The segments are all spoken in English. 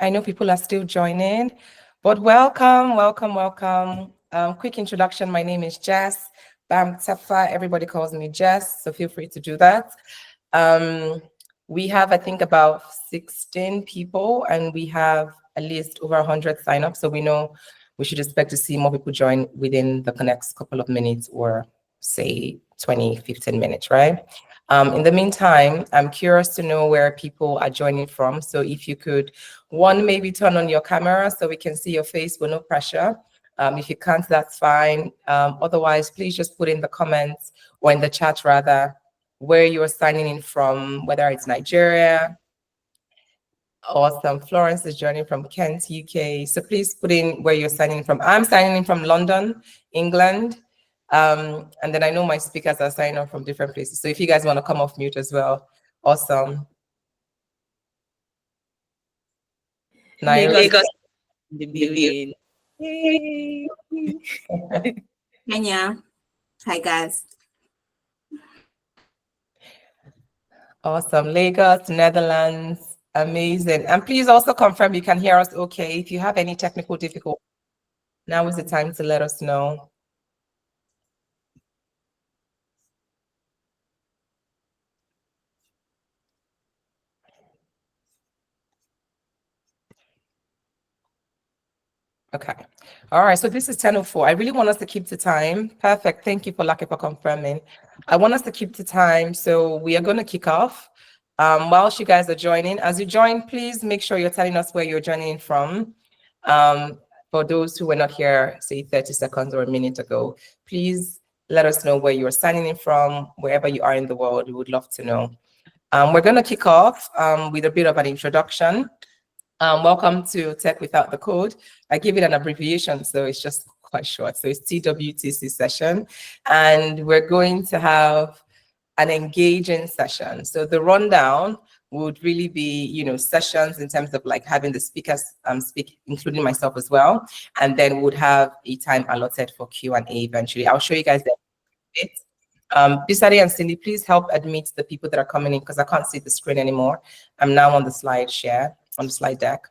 I know people are still joining, but welcome, welcome, welcome. Quick introduction. My name is Jess. Bamtefa. Everybody calls me Jess, so feel free to do that. We have, I think, about 16 people, and we have at least over 100 signups. So we know we should expect to see more people join within the next couple of minutes, or say 20, 15 minutes, right? In the meantime, I'm curious to know where people are joining from. So if you could, one, maybe turn on your camera so we can see your face with no pressure. If you can't, that's fine. Otherwise, please just put in the comments or in the chat rather, where you're signing in from, whether it's Nigeria. Awesome. Florence is joining from Kent, UK. So please put in where you're signing in from. I'm signing in from London, England. And then I know my speakers are signing on from different places. So if you guys want to come off mute as well, awesome. Lagos in the building. Kenya. Hi, guys. Awesome. Lagos, Netherlands. Amazing. And please also confirm you can hear us okay. If you have any technical difficulty, now is the time to let us know. Okay. All right. So this is 10:04. I really want us to keep to time. Perfect. Thank you for Lucky for confirming. I want us to keep to time. So we are going to kick off. Whilst you guys are joining, as you join, please make sure you're telling us where you're joining from. For those who were not here, say 30 seconds or a minute ago, please let us know where you're signing in from, wherever you are in the world. We would love to know. We're going to kick off with a bit of an introduction. Welcome to Tech Without the Code. I give it an abbreviation, so it's just quite short. So it's TWTC session, and we're going to have an engaging session. So the rundown would really be, sessions in terms of like having the speakers speak, including myself as well, and then would have a time allotted for Q&A eventually. I'll show you guys that bit. Bisade and Cindy, please help admit the people that are coming in because I can't see the screen anymore. I'm now on the slide share, on the slide deck.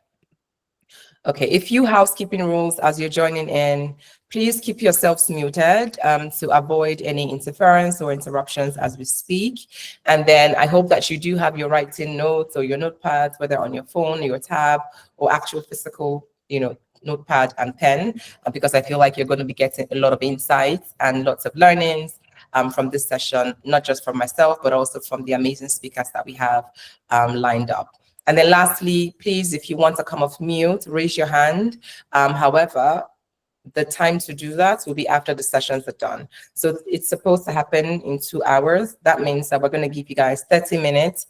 Okay, a few housekeeping rules as you're joining in. Please keep yourselves muted to avoid any interference or interruptions as we speak. And then I hope that you do have your writing notes or your notepads, whether on your phone, your tab, or actual physical, notepad and pen, because I feel like you're going to be getting a lot of insights and lots of learnings from this session, not just from myself, but also from the amazing speakers that we have lined up. And then lastly, please, if you want to come off mute, raise your hand. However, the time to do that will be after the sessions are done. So it's supposed to happen in 2 hours. That means that we're going to give you guys 30 minutes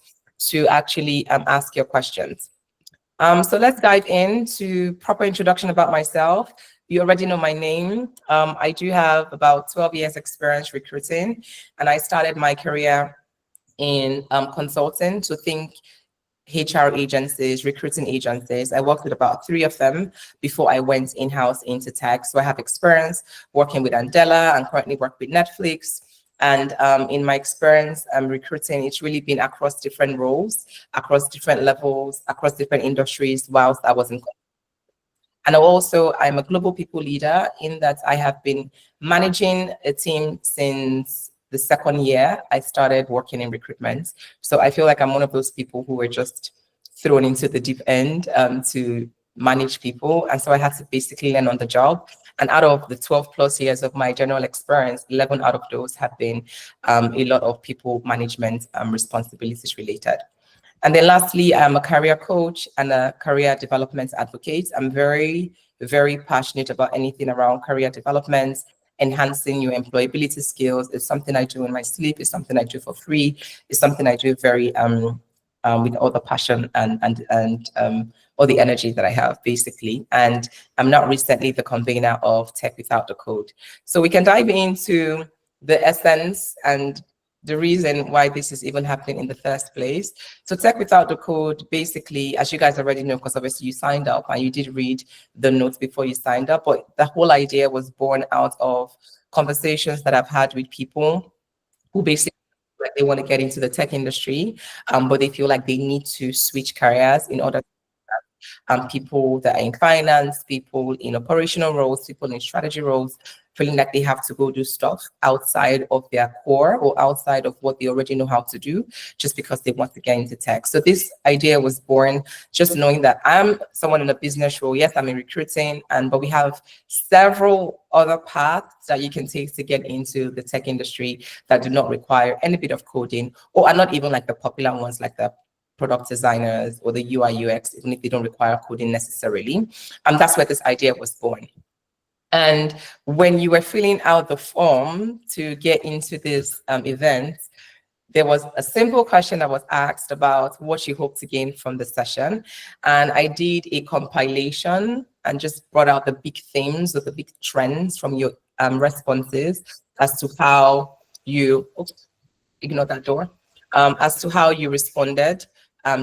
to actually ask your questions. So let's dive into proper introduction about myself. You already know my name. I do have about 12 years experience recruiting, and I started my career in consulting. So think HR agencies, recruiting agencies. I worked with about 3 of them before I went in-house into tech. So I have experience working with Andela and currently work with Netflix. And in my experience recruiting, it's really been across different roles, across different levels, across different industries whilst I was in. And also, I'm a global people leader in that I have been managing a team since the 2nd year I started working in recruitment. So I feel like I'm one of those people who were just thrown into the deep end to manage people. And so I had to basically learn on the job. And out of the 12 plus years of my general experience, 11 out of those have been a lot of people management responsibilities related. And then lastly, I'm a career coach and a career development advocate. I'm very, very passionate about anything around career development, enhancing your employability skills. It's something I do in my sleep. It's something I do for free. It's something I do very with all the passion and all the energy that I have, basically. And I'm not recently the convener of Tech Without the Code. So we can dive into the essence and the reason why this is even happening in the first place. So Tech Without the Code, basically, as you guys already know, because obviously you signed up and you did read the notes before you signed up, but the whole idea was born out of conversations that I've had with people who basically like they want to get into the tech industry, but they feel like they need to switch careers in order. people that are in finance, people in operational roles, people in strategy roles, feeling like they have to go do stuff outside of their core or outside of what they already know how to do, just because they want to get into tech. So this idea was born just knowing that I'm someone in a business role. Yes, I'm in recruiting, but we have several other paths that you can take to get into the tech industry that do not require any bit of coding, or are not even like the popular ones, like the product designers or the UI UX, even if they don't require coding necessarily. That's where this idea was born. And when you were filling out the form to get into this event, there was a simple question that was asked about what you hope to gain from the session. And I did a compilation and just brought out the big themes or the big trends from your responses as to how you, oops, ignore that door, as to how you responded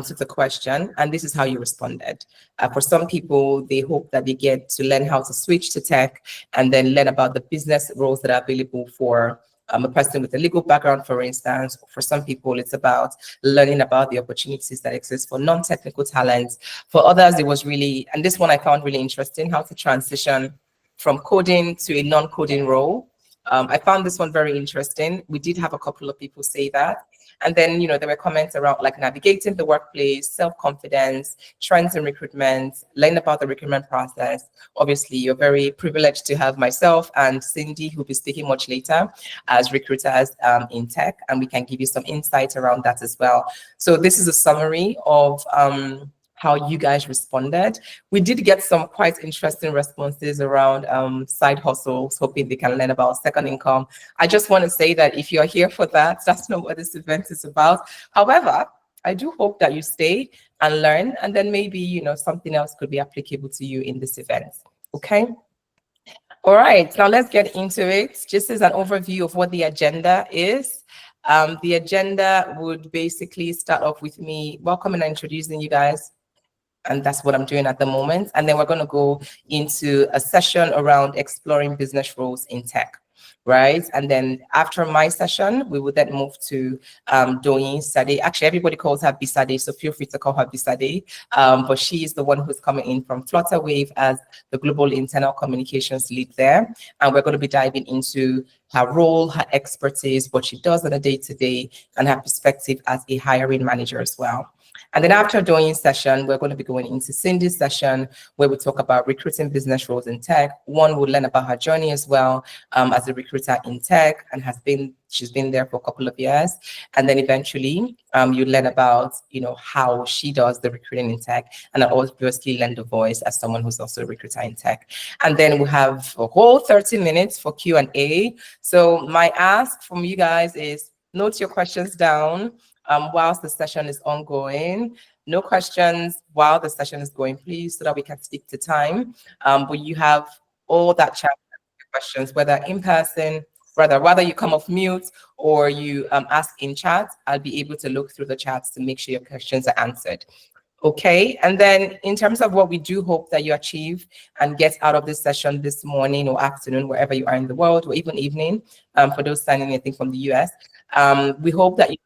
to the question. And this is how you responded. For some people, they hope that they get to learn how to switch to tech and then learn about the business roles that are available for a person with a legal background, for instance. For some people, it's about learning about the opportunities that exist for non-technical talents. For others, it was really, and this one I found really interesting, how to transition from coding to a non-coding role. I found this one very interesting. We did have a couple of people say that. And then, there were comments around like navigating the workplace, self-confidence, trends in recruitment, learn about the recruitment process. Obviously, you're very privileged to have myself and Cindy, who'll be speaking much later, as recruiters in tech, and we can give you some insights around that as well. So this is a summary of how you guys responded. We did get some quite interesting responses around side hustles, hoping they can learn about second income. I just want to say that if you're here for that, that's not what this event is about. However, I do hope that you stay and learn, and then maybe, something else could be applicable to you in this event. Okay. All right, now let's get into it. Just as an overview of what the agenda is. The agenda would basically start off with me welcoming and introducing you guys. And that's what I'm doing at the moment. And then we're going to go into a session around exploring business roles in tech, right? And then after my session, we will then move to doing Bisade. Actually, everybody calls her Bisade, so feel free to call her Bisade. But she is the one who's coming in from Flutterwave as the global internal communications lead there. And we're going to be diving into her role, her expertise, what she does on a day-to-day, and her perspective as a hiring manager as well. And then after doing session, we're going to be going into Cindy's session, where we talk about recruiting business roles in tech. One will learn about her journey as well as a recruiter in tech, and she's been there for a couple of years. And then eventually you learn about, how she does the recruiting in tech, and I obviously lend a voice as someone who's also a recruiter in tech. And then we have a whole 30 minutes for Q&A. So my ask from you guys is note your questions down whilst the session is ongoing. No questions while the session is going, please, so that we can stick to time. But you have all that chance to ask questions, whether in person, whether you come off mute or you ask in chat. I'll be able to look through the chats to make sure your questions are answered. Okay, and then in terms of what we do hope that you achieve and get out of this session this morning or afternoon, wherever you are in the world, or even evening, for those signing in from the US, we hope that you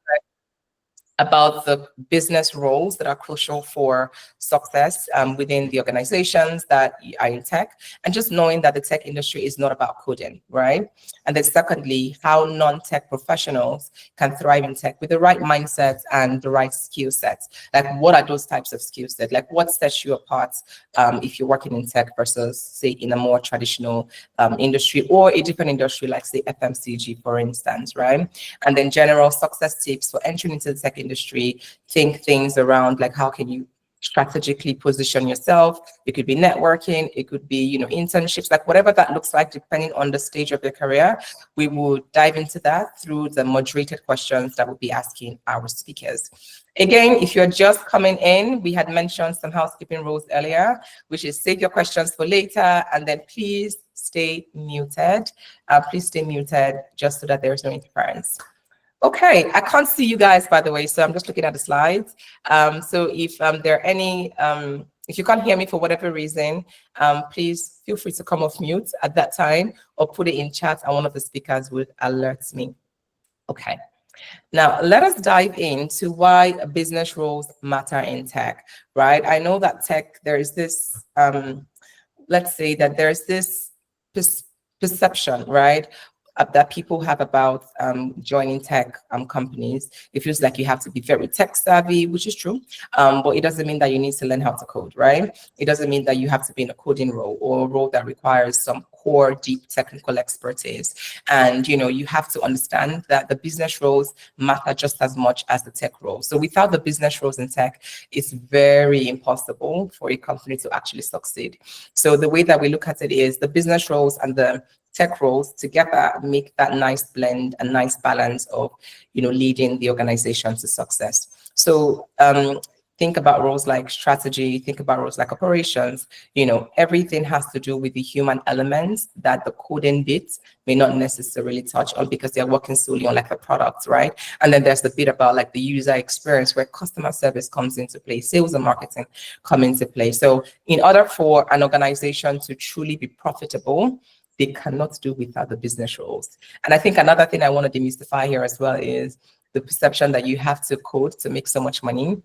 about the business roles that are crucial for success within the organizations that are in tech, and just knowing that the tech industry is not about coding, right? And then secondly, how non-tech professionals can thrive in tech with the right mindset and the right skill sets. Like, what are those types of skill sets? Like, what sets you apart if you're working in tech versus, say, in a more traditional industry or a different industry, like, say, FMCG, for instance, right? And then general success tips for entering into the tech industry. Think things around like, how can you strategically position yourself? It could be networking, it could be, internships, like whatever that looks like, depending on the stage of your career. We will dive into that through the moderated questions that we'll be asking our speakers. Again, if you're just coming in, we had mentioned some housekeeping rules earlier, which is save your questions for later, and then please stay muted. Please stay muted just so that there's no interference. Okay, I can't see you guys, by the way, so I'm just looking at the slides. So if there are any, if you can't hear me for whatever reason, please feel free to come off mute at that time or put it in chat and one of the speakers would alert me. Okay, Now, let us dive into why business roles matter in tech, right? I know that tech, there is this, let's say that there's this perce- perception, right? That people have about joining tech companies. It feels like you have to be very tech savvy, which is true, but it doesn't mean that you need to learn how to code, right? It doesn't mean that you have to be in a coding role or a role that requires some core, deep technical expertise. And you have to understand that the business roles matter just as much as the tech roles. So without the business roles in tech, it's very impossible for a company to actually succeed. So the way that we look at it is the business roles and the tech roles together make that nice blend, a nice balance of, leading the organization to success. So think about roles like strategy, think about roles like operations. Everything has to do with the human elements that the coding bits may not necessarily touch on because they're working solely on like the product, right? And then there's the bit about like the user experience where customer service comes into play, sales and marketing come into play. So in order for an organization to truly be profitable, they cannot do without the business roles. And I think another thing I want to demystify here as well is the perception that you have to code to make so much money.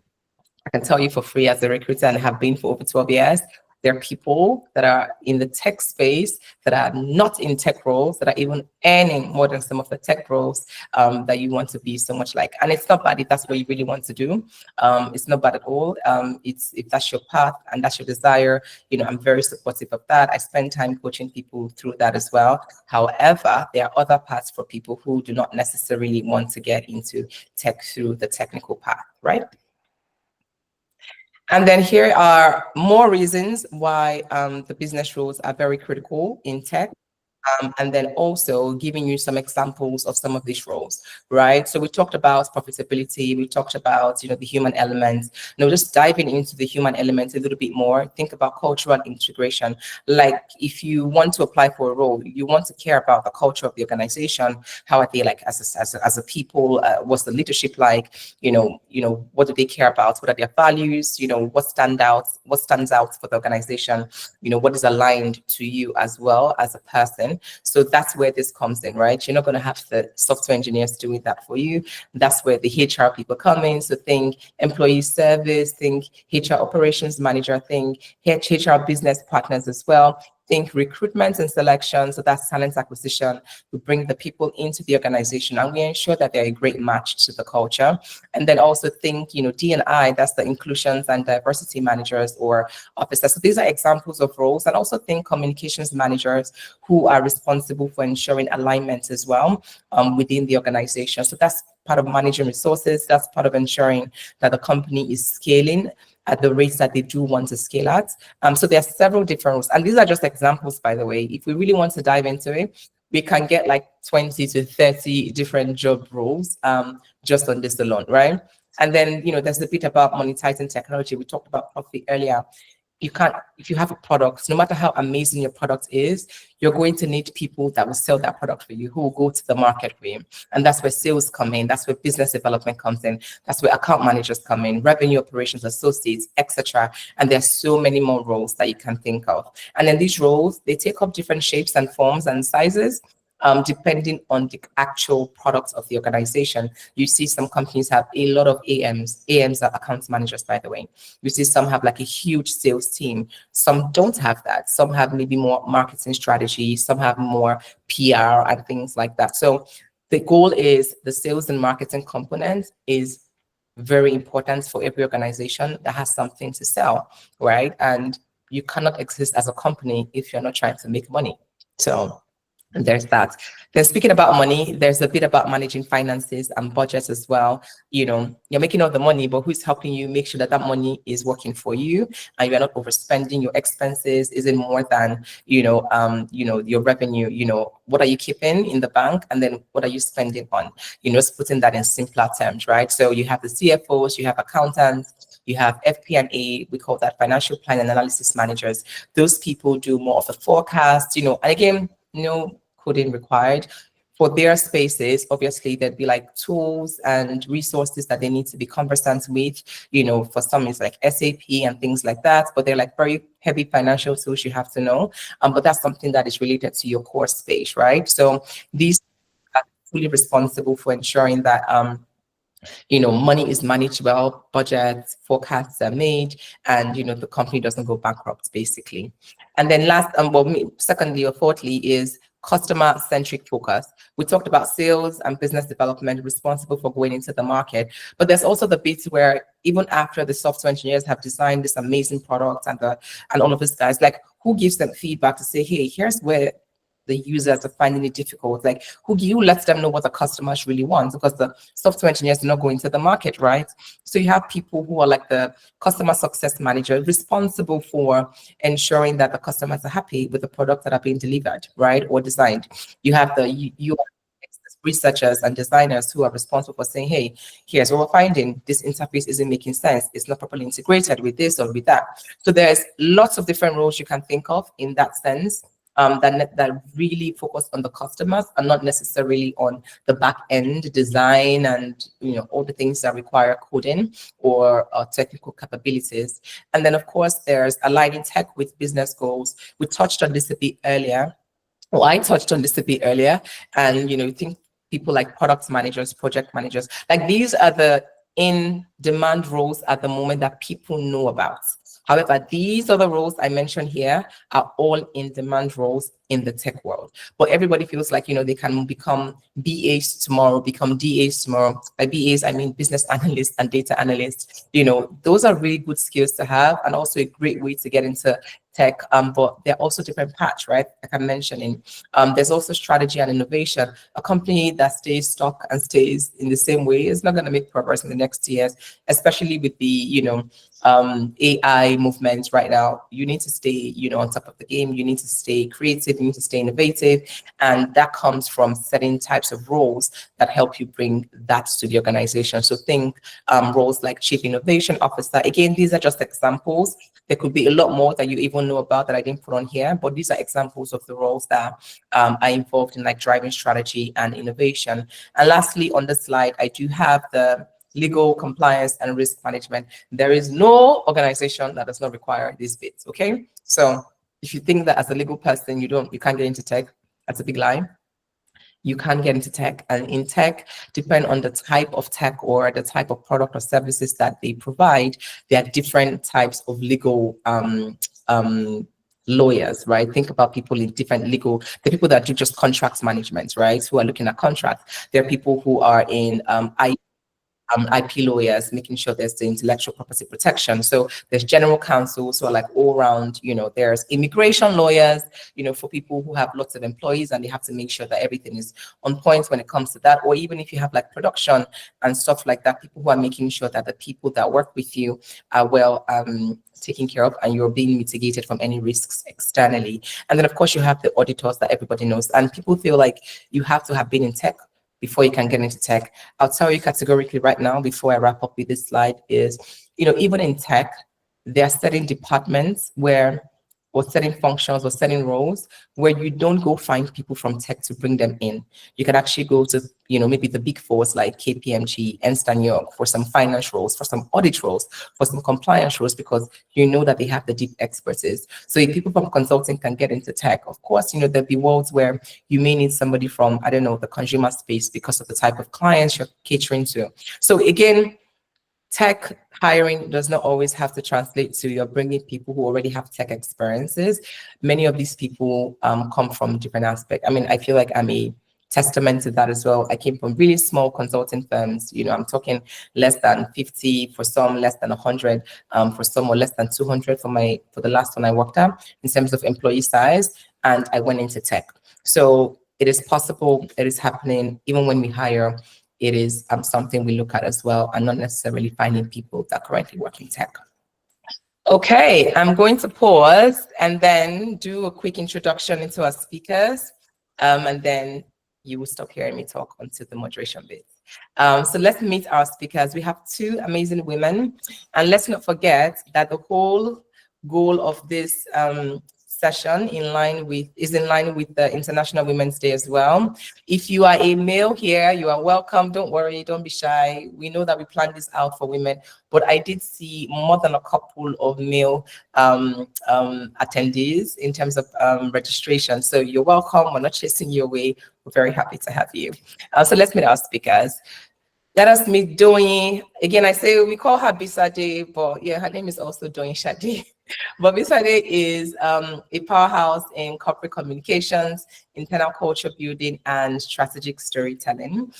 I can tell you for free as a recruiter and have been for over 12 years, there are people that are in the tech space that are not in tech roles that are even earning more than some of the tech roles that you want to be so much like. And it's not bad if that's what you really want to do. It's not bad at all. It's if that's your path and that's your desire, I'm very supportive of that. I spend time coaching people through that as well. However, there are other paths for people who do not necessarily want to get into tech through the technical path, right? And then here are more reasons why the business roles are very critical in tech. And then also giving you some examples of some of these roles, right? So we talked about profitability, we talked about, the human element. Now, just diving into the human element a little bit more, think about cultural integration. Like if you want to apply for a role, you want to care about the culture of the organization. How are they like as a people? What's the leadership like? What do they care about? What are their values? What stands out for the organization? What is aligned to you as well as a person. So that's where this comes in, right? You're not going to have the software engineers doing that for you. That's where the HR people come in. So think employee service, think HR operations manager, think HR business partners as well. Think recruitment and selection. So that's talent acquisition. We bring the people into the organization and we ensure that they're a great match to the culture. And then also think, D&I, that's the inclusions and diversity managers or officers. So these are examples of roles. And also think communications managers who are responsible for ensuring alignment as well within the organization. So that's part of managing resources. That's part of ensuring that the company is scaling at the rates that they do want to scale at. So there are several different roles. And these are just examples, by the way. If we really want to dive into it, we can get like 20 to 30 different job roles just on this alone, right? And then, there's a bit about monetizing technology. We talked about profit earlier. You can't, if you have a product, no matter how amazing your product is, you're going to need people that will sell that product for you, who will go to the market for you. And that's where sales come in. That's where business development comes in. That's where account managers come in, revenue operations associates, etc. And there's so many more roles that you can think of. And then these roles, they take up different shapes and forms and sizes. Depending on the actual products of the organization. You see some companies have a lot of AMs. AMs are account managers, by the way. You see some have like a huge sales team. Some don't have that. Some have maybe more marketing strategy. Some have more PR and things like that. So the goal is the sales and marketing component is very important for every organization that has something to sell, right? And you cannot exist as a company if you're not trying to make money. So there's that. Then speaking about money, there's a bit about managing finances and budgets as well. You're making all the money, but who's helping you make sure that that money is working for you and you're not overspending your expenses? Is it more than, your revenue? What are you keeping in the bank? And then what are you spending on? Just putting that in simpler terms, right? So you have the CFOs, you have accountants, you have FP&A, we call that financial plan and analysis managers. Those people do more of the forecast, and again, no coding required. For their spaces, obviously, there'd be like tools and resources that they need to be conversant with. For some, it's like SAP and things like that, but they're like very heavy financial tools you have to know. But that's something that is related to your core space, right? So these fully responsible for ensuring that money is managed well, budgets, forecasts are made, and the company doesn't go bankrupt, basically. And then secondly or fourthly is customer-centric focus. We talked about sales and business development responsible for going into the market, but there's also the bits where even after the software engineers have designed this amazing product and all of these guys, like who gives them feedback to say, hey, here's where the users are finding it difficult. Like who lets them know what the customers really want, because the software engineers do not go into the market, right? So you have people who are like the customer success manager responsible for ensuring that the customers are happy with the products that are being delivered, right, or designed. You have the UI researchers and designers who are responsible for saying, hey, here's what we're finding. This interface isn't making sense. It's not properly integrated with this or with that. So there's lots of different roles you can think of in that sense. That really focus on the customers and not necessarily on the back end design and all the things that require coding or technical capabilities. And then of course there's aligning tech with business goals. We touched on this a bit earlier. Well, I touched on this a bit earlier, and think people like product managers, project managers, like these are the in-demand roles at the moment that people know about. However, these other roles I mentioned here are all in-demand roles in the tech world. But everybody feels like, they can become BAs tomorrow, become DAs tomorrow. By BAs, I mean business analysts and data analysts. Those are really good skills to have, and also a great way to get into tech. But they're also different paths, right? Like I'm mentioning. There's also strategy and innovation. A company that stays stuck and stays in the same way is not going to make progress in the next years, especially with the, AI movement right now. You need to stay, on top of the game. You need to stay creative. You need to stay innovative. And that comes from certain types of roles that help you bring that to the organization. So think roles like Chief Innovation Officer. Again, these are just examples. There could be a lot more that you even know about that I didn't put on here, but these are examples of the roles that are involved in like driving strategy and innovation. And lastly, on the slide, I do have the legal, compliance, and risk management. There is no organization that does not require these bits, okay? So if you think that as a legal person, you can't get into tech, that's a big lie. You can get into tech, and in tech, depending on the type of tech or the type of product or services that they provide, there are different types of legal lawyers, right? Think about people in different the people that do just contracts management, right? Who are looking at contracts. There are people who are in IP lawyers, making sure there's the intellectual property protection. So there's general counsel, so like all around, there's immigration lawyers, for people who have lots of employees and they have to make sure that everything is on point when it comes to that. Or even if you have like production and stuff like that, people who are making sure that the people that work with you are well taken care of and you're being mitigated from any risks externally. And then of course you have the auditors that everybody knows, and people feel like you have to have been in tech before you can get into tech. I'll tell you categorically right now, before I wrap up with this slide, is, even in tech, there are certain departments or certain functions or certain roles where you don't go find people from tech to bring them in. You can actually go to, maybe the big fours like KPMG, Ernst & Young for some finance roles, for some audit roles, for some compliance roles, because that they have the deep expertise. So if people from consulting can get into tech, of course, there'll be worlds where you may need somebody from, I don't know, the consumer space because of the type of clients you're catering to. So again, tech hiring does not always have to translate to you're bringing people who already have tech experiences. Many of these people come from different aspects. I mean, I feel like I'm a testament to that as well. I came from really small consulting firms. I'm talking less than 50 for some, less than 100 for some, or less than 200 for the last one I worked at in terms of employee size. And I went into tech. So it is possible, it is happening. Even when we hire, it is something we look at as well, and not necessarily finding people that currently work in tech. Okay, I'm going to pause and then do a quick introduction into our speakers, and then you will stop hearing me talk onto the moderation bit. So let's meet our speakers. We have two amazing women, and let's not forget that the whole goal of this session is in line with the International Women's Day as well. If you are a male here, you are welcome. Don't worry, don't be shy. We know that we planned this out for women, but I did see more than a couple of male attendees in terms of registration. So you're welcome. We're not chasing you away. We're very happy to have you. So let's meet our speakers. Let us meet Doyin. Again, I say we call her Bisade, but yeah, her name is also Doyin Shadi. But Bisade is a powerhouse in corporate communications, internal culture building, and strategic storytelling.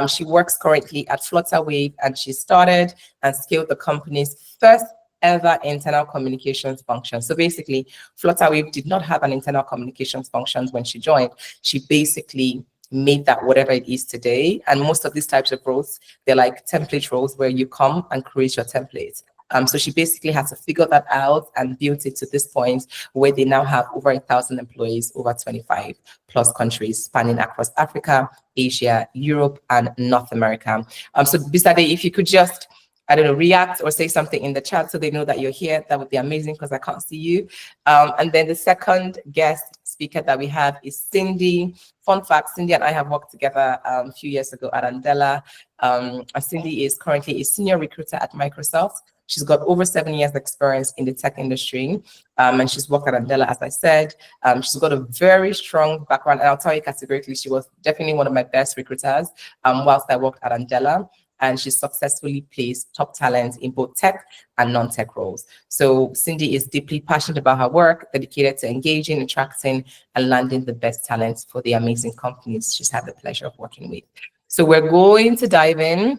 She works currently at Flutterwave, and she started and scaled the company's first ever internal communications function. So basically, Flutterwave did not have an internal communications function when she joined. She basically made that whatever it is today. And most of these types of roles, they're like template roles where you come and create your templates. So she basically had to figure that out and built it to this point where they now have over 1,000 employees, over 25 plus countries spanning across Africa, Asia, Europe, and North America. So Bisade, if you could just, I don't know, react or say something in the chat so they know that you're here, that would be amazing because I can't see you. And then the second guest speaker that we have is Cindy. Fun fact, Cindy and I have worked together a few years ago at Andela. Cindy is currently a senior recruiter at Microsoft. She's got over 7 years experience in the tech industry, and she's worked at Andela, as I said. She's got a very strong background, and I'll tell you categorically, she was definitely one of my best recruiters whilst I worked at Andela. And she successfully placed top talent in both tech and non-tech roles. So Cindy is deeply passionate about her work, dedicated to engaging, attracting, and landing the best talent for the amazing companies she's had the pleasure of working with. So we're going to dive in.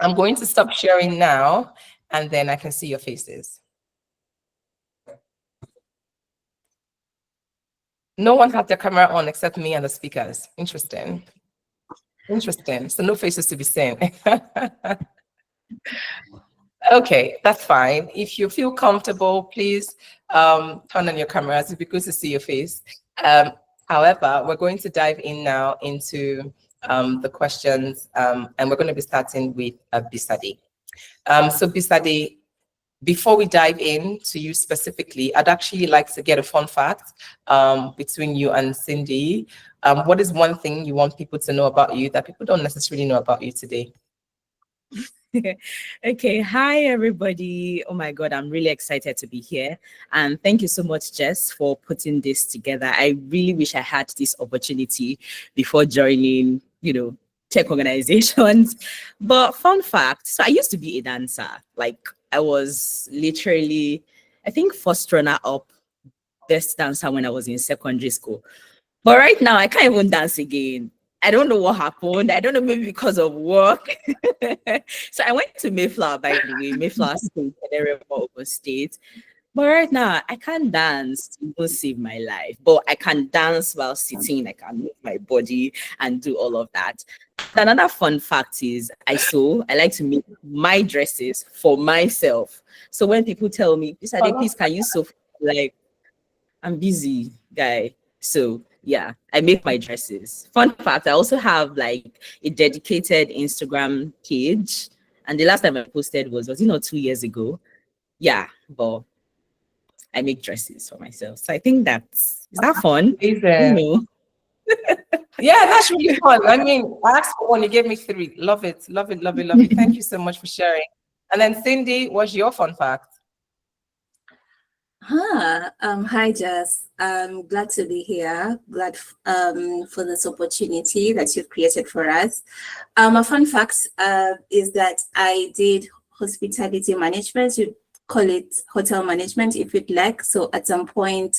I'm going to stop sharing now, and then I can see your faces. No one had their camera on except me and the speakers. Interesting. Interesting. So no faces to be seen. Okay, that's fine. If you feel comfortable, please turn on your cameras. It'd be good to see your face. However, we're going to dive in now into the questions, and we're going to be starting with Bisade. So Bisade, before we dive in to you specifically, I'd actually like to get a fun fact between you and Cindy. What is one thing you want people to know about you that people don't necessarily know about you today? Okay, hi everybody. Oh my God, I'm really excited to be here. And thank you so much, Jess, for putting this together. I really wish I had this opportunity before joining, tech organizations. But fun fact, so I used to be a dancer. Like I was literally, I think, first runner up best dancer when I was in secondary school. But right now, I can't even dance again. I don't know what happened. I don't know, maybe because of work. So I went to Mayflower, by the way, Mayflower State, Ogun State. But right now, I can't dance to even save my life. But I can dance while sitting. I can move my body and do all of that. Another fun fact is I like to make my dresses for myself. So when people tell me, Bisade, please, can you sew? Like, I'm busy, guy. So yeah, I make my dresses. Fun fact, I also have like a dedicated Instagram page. And the last time I posted was 2 years ago. Yeah, but I make dresses for myself. So I think is that fun? Yeah, that's really fun. I mean, I asked for one, you gave me 3. Love it, love it, love it, love it. Thank you so much for sharing. And then Cindy, what's your fun fact? Hi, Jess. I'm glad to be here. Glad for this opportunity that you've created for us. A fun fact is that I did hospitality management. You call it hotel management if you'd like. So at some point,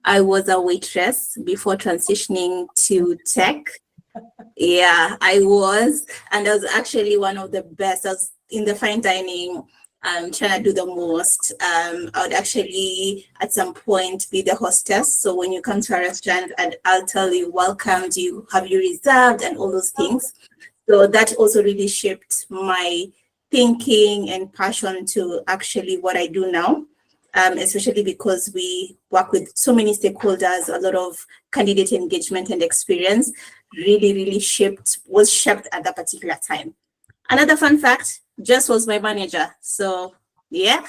I was a waitress before transitioning to tech. Yeah, I was. And I was actually one of the best. I was in the fine dining, trying to do the most. I would actually at some point be the hostess. So when you come to a restaurant, and I'll tell you, welcome, have you reserved, and all those things. So that also really shaped my thinking and passion to actually what I do now, especially because we work with so many stakeholders, a lot of candidate engagement and experience really was shaped at that particular time. Another fun fact, Jess was my manager. So yeah,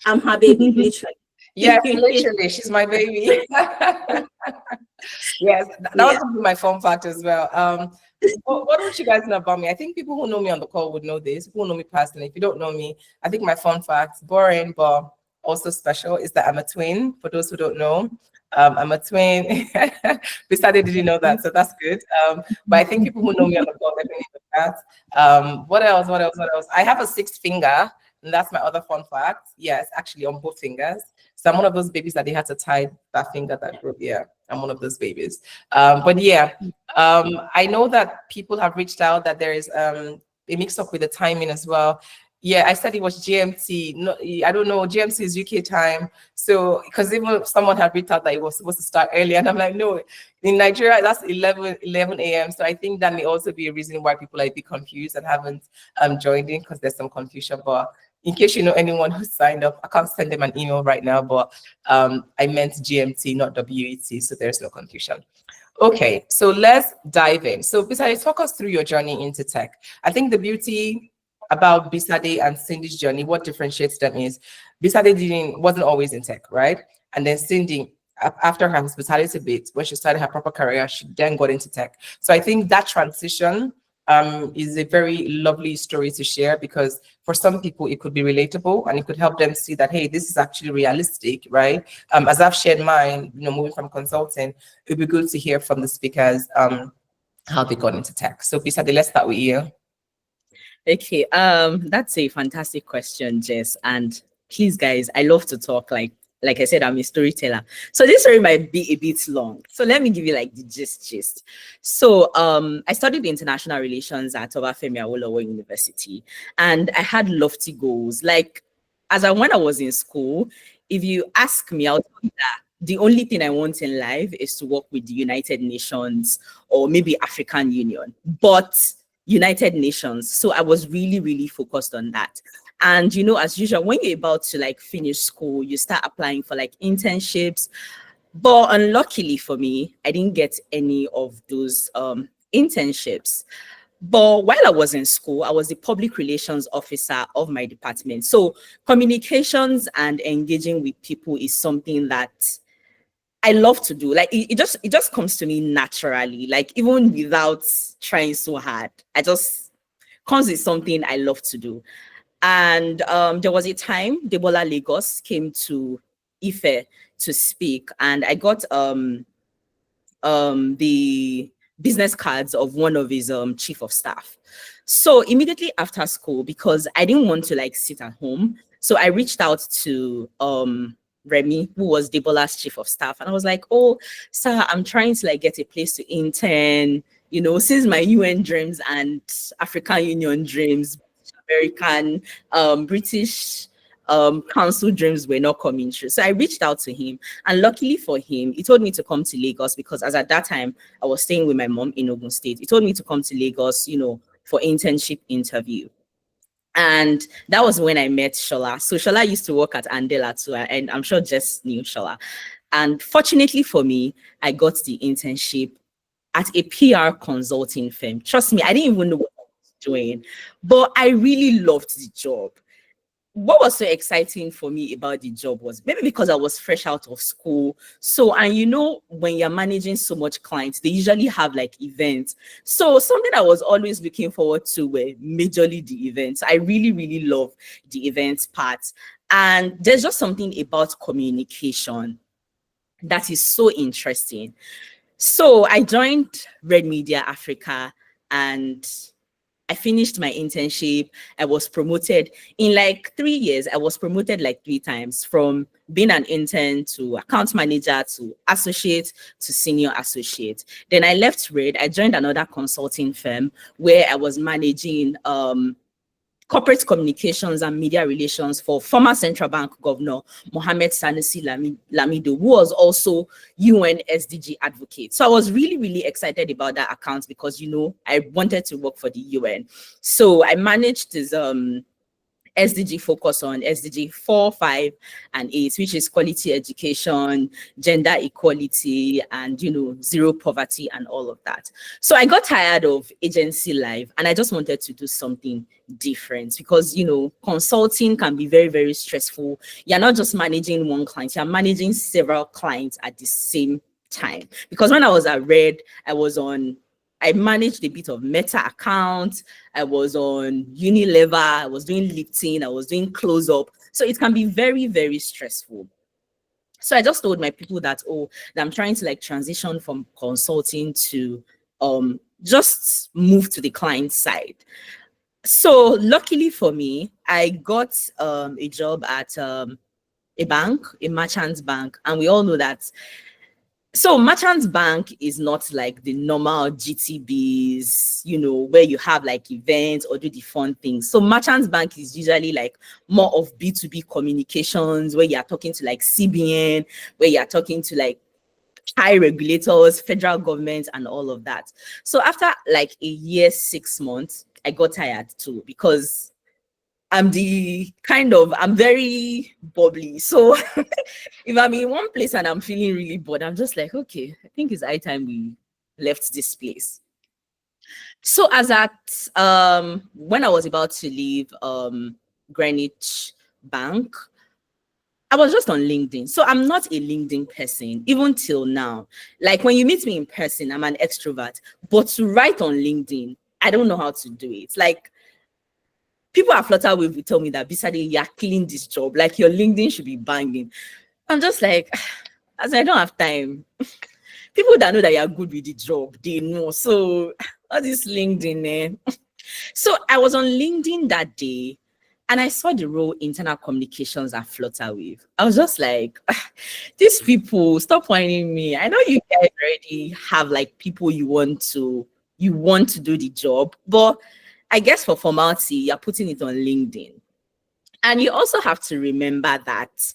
I'm her baby, literally. Yes, literally, she's my baby. Yes, that was Yeah. gonna be my fun fact as well. What don't you guys know about me? I think people who know me on the call would know this. People who know me personally. If you don't know me, I think my fun fact, boring but also special, is that I'm a twin. For those who don't know, I'm a twin. Bisade didn't know that, so that's good. But I think people who know me on the call definitely know that. What else? What else? What else? I have a sixth finger, and that's my other fun fact. Yes, actually on both fingers. So I'm one of those babies that they had to tie that finger that broke. Yeah, I'm one of those babies. But yeah, I know that people have reached out that there is a mix up with the timing as well. Yeah, I said it was GMT. No, I don't know. GMT is UK time. So, because even someone had reached out that it was supposed to start early, and I'm like, no, in Nigeria, that's 11 a.m. So I think that may also be a reason why people are a bit confused and haven't joined in, because there's some confusion. But in case you know anyone who signed up, I can't send them an email right now, but I meant GMT, not WET, so there's no confusion. Okay, so let's dive in. So Bisade, talk us through your journey into tech. I think the beauty about Bisade and Cindy's journey, what differentiates them is Bisade wasn't always in tech, right? And then Cindy, after her hospitality bit, when she started her proper career, she then got into tech. So I think that transition is a very lovely story to share, because for some people it could be relatable and it could help them see that, hey, this is actually realistic, right? As I've shared mine, moving from consulting, it'd be good to hear from the speakers how they got into tech. So Bisade, let's start with you. Okay, that's a fantastic question, Jess. And please, guys, I love to talk. Like I said, I'm a storyteller. So this story might be a bit long. So let me give you like the gist. So I studied international relations at Obafemi Awolowo University, and I had lofty goals. Like when I was in school, if you ask me, I'll tell you that the only thing I want in life is to work with the United Nations or maybe African Union. But United Nations. So I was really, really focused on that. And, as usual, when you're about to like finish school, you start applying for like internships. But unluckily for me, I didn't get any of those internships. But while I was in school, I was the public relations officer of my department. So communications and engaging with people is something that I love to do. Like it just comes to me naturally, like even without trying so hard. I just comes with something I love to do. And there was a time Debola Lagos came to Ife to speak, and I got the business cards of one of his chief of staff. So immediately after school, because I didn't want to like sit at home, so I reached out to Remy, who was Debola's chief of staff, and I was like, "Oh, sir, I'm trying to like get a place to intern. Since my UN dreams and African Union dreams, American, British council dreams were not coming true." So I reached out to him, and luckily for him, he told me to come to Lagos, because as at that time I was staying with my mom in Ogun State. He told me to come to Lagos, for internship interview. And that was when I met Shola. So Shola used to work at Andela too, and I'm sure Jess knew Shola. And fortunately for me, I got the internship at a PR consulting firm. Trust me, I didn't even know what I was doing, but I really loved the job. What was so exciting for me about the job was maybe because I was fresh out of school. So, and when you're managing so much clients, they usually have like events. So something I was always looking forward to were majorly the events. I really, really love the events part. And there's just something about communication that is so interesting. So I joined Red Media Africa, and I finished my internship. I was promoted in like 3 years. I was promoted like 3 times, from being an intern to account manager to associate to senior associate. Then I left Red. I joined another consulting firm where I was managing corporate communications and media relations for former Central Bank Governor Mohamed Sanusi Lamido, who was also UN SDG advocate. So I was really, really excited about that account because, I wanted to work for the UN. So I managed his SDG focus on SDG 4, 5, and 8, which is quality education, gender equality, and zero poverty and all of that. So I got tired of agency life and I just wanted to do something different because consulting can be very, very stressful. You're not just managing one client, you're managing several clients at the same time. Because when I was at Red, I managed a bit of Meta account. I was on Unilever. I was doing lifting. I was doing close up. So it can be very, very stressful. So I just told my people that I'm trying to transition from consulting to just move to the client side. So luckily for me, I got a job at a bank, a merchant bank, and we all know that. So merchant bank is not like the normal GTBs, where you have events or do the fun things. So merchant bank is usually more of B2B communications, where you are talking to CBN, where you are talking to high regulators, federal government, and all of that. So after a year, 6 months, I got tired too, because I'm very bubbly. So if I'm in one place and I'm feeling really bored, I'm just like, okay, I think it's high time we left this place. So as at when I was about to leave Greenwich Bank, I was just on LinkedIn. So I'm not a LinkedIn person, even till now. When you meet me in person, I'm an extrovert. But to write on LinkedIn, I don't know how to do it. People at Flutterwave will tell me that, Bisade, you're killing this job. Your LinkedIn should be banging. I'm just like, as I don't have time. People that know that you're good with the job, they know. So all this LinkedIn. So I was on LinkedIn that day and I saw the role internal communications at Flutterwave. I was just like, these people, stop whining me. I know you guys already have people you want to do the job, but I guess for formality, you're putting it on LinkedIn. And you also have to remember that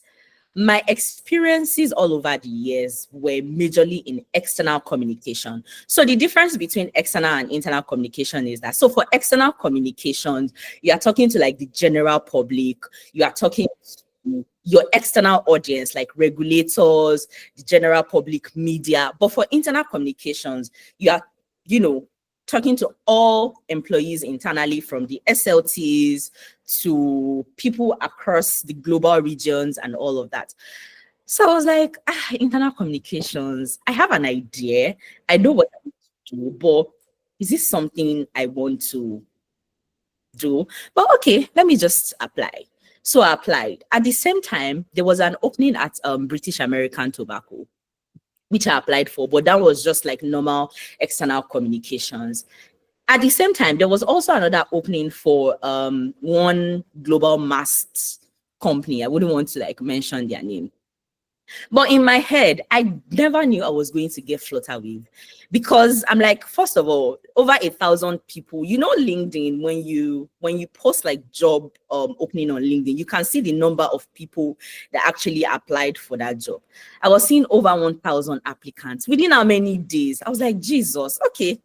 my experiences all over the years were majorly in external communication. So the difference between external and internal communication is that, so for external communications, you are talking to the general public, you are talking to your external audience, like regulators, the general public, media. But for internal communications, you are, talking to all employees internally, from the SLTs to people across the global regions and all of that. So I was like, internal communications, I have an idea. I know what I want to do, but is this something I want to do? But okay, let me just apply. So I applied. At the same time, there was an opening at British American Tobacco, which I applied for, but that was just normal external communications. At the same time, there was also another opening for one global mass company. I wouldn't want to mention their name. But in my head, I never knew I was going to get Flutterwave, because I'm first of all, over 1,000 people. LinkedIn, when you post job opening on LinkedIn, you can see the number of people that actually applied for that job. I was seeing over 1,000 applicants within how many days. I was like, Jesus, okay,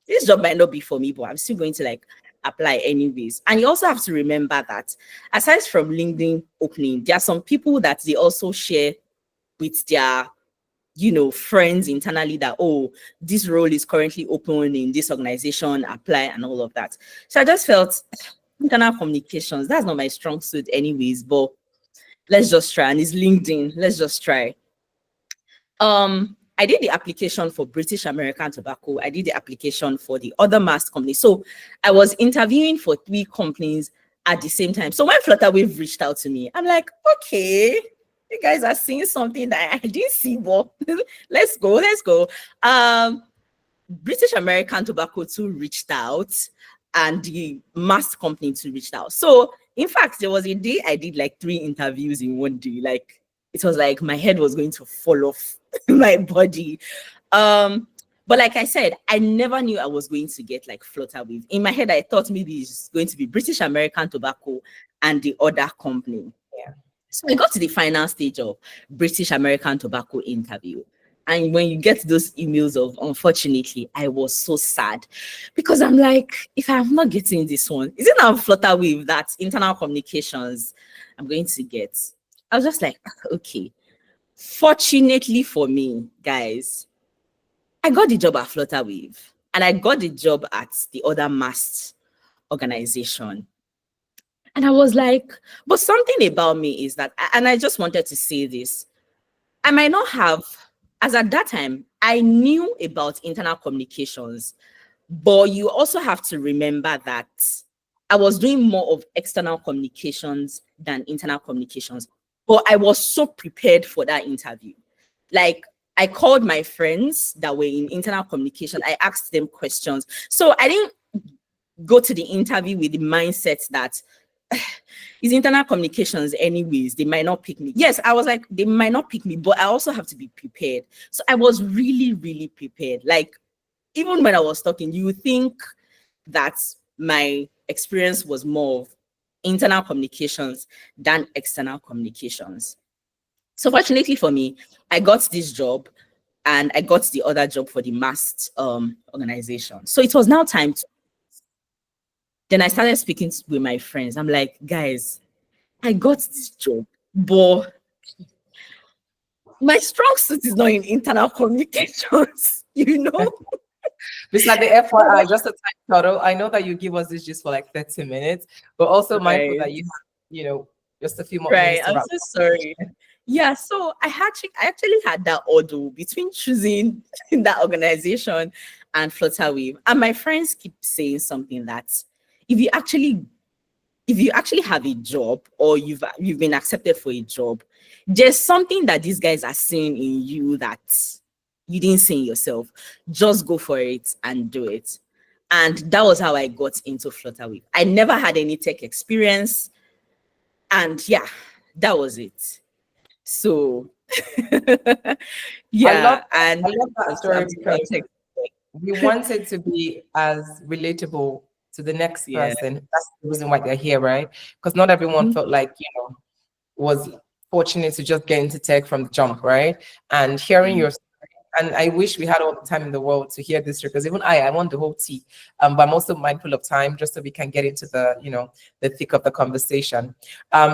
this job might not be for me, but I'm still going to apply anyways. And you also have to remember that aside from LinkedIn opening, there are some people that they also share with their friends internally that, this role is currently open in this organization, apply and all of that. So I just felt internal communications, that's not my strong suit anyways, but let's just try. And it's LinkedIn, let's just try. I did the application for British American Tobacco. I did the application for the other mass company. So I was interviewing for 3 companies at the same time. So when Flutterwave reached out to me, I'm like, okay, you guys are seeing something that I didn't see, but let's go. British American Tobacco too reached out, and the mass company too reached out. So in fact, there was a day I did 3 interviews in one day. It was my head was going to fall off my body. But like I said, I never knew I was going to get Flutterwave. In my head, I thought maybe it's going to be British American Tobacco and the other company. Yeah. So I got to the final stage of British American Tobacco interview. And when you get those emails of unfortunately, I was so sad because I'm like, if I'm not getting this one, is it not Flutterwave that internal communications I'm going to get? I was just like, okay. Fortunately for me, guys, I got the job at Flutterwave and I got the job at the other MAST organization. And I was like, but something about me is that, and I just wanted to say this, I might not have, as at that time, I knew about internal communications, but you also have to remember that I was doing more of external communications than internal communications. But I was so prepared for that interview. Like, I called my friends that were in internal communication. I asked them questions. So I didn't go to the interview with the mindset that it's internal communications anyways, they might not pick me. Yes, I was like, they might not pick me, but I also have to be prepared. So I was really, really prepared. Like, even when I was talking, you would think that my experience was more of internal communications than external communications. So fortunately for me, I got this job and I got the other job for the MAST organization. So it was now time to, then I started speaking with my friends. I'm like, guys, I got this job, but my strong suit is not in internal communications, you know? Beside the FYI, just a time total. I know that you give us this just for like 30 minutes, but also mindful that you have, just a few more Right. minutes to I'm wrap. so sorry. Yeah, so I actually had that order between choosing that organization and Flutterwave. And my friends keep saying something that if you actually have a job or you've been accepted for a job, there's something that these guys are seeing in you that you didn't see in yourself. Just go for it and do it. And that was how I got into Flutterwave. I never had any tech experience. And yeah, that was it. So yeah, and I love that story because we want it to be as relatable to the next yeah. person. That's the reason why they're here, right? Because not everyone felt like, was fortunate to just get into tech from the jump, right? And hearing your story, and I wish we had all the time in the world to hear this because even I want the whole tea. But I'm also mindful of time just so we can get into the, the thick of the conversation.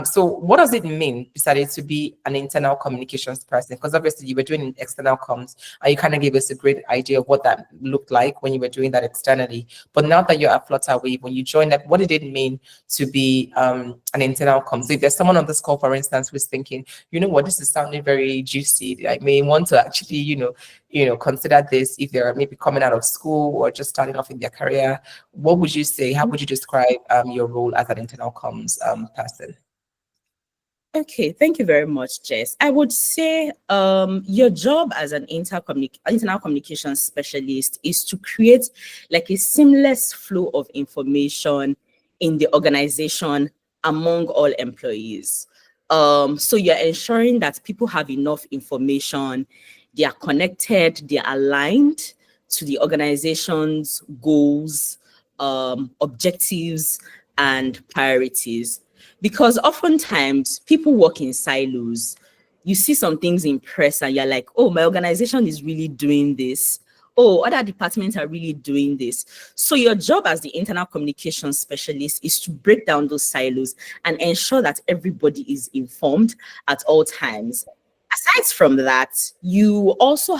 So what does it mean, Bisade, to be an internal communications person? Because obviously you were doing external comms and you kind of gave us a great idea of what that looked like when you were doing that externally. But now that you're at Flutterwave, when you joined up, what did it mean to be an internal comms? So if there's someone on this call, for instance, who's thinking, you know what, this is sounding very juicy. I may want to actually, consider this if they're maybe coming out of school or just starting off in their career. What would you say? How would you describe your role as an internal comms person? Okay, thank you very much, Jess. I would say your job as an internal communications specialist is to create like a seamless flow of information in the organization among all employees. So you're ensuring that people have enough information, they are connected, they are aligned to the organization's goals, objectives, and priorities. Because oftentimes people work in silos. You see some things in press and you're like, oh, my organization is really doing this. Oh, other departments are really doing this. So your job as the internal communication specialist is to break down those silos and ensure that everybody is informed at all times. Aside from that, you're also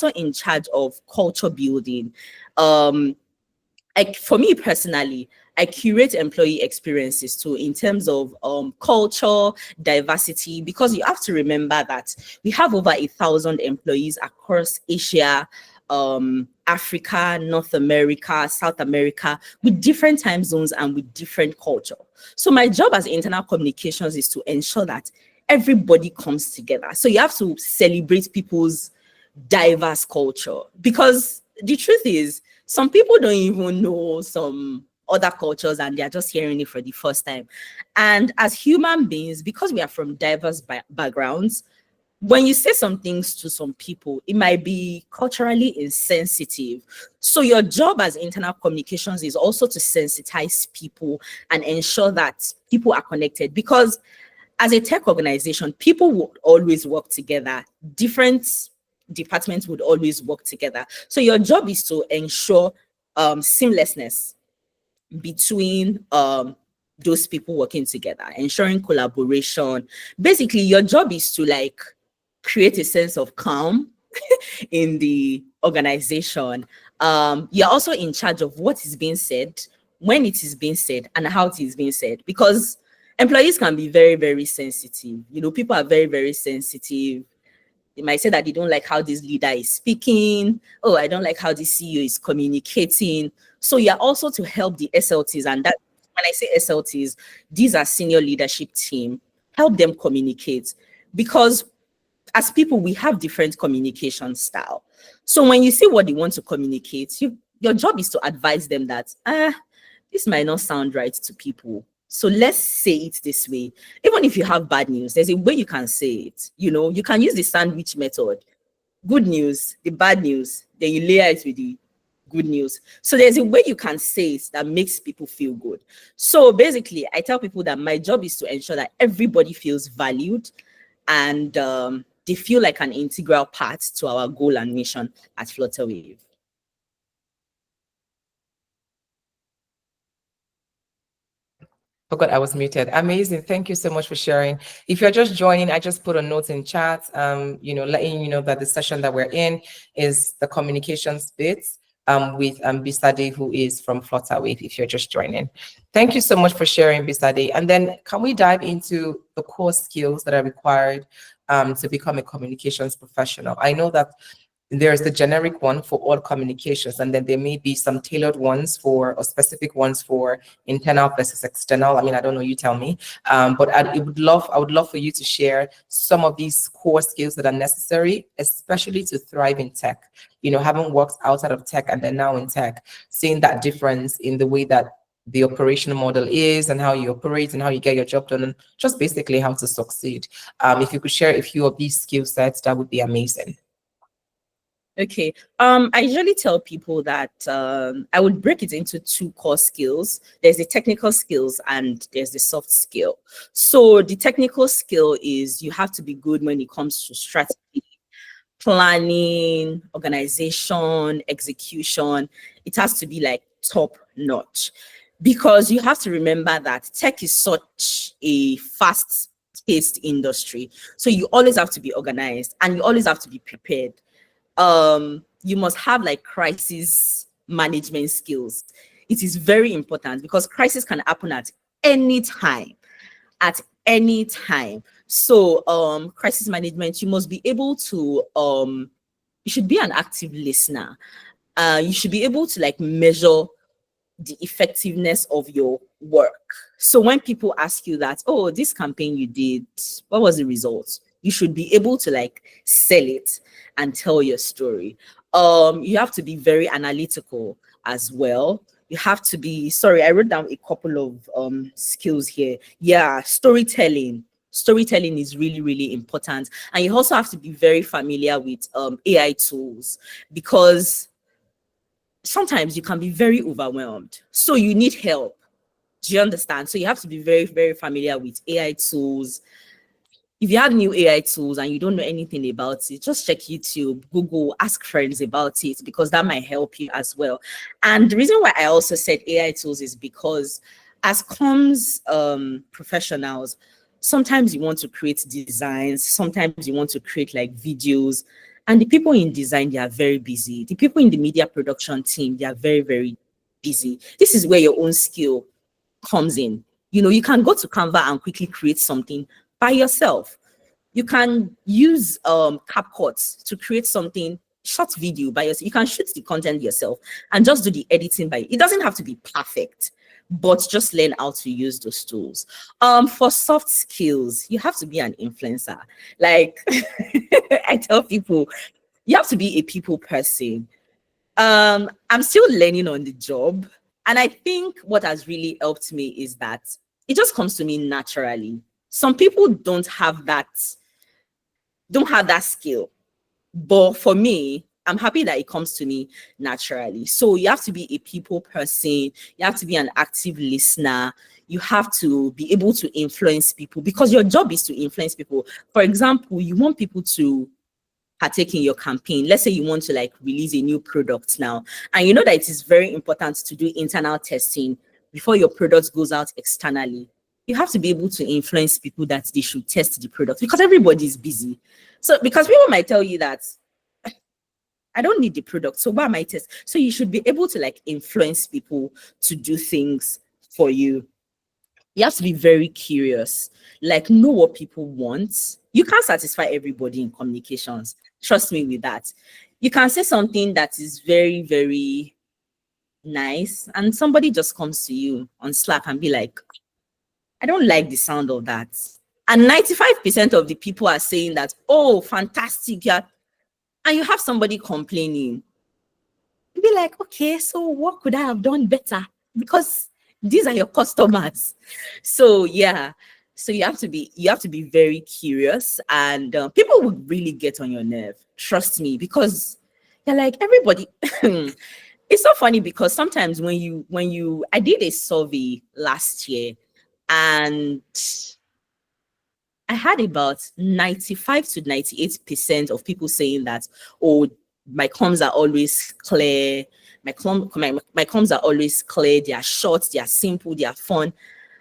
in charge of culture building. Like for me personally, I curate employee experiences too in terms of culture, diversity, because you have to remember that we have over 1,000 employees across Asia, Africa, North America, South America, with different time zones and with different culture. So my job as internal communications is to ensure that everybody comes together. So you have to celebrate people's diverse culture, because the truth is some people don't even know some other cultures and they're just hearing it for the first time. And as human beings, because we are from diverse backgrounds, when you say some things to some people, it might be culturally insensitive. So your job as internal communications is also to sensitize people and ensure that people are connected, because as a tech organization, people will always work together. Different departments would always work together. So your job is to ensure seamlessness between those people working together, ensuring collaboration. Basically, your job is to like create a sense of calm in the organization. You're also in charge of what is being said, when it is being said, and how it is being said, because employees can be very, very sensitive. You know, people are very, very sensitive. They might say that they don't like how this leader is speaking. Oh, I don't like how the CEO is communicating. So you're also to help the SLTs, and that when I say SLTs, these are senior leadership team. Help them communicate, because as people, we have different communication style. So when you see what they want to communicate, your job is to advise them that this might not sound right to people. So let's say it this way. Even if you have bad news, there's a way you can say it. You know, you can use the sandwich method. Good news, the bad news, then you layer it with the good news. So there's a way you can say it that makes people feel good. So basically, I tell people that my job is to ensure that everybody feels valued and they feel like an integral part to our goal and mission at Flutterwave. Oh God, I was muted. Amazing. Thank you so much for sharing. If you're just joining, I just put a note in chat, letting you know that the session that we're in is the communications bits with Bisade, who is from Flutterwave, if you're just joining. Thank you so much for sharing, Bisade. And then can we dive into the core skills that are required to become a communications professional? I know that there's the generic one for all communications, and then there may be some tailored ones or specific ones for internal versus external. I mean, I don't know, you tell me. But I would love for you to share some of these core skills that are necessary, especially to thrive in tech. You know, having worked outside of tech and then now in tech, seeing that difference in the way that the operational model is and how you operate and how you get your job done, and just basically how to succeed. If you could share a few of these skill sets, that would be amazing. Okay. I usually tell people that I would break it into two core skills. There's the technical skills and there's the soft skill. So the technical skill is you have to be good when it comes to strategy, planning, organization, execution. It has to be like top notch, because you have to remember that tech is such a fast-paced industry. So you always have to be organized and you always have to be prepared. You must have like crisis management skills. It is very important because crisis can happen at any time, So crisis management, you must be able to you should be an active listener. You should be able to like measure the effectiveness of your work. So when people ask you that, oh, this campaign you did, what was the result? You should be able to like sell it and tell your story. You have to be very analytical as well. You have to be, sorry, I wrote down a couple of skills here. Yeah, storytelling. Storytelling is really, really important. And you also have to be very familiar with AI tools, because sometimes you can be very overwhelmed. So you need help. Do you understand? So you have to be very, very familiar with AI tools. If you have new AI tools and you don't know anything about it, just check YouTube, Google, ask friends about it, because that might help you as well. And the reason why I also said AI tools is because as comms professionals, sometimes you want to create designs, sometimes you want to create like videos, and the people in design, they are very busy. The people in the media production team, they are very, very busy. This is where your own skill comes in. You know, you can go to Canva and quickly create something by yourself. You can use CapCut to create something, short video by yourself. You can shoot the content yourself and just do the editing by. It doesn't have to be perfect, but just learn how to use those tools. For soft skills, you have to be an influencer. Like I tell people, you have to be a people person. I'm still learning on the job. And I think what has really helped me is that it just comes to me naturally. Some people don't have that skill. But for me, I'm happy that it comes to me naturally. So you have to be a people person. You have to be an active listener. You have to be able to influence people, because your job is to influence people. For example, you want people to partake in your campaign. Let's say you want to like release a new product now, and you know that it is very important to do internal testing before your product goes out externally. You have to be able to influence people that they should test the product, because everybody is busy. So because people might tell you that I don't need the product, so why am I test? So you should be able to like influence people to do things for you. You have to be very curious, like know what people want. You can't satisfy everybody in communications. Trust me with that. You can say something that is very, very nice, and somebody just comes to you on Slack and be like, I don't like the sound of that. And 95% of the people are saying that, oh, fantastic. Yeah. And you have somebody complaining. You'd be like, okay, so what could I have done better? Because these are your customers. So yeah, so you have to be very curious, and people will really get on your nerve. Trust me, because you're like everybody. It's so funny because sometimes when I did a survey last year, and I had about 95 to 98% of people saying that, oh, my comms are always clear. My comms are always clear. They are short, they are simple, they are fun.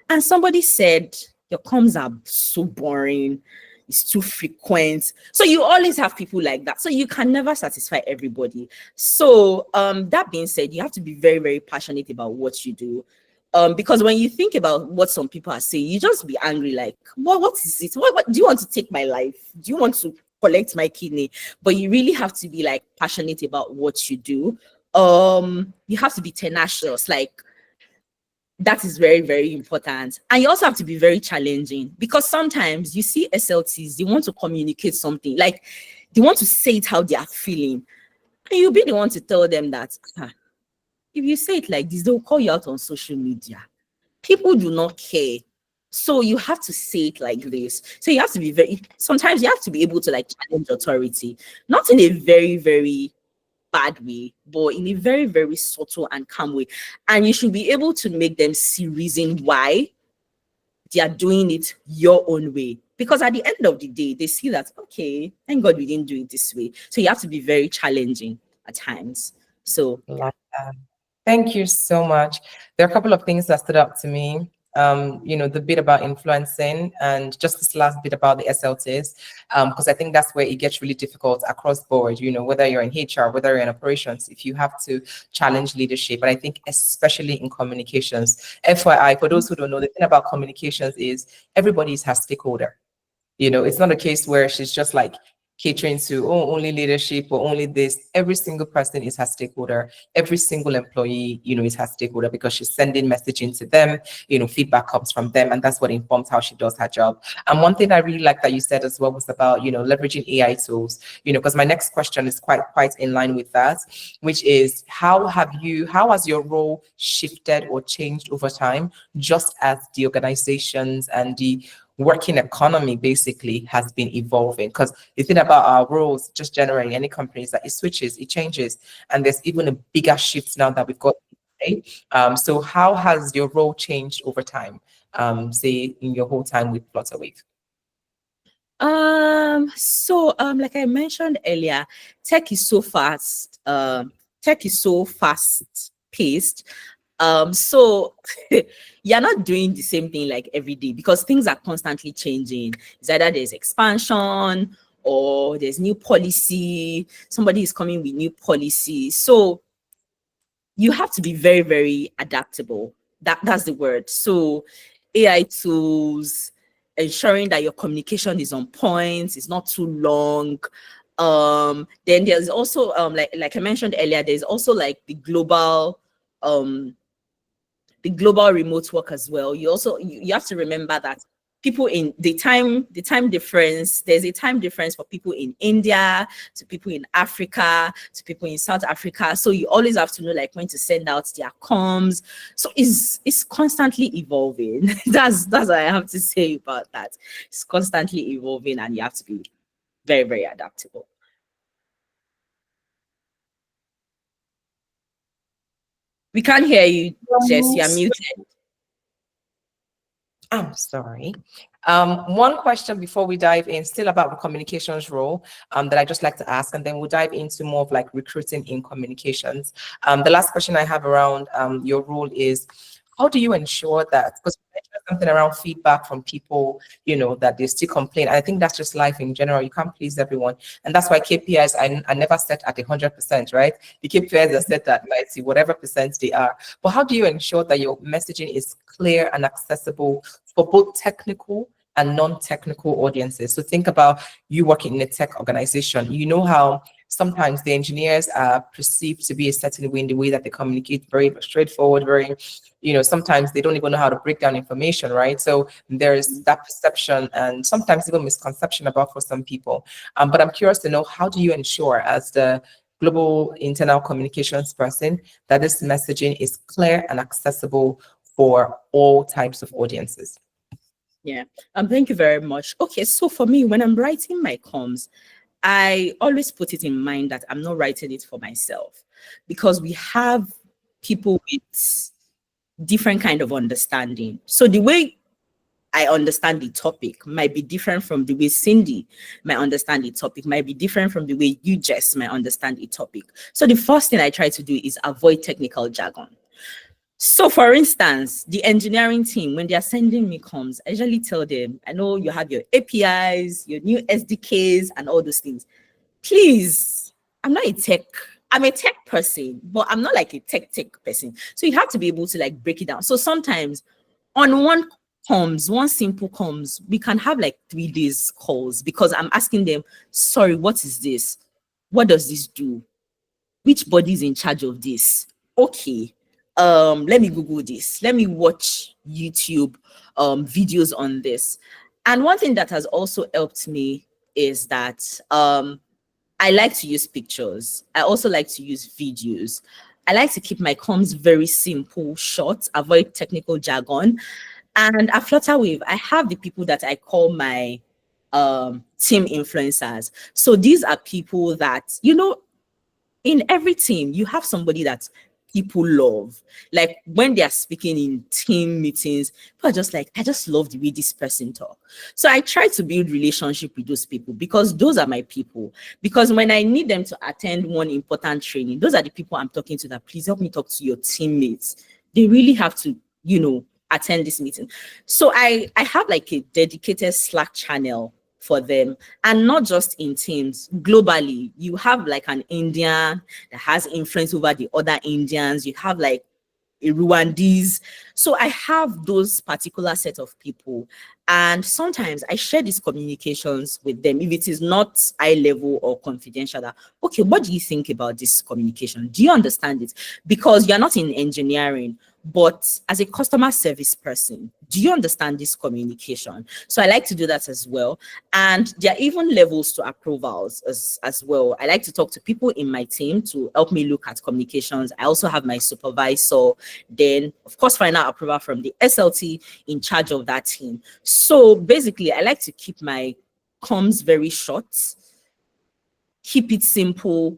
And somebody said, your comms are so boring. It's too frequent. So you always have people like that. So you can never satisfy everybody. So that being said, you have to be very, very passionate about what you do. Because when you think about what some people are saying, you just be angry, like, what is it? What do you want to take my life? Do you want to collect my kidney? But you really have to be like passionate about what you do. You have to be tenacious, like that is very, very important. And you also have to be very challenging, because sometimes you see SLTs, they want to communicate something, like they want to say it how they are feeling. And you'll be the one to tell them that, if you say it like this, they'll call you out on social media. People do not care. So you have to say it like this. So you have to be sometimes you have to be able to like challenge authority, not in a very, very bad way, but in a very, very subtle and calm way. And you should be able to make them see reason why they are doing it your own way. Because at the end of the day, they see that, okay, thank God we didn't do it this way. So you have to be very challenging at times. So Like that. Thank you so much. There are a couple of things that stood out to me. The bit about influencing, and just this last bit about the SLTs, because I think that's where it gets really difficult across board, whether you're in HR, whether you're in operations, if you have to challenge leadership. And I think especially in communications, FYI, for those who don't know, the thing about communications is everybody is her stakeholder. It's not a case where she's just like catering to only leadership or only this. Every single person is her stakeholder. Every single employee, is her stakeholder, because she's sending messaging to them. Feedback comes from them, and that's what informs how she does her job. And one thing I really like that you said as well was about leveraging AI tools. Because my next question is quite in line with that, which is how has your role shifted or changed over time, just as the organizations and the working economy basically has been evolving? Because the thing about our roles, just generally any companies, that it switches, it changes, and there's even a bigger shift now that we've got today. So how has your role changed over time, say in your whole time with Flutterwave? Like I mentioned earlier, tech is so fast. Tech is so fast paced. So you're not doing the same thing like every day, because things are constantly changing. It's either there's expansion or there's new policy. Somebody is coming with new policy. So you have to be very, very adaptable. That's the word. So AI tools, ensuring that your communication is on point, it's not too long. Then there's also like I mentioned earlier, there's also like the global remote work as well. You have to remember that people in the time difference, there's a time difference for people in India, to people in Africa, to people in South Africa. So you always have to know like when to send out their comms. So it's constantly evolving. That's what I have to say about that. It's constantly evolving, and you have to be very, very adaptable. We can't hear you, Jess. You're muted. I'm sorry. One question before we dive in, still about the communications role, that I just like to ask, and then we'll dive into more of like recruiting in communications. The last question I have around your role is, how do you ensure that, because you mentioned something around feedback from people, that they still complain. I think that's just life in general. You can't please everyone. And that's why KPIs are never set at 100%, right? The KPIs are set at 90, whatever percent they are. But how do you ensure that your messaging is clear and accessible for both technical and non-technical audiences? So think about you working in a tech organization. You know how sometimes the engineers are perceived to be a certain way in the way that they communicate, very straightforward, very, sometimes they don't even know how to break down information, right? So there is that perception and sometimes even misconception about for some people. But I'm curious to know, how do you ensure as the global internal communications person that this messaging is clear and accessible for all types of audiences? Yeah. Thank you very much. Okay, so for me, when I'm writing my comms, I always put it in mind that I'm not writing it for myself, because we have people with different kind of understanding. So the way I understand the topic might be different from the way Cindy might understand the topic, might be different from the way you, Jess, might understand the topic. So the first thing I try to do is avoid technical jargon. So for instance, the engineering team, when they are sending me comms, I usually tell them, I know you have your APIs, your new SDKs and all those things. Please, I'm not a tech, I'm a tech person, but I'm not like a tech person. So you have to be able to like break it down. So sometimes on one comms, one simple comms, we can have like 3 days calls, because I'm asking them, sorry, what is this? What does this do? Which body is in charge of this? Okay, let me Google this. Let me watch YouTube videos on this. And one thing that has also helped me is that I like to use pictures. I also like to use videos. I like to keep my comms very simple, short, avoid technical jargon. And at Flutterwave, I have the people that I call my team influencers. So these are people that, in every team, you have somebody that people love. Like when they are speaking in team meetings, people are just like, I just love the way this person talk. So I try to build relationship with those people, because those are my people. Because when I need them to attend one important training, those are the people I'm talking to, that please help me talk to your teammates. They really have to, attend this meeting. So I have like a dedicated Slack channel for them, and not just in teams. Globally, you have like an Indian that has influence over the other Indians. You have like a Rwandese. So I have those particular set of people, and sometimes I share these communications with them if it is not high level or confidential. That, okay, what do you think about this communication? Do you understand it? Because you're not in engineering, but as a customer service person, do you understand this communication? So I like to do that as well. And there are even levels to approvals as well. I like to talk to people in my team to help me look at communications. I also have my supervisor, then of course final approval from the SLT in charge of that team. So basically, I like to keep my comms very short, keep it simple,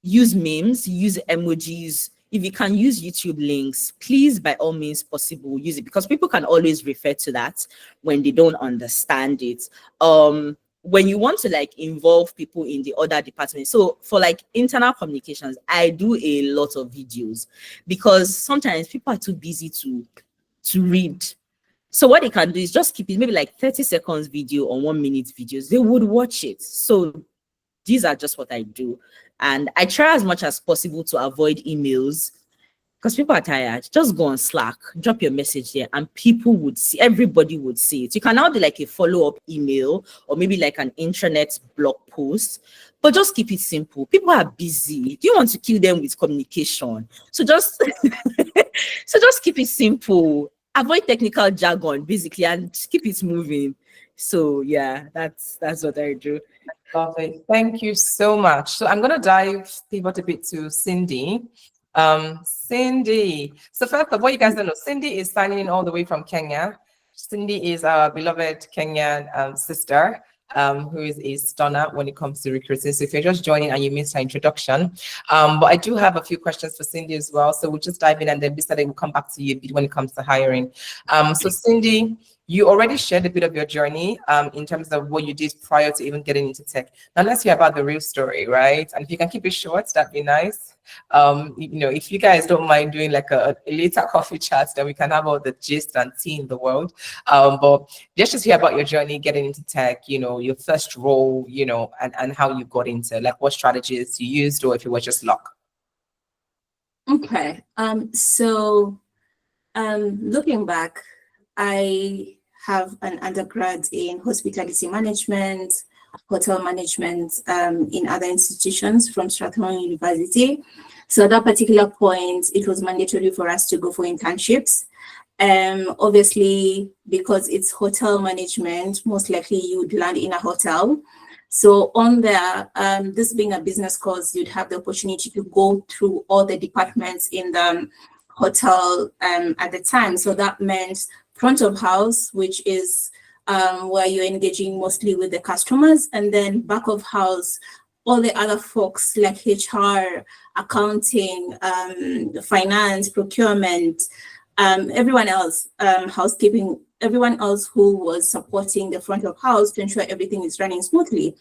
use memes, use emojis. If you can use YouTube links, please, by all means possible, use it, because people can always refer to that when they don't understand it. When you want to like involve people in the other departments, so for like internal communications, I do a lot of videos, because sometimes people are too busy to read. So what they can do is just keep it maybe like 30 seconds video or 1 minute videos. They would watch it. So these are just what I do. And I try as much as possible to avoid emails, because people are tired. Just go on Slack, drop your message there, and people would see, everybody would see it. You can now do like a follow-up email or maybe like an intranet blog post, but just keep it simple. People are busy. Do you want to kill them with communication? So just so just keep it simple. Avoid technical jargon, basically, and keep it moving. So yeah, that's what I do. Love it. Thank you so much. So I'm going to pivot a bit to Cindy. Cindy. So first of all, you guys don't know, Cindy is signing in all the way from Kenya. Cindy is our beloved Kenyan sister. who is a stunner when it comes to recruiting. So if you're just joining and you missed her introduction, but I do have a few questions for Cindy as well. So we'll just dive in, and then Bisade will come back to you when it comes to hiring. So Cindy, you already shared a bit of your journey in terms of what you did prior to even getting into tech. Now let's hear about the real story, right? And if you can keep it short, that'd be nice. If you guys don't mind doing like a later coffee chat, then we can have all the gist and tea in the world. But just hear about your journey getting into tech, your first role, and how you got into, like, what strategies you used, or if it was just luck. Okay. Looking back, I have an undergrad in hospitality management, hotel management in other institutions from Strathmore University. So at that particular point, it was mandatory for us to go for internships. Obviously, because it's hotel management, most likely you would land in a hotel. So on there, this being a business course, you'd have the opportunity to go through all the departments in the hotel at the time. So that meant front of house, which is where you're engaging mostly with the customers, and then back of house, all the other folks like HR, accounting, finance, procurement, everyone else, housekeeping, everyone else who was supporting the front of house to ensure everything is running smoothly.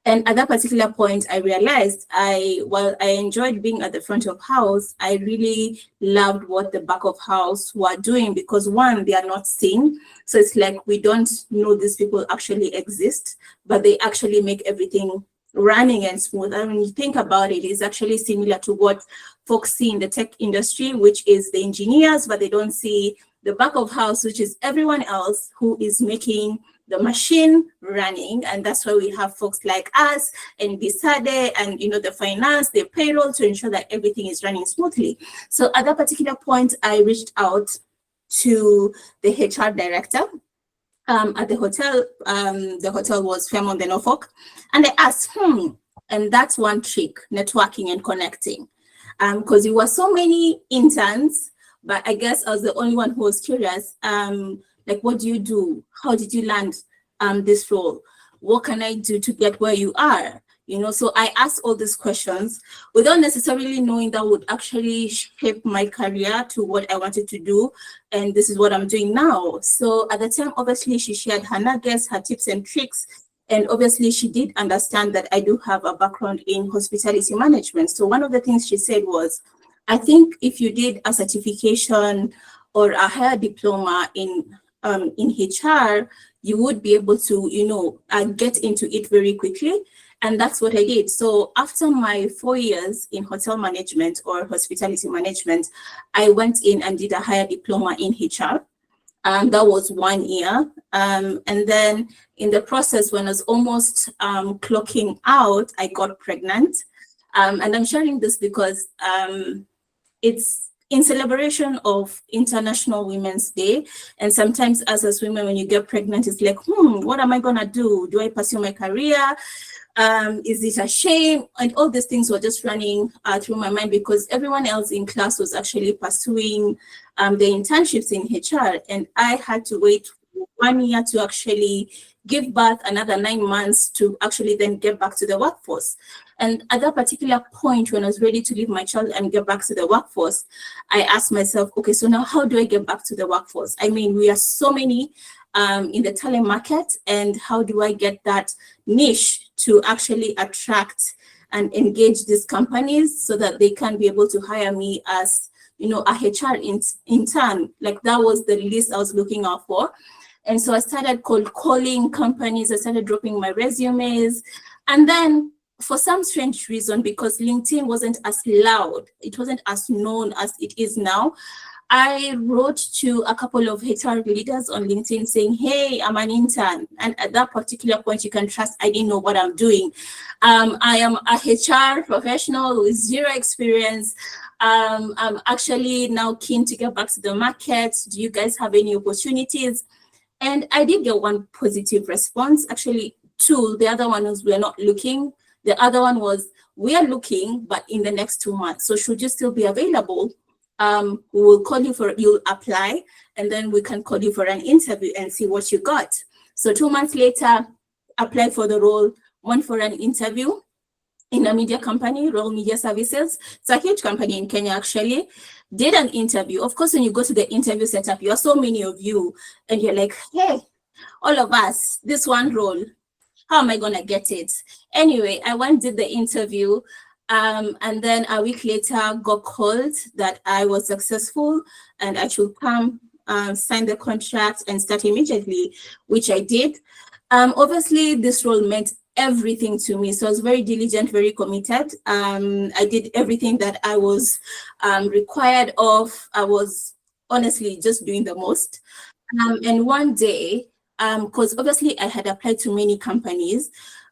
And at that particular point, I realized while I enjoyed being at the front of house, I really loved what the back of house were doing, because one, they are not seen. So it's like we don't know these people actually exist, but they actually make everything running and smooth. And when you think about it, it's actually similar to what folks see in the tech industry, which is the engineers, but they don't see the back of house, which is everyone else who is making the machine running. And that's why we have folks like us and Bisade and the finance, the payroll, to ensure that everything is running smoothly. So at that particular point, I reached out to the HR director at the hotel. The hotel was Fairmont de Norfolk, and I asked, and that's one trick, networking and connecting, because there were so many interns, but I guess I was the only one who was curious. Like, what do you do? How did you land this role? What can I do to get where you are? So I asked all these questions without necessarily knowing that would actually shape my career to what I wanted to do. And this is what I'm doing now. So at the time, obviously, she shared her nuggets, her tips and tricks. And obviously, she did understand that I do have a background in hospitality management. So one of the things she said was, I think if you did a certification or a higher diploma in HR, you would be able to, get into it very quickly. And that's what I did. So after my 4 years in hotel management or hospitality management, I went in and did a higher diploma in HR. That was 1 year. And then in the process, when I was almost clocking out, I got pregnant. And I'm sharing this because it's in celebration of International Women's Day. And sometimes as women, when you get pregnant, it's like, what am I gonna do? Do I pursue my career? Is it a shame? And all these things were just running through my mind, because everyone else in class was actually pursuing the internships in HR. And I had to wait 1 year to actually give birth, another 9 months to actually then get back to the workforce. And at that particular point, when I was ready to leave my child and get back to the workforce, I asked myself, okay, so now how do I get back to the workforce? I mean, we are so many in the talent market, and how do I get that niche to actually attract and engage these companies so that they can be able to hire me as, a HR intern? Like, that was the list I was looking out for. And so I started cold calling companies. I started dropping my resumes. And then for some strange reason, because LinkedIn wasn't as loud, it wasn't as known as it is now, I wrote to a couple of HR leaders on LinkedIn saying, hey, I'm an intern. And at that particular point, you can trust I didn't know what I'm doing. I am a HR professional with zero experience. I'm actually now keen to get back to the market. Do you guys have any opportunities? And I did get one positive response, actually two. The other one was, we're not looking. The other one was, we are looking, but in the next 2 months. So should you still be available? We will call you you'll apply, and then we can call you for an interview and see what you got. So 2 months later, applied for the role, went for an interview in a media company, Royal Media Services. It's a huge company in Kenya, actually. Did an interview. Of course, when you go to the interview setup, you are so many of you, and you're like, hey, all of us, this one role, how am I gonna get it? Anyway, I went, did the interview, and then a week later got called that I was successful and I should come sign the contract and start immediately, which I did. Obviously, this role meant everything to me. So I was very diligent, very committed. I did everything that I was required of. I was honestly just doing the most. And one day, because obviously I had applied to many companies,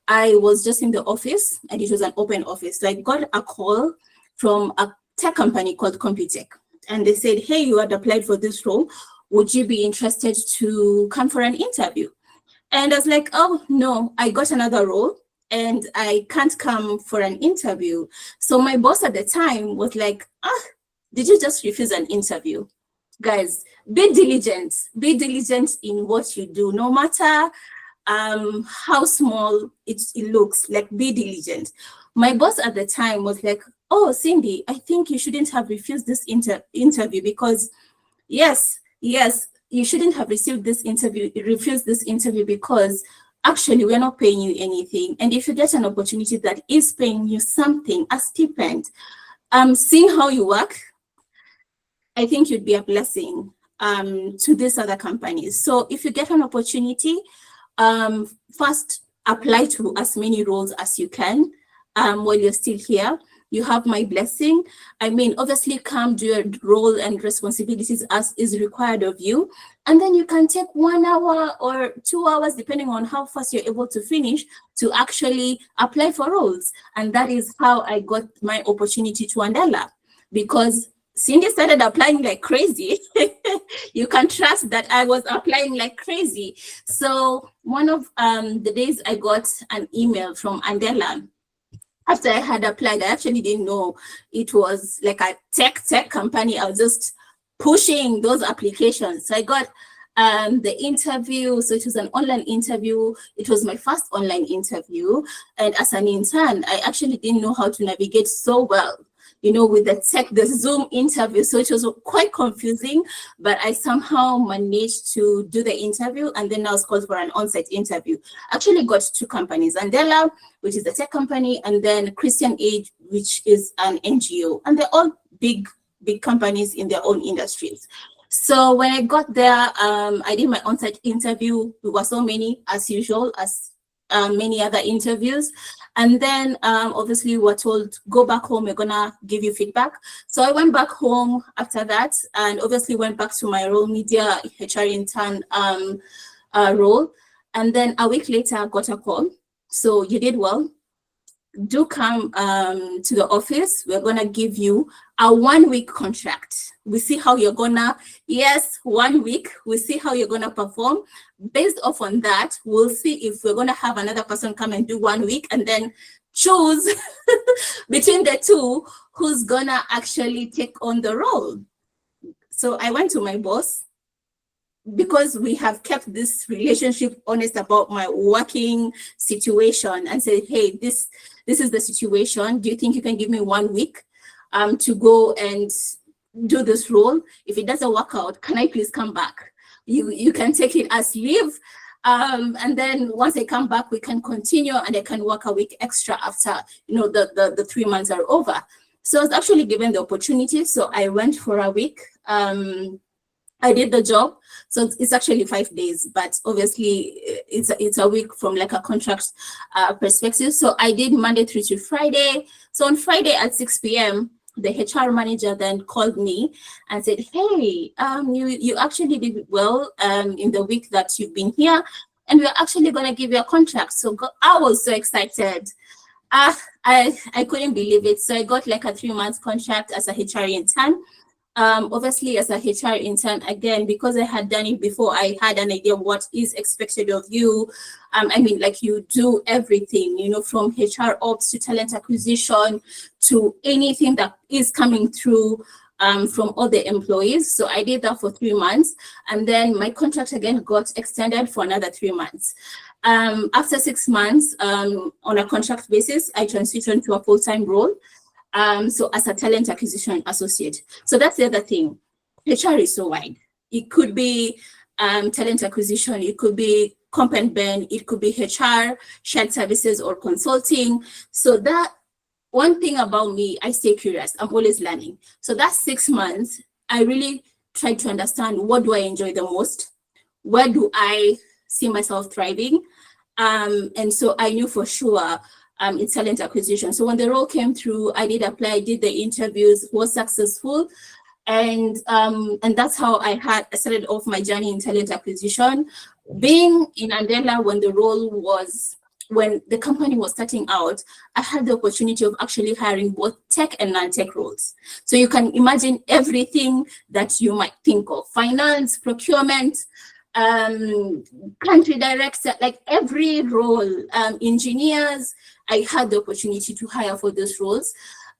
I was just in the office and it was an open office. So I got a call from a tech company called Computech. And they said, hey, you had applied for this role. Would you be interested to come for an interview? And I was like, oh, no, I got another role and I can't come for an interview. So my boss at the time was like, did you just refuse an interview? Guys, be diligent in what you do, no matter how small it looks, like be diligent. My boss at the time was like, oh, Cindy, I think you shouldn't have refused this interview because yes, you shouldn't have refused this interview because actually we're not paying you anything. And if you get an opportunity that is paying you something, a stipend, seeing how you work, I think you'd be a blessing to these other companies. So if you get an opportunity, first apply to as many roles as you can while you're still here. You have my blessing. I mean, obviously come do your role and responsibilities as is required of you. And then you can take 1 hour or 2 hours, depending on how fast you're able to finish, to actually apply for roles. And that is how I got my opportunity to Andela, because Cindy started applying like crazy. You can trust that I was applying like crazy. So one of the days I got an email from Andela. After I had applied, I actually didn't know it was like a tech company. I was just pushing those applications. So I got the interview. So it was an online interview. It was my first online interview. And as an intern, I actually didn't know how to navigate so well, you know, with the Zoom interview. So it was quite confusing, but I somehow managed to do the interview, and then I was called for an on-site interview. Actually got 2 companies, Andela, which is the tech company, and then Christian Aid, which is an NGO. And they're all big companies in their own industries. So when I got there, I did my on-site interview. We were so many, as usual, as many other interviews. And then obviously we were told, go back home, we're gonna give you feedback. So I went back home after that, and obviously went back to my role, media HR intern role. And then a week later I got a call. So you did well. Do come to the office. We're gonna give you a 1-week contract. We see how you're gonna, 1 week. We see how you're gonna perform. Based off on that, we'll see if we're gonna have another person come and do 1 week, and then choose between the 2 who's gonna actually take on the role. So I went to my boss, because we have kept this relationship honest about my working situation, and said, hey, this is the situation. Do you think you can give me 1 week to go and do this role? If it doesn't work out, can I please come back? You can take it as leave. And then once I come back, we can continue, and I can work a week extra after, you know, the 3 months are over. So I was actually given the opportunity. So I went for a week. I did the job. So it's actually 5 days, but obviously it's a week from like a contract perspective. So I did Monday through to Friday. So on Friday at 6 p.m., the HR manager then called me and said, hey, you actually did well in the week that you've been here, and we're actually going to give you a contract. So I was so excited. I couldn't believe it. So I got like a 3-month contract as a HR intern. Obviously, as a HR intern, again, because I had done it before, I had an idea what is expected of you. I mean, like, you do everything, you know, from HR ops to talent acquisition to anything that is coming through from other employees. So I did that for 3 months, and then my contract again got extended for another 3 months. After 6 months, on a contract basis, I transitioned to a full-time role. So as a talent acquisition associate. So that's the other thing. HR is so wide. It could be talent acquisition, it could be comp and ben, it could be HR, shared services, or consulting. So that one thing about me, I stay curious. I'm always learning. So that 6 months, I really tried to understand, what do I enjoy the most? Where do I see myself thriving? And so I knew for sure it's talent acquisition. So when the role came through, I did apply, I did the interviews, was successful. And that's how I started off my journey in talent acquisition. Being in Andela when the company was starting out, I had the opportunity of actually hiring both tech and non-tech roles. So you can imagine everything that you might think of: finance, procurement, country director, like every role, engineers. I had the opportunity to hire for those roles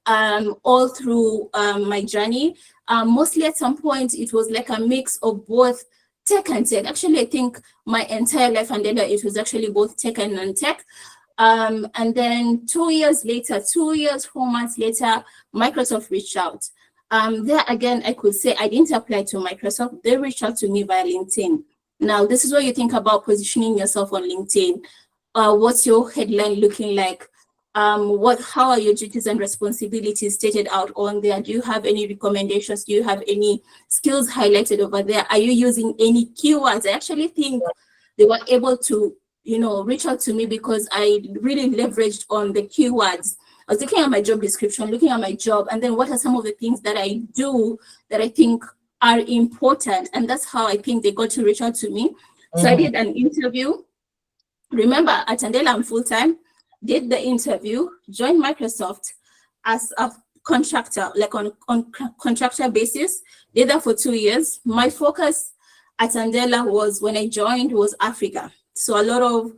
all through my journey. Mostly at some point, it was like a mix of both tech and tech. Actually, I think my entire life and then it was actually both tech and non-tech. And then 2 years later, 4 months later, Microsoft reached out. There again, I could say I didn't apply to Microsoft. They reached out to me via LinkedIn. Now, this is what you think about positioning yourself on LinkedIn. What's your headline looking like? How are your duties and responsibilities stated out on there? Do you have any recommendations? Do you have any skills highlighted over there? Are you using any keywords? I actually think they were able to, reach out to me because I really leveraged on the keywords. I was looking at my job description, looking at my job, and then what are some of the things that I do that I think are important? And that's how I think they got to reach out to me. So I did an interview. Remember, at Andela, I'm full-time. Did the interview, joined Microsoft as a contractor, like on contractor basis. Did that for 2 years. My focus at Andela when I joined was Africa. So a lot of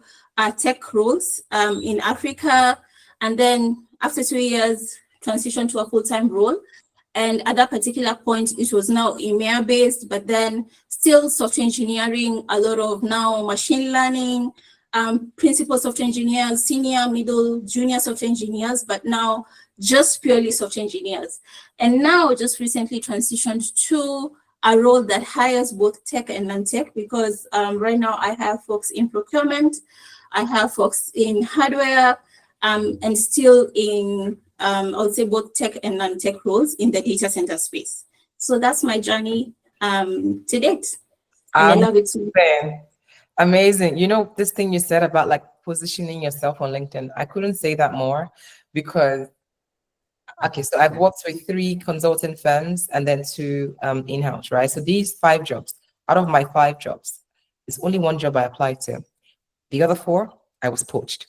tech roles in Africa. And then after 2 years, transitioned to a full-time role. And at that particular point, it was now EMEA based, but then still software engineering, a lot of now machine learning, principal software engineers, senior, middle, junior software engineers, but now just purely software engineers. And now just recently transitioned to a role that hires both tech and non-tech, because right now I have folks in procurement, I have folks in hardware, and still in, I would say both tech and non-tech roles in the data center space. So that's my journey to date. And I love it too. Amazing. This thing you said about like positioning yourself on LinkedIn, I couldn't say that more because, okay, so I've worked with 3 consulting firms and then 2 in-house, right? So these 5 jobs, out of my 5 jobs, there's only 1 job I applied to. The other 4, I was poached.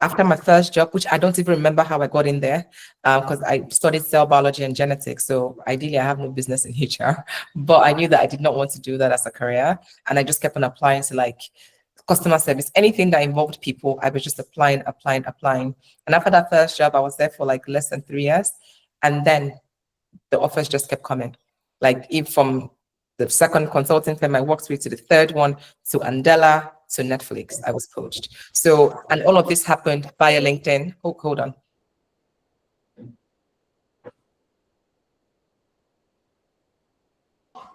After my first job, which I don't even remember how I got in there, because I studied cell biology and genetics. So ideally, I have no business in HR, but I knew that I did not want to do that as a career. And I just kept on applying to like customer service, anything that involved people. I was just applying. And after that first job, I was there for like less than 3 years. And then the offers just kept coming. Like if from the second consulting firm I worked with to the third one, to Andela, to Netflix, I was poached. So, and all of this happened via LinkedIn. Oh, hold on.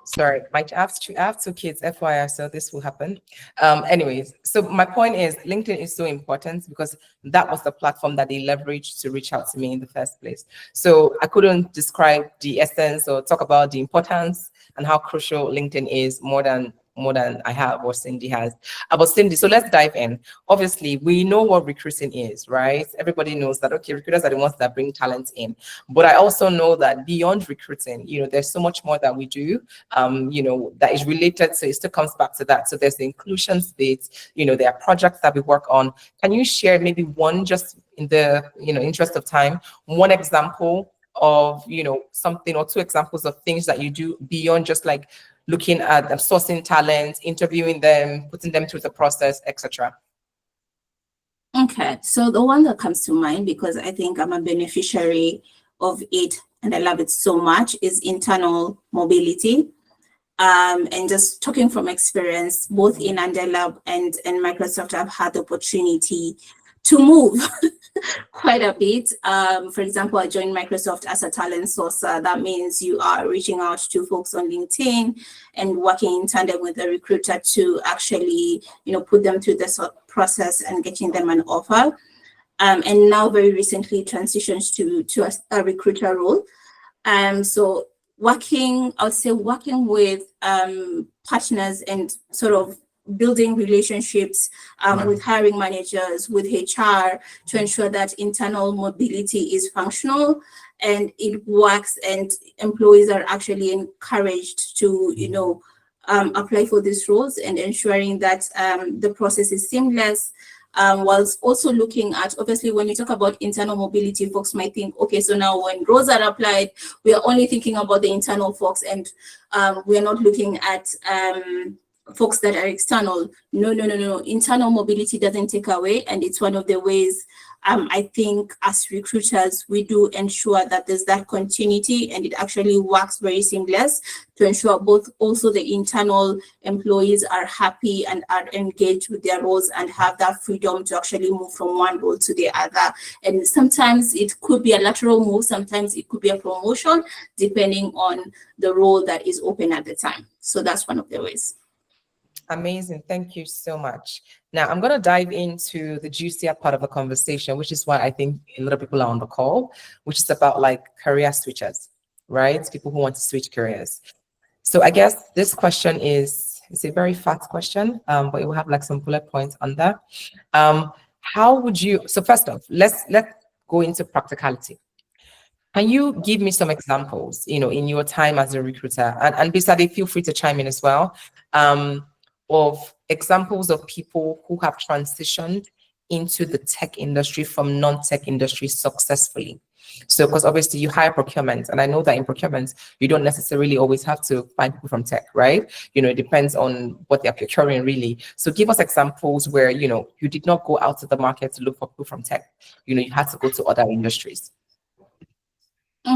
Sorry, I have 2 kids, FYI, so this will happen. Anyways, so my point is LinkedIn is so important because that was the platform that they leveraged to reach out to me in the first place. So I couldn't describe the essence or talk about the importance and how crucial LinkedIn is more than I have or Cindy has. About Cindy, so let's dive in. Obviously, we know what recruiting is, right? Everybody knows that, okay, recruiters are the ones that bring talent in. But I also know that beyond recruiting, there's so much more that we do, that is related. So it still comes back to that. So there's the inclusion bit, there are projects that we work on. Can you share maybe one, just in the, interest of time, one example of, something or 2 examples of things that you do beyond just like looking at them, sourcing talent, interviewing them, putting them through the process, etc.? Okay, so the one that comes to mind, because I think I'm a beneficiary of it and I love it so much, is internal mobility. And just talking from experience, both in Andela and Microsoft, I've had the opportunity to move quite a bit. For example, I joined Microsoft as a talent sourcer. That means you are reaching out to folks on LinkedIn and working in tandem with the recruiter to actually, put them through the process and getting them an offer. And now very recently transitioned to a recruiter role. So working with partners and sort of building relationships with hiring managers, with HR, to ensure that internal mobility is functional and it works, and employees are actually encouraged to apply for these roles, and ensuring that the process is seamless. Whilst also looking at, obviously, when you talk about internal mobility, folks might think, okay, so now when roles are applied, we are only thinking about the internal folks, and we are not looking at folks that are external. No. Internal mobility doesn't take away, and it's one of the ways I think as recruiters, we do ensure that there's that continuity, and it actually works very seamless to ensure both also the internal employees are happy and are engaged with their roles and have that freedom to actually move from one role to the other. And sometimes it could be a lateral move, sometimes it could be a promotion, depending on the role that is open at the time. So that's one of the ways. Amazing. Thank you so much. Now, I'm going to dive into the juicier part of the conversation, which is why I think a lot of people are on the call, which is about like career switchers, right? People who want to switch careers. So I guess this question it's a very fast question, but it will have like some bullet points on that. How would you, so first off, let's go into practicality. Can you give me some examples, in your time as a recruiter, and Bisade, feel free to chime in as well, of examples of people who have transitioned into the tech industry from non-tech industry successfully. So, because obviously you hire procurement, and I know that in procurement, you don't necessarily always have to find people from tech, right? It depends on what they're procuring really. So give us examples where, you did not go out to the market to look for people from tech. You had to go to other industries.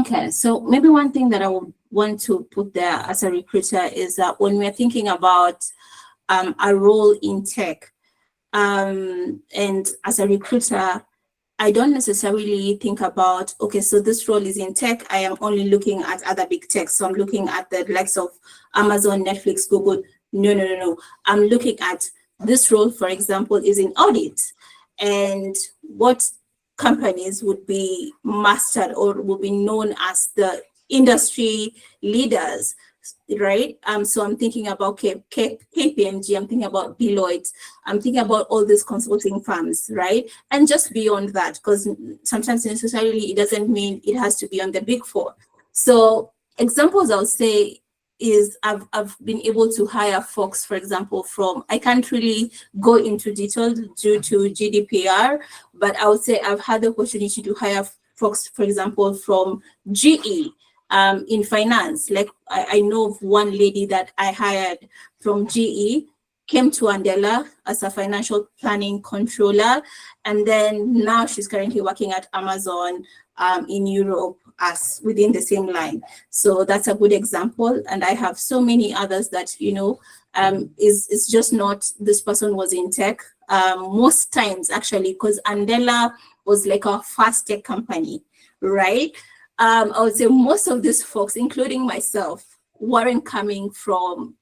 Okay, so maybe one thing that I would want to put there as a recruiter is that when we're thinking about a role in tech, and as a recruiter, I don't necessarily think about, okay, so this role is in tech, I am only looking at other big tech. So I'm looking at the likes of Amazon, Netflix, Google. No. I'm looking at this role, for example, is in audit, and what companies would be mastered or would be known as the industry leaders, right? So I'm thinking about KPMG, I'm thinking about Deloitte, I'm thinking about all these consulting firms, right? And just beyond that, because sometimes necessarily it doesn't mean it has to be on the big four. So examples I'll say is I've been able to hire folks, for example, from, I can't really go into detail due to GDPR, but I would say I've had the opportunity to hire folks, for example, from GE, in finance. Like I know of one lady that I hired from GE, came to Andela as a financial planning controller, and then now she's currently working at Amazon in Europe as within the same line. So that's a good example. And I have so many others that, it's just not this person was in tech. Most times actually, because Andela was like a fast tech company, right? I would say most of these folks, including myself, weren't coming from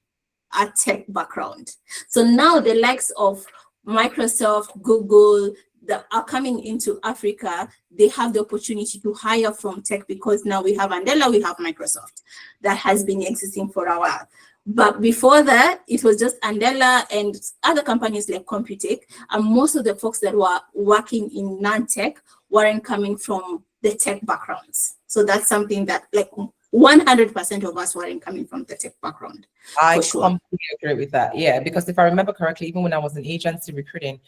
a tech background. So now the likes of Microsoft, Google, that are coming into Africa, they have the opportunity to hire from tech because now we have Andela, we have Microsoft. That has been existing for a while. But before that, it was just Andela and other companies like Computech, and most of the folks that were working in non-tech weren't coming from the tech backgrounds. So that's something that like 100% of us weren't coming from the tech background. I completely agree with that. Yeah, because if I remember correctly, even when I was in agency recruiting,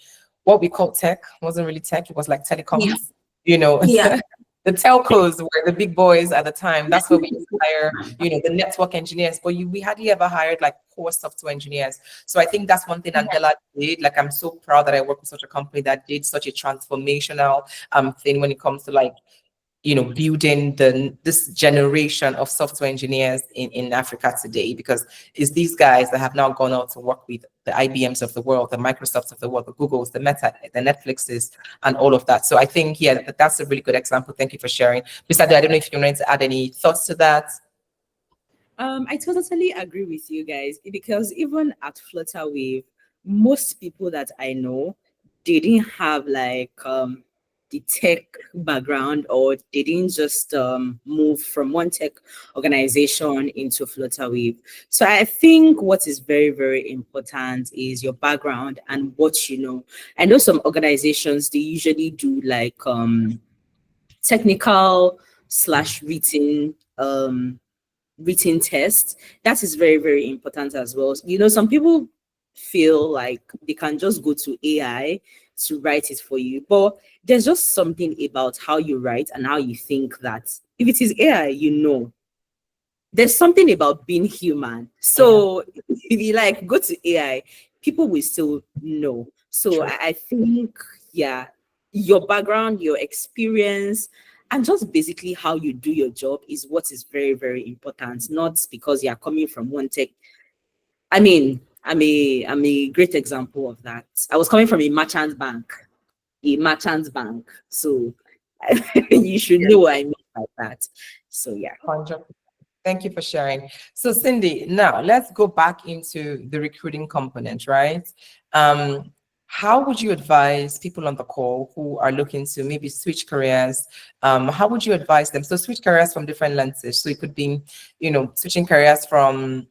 what we called tech wasn't really tech. It was like telecoms, Yeah. The telcos were the big boys at the time. That's where we used to hire, the network engineers. But we hardly ever hired like core software engineers. So I think that's one thing Andela did. Like, I'm so proud that I work with such a company that did such a transformational thing when it comes to like building this generation of software engineers in Africa today, because it's these guys that have now gone out to work with the IBMs of the world, the Microsofts of the world, the Googles, the Meta, the Netflixes, and all of that. So I think, yeah, that's a really good example. Thank you for sharing. Bisade, I don't know if you wanted to add any thoughts to that. I totally agree with you guys, because even at Flutterwave, most people that I know, they didn't have like the tech background, or they didn't just move from one tech organization into Flutterwave. So I think what is very, very important is your background and what you know. I know some organizations, they usually do like technical / written test. That is very, very important as well. Some people feel like they can just go to AI to write it for you, but there's just something about how you write and how you think that if it is AI, there's something about being human. So if you like go to AI, people will still know. So I think, yeah, your background, your experience, and just basically how you do your job is what is very, very important, not because you are coming from one tech. I mean, I'm a great example of that. I was coming from a merchant bank. So you should know what I mean by that. So yeah. 100%. Thank you for sharing. So Cindy, now let's go back into the recruiting component, right? How would you advise people on the call who are looking to maybe switch careers? How would you advise them? So switch careers from different lenses. So it could be, switching careers from,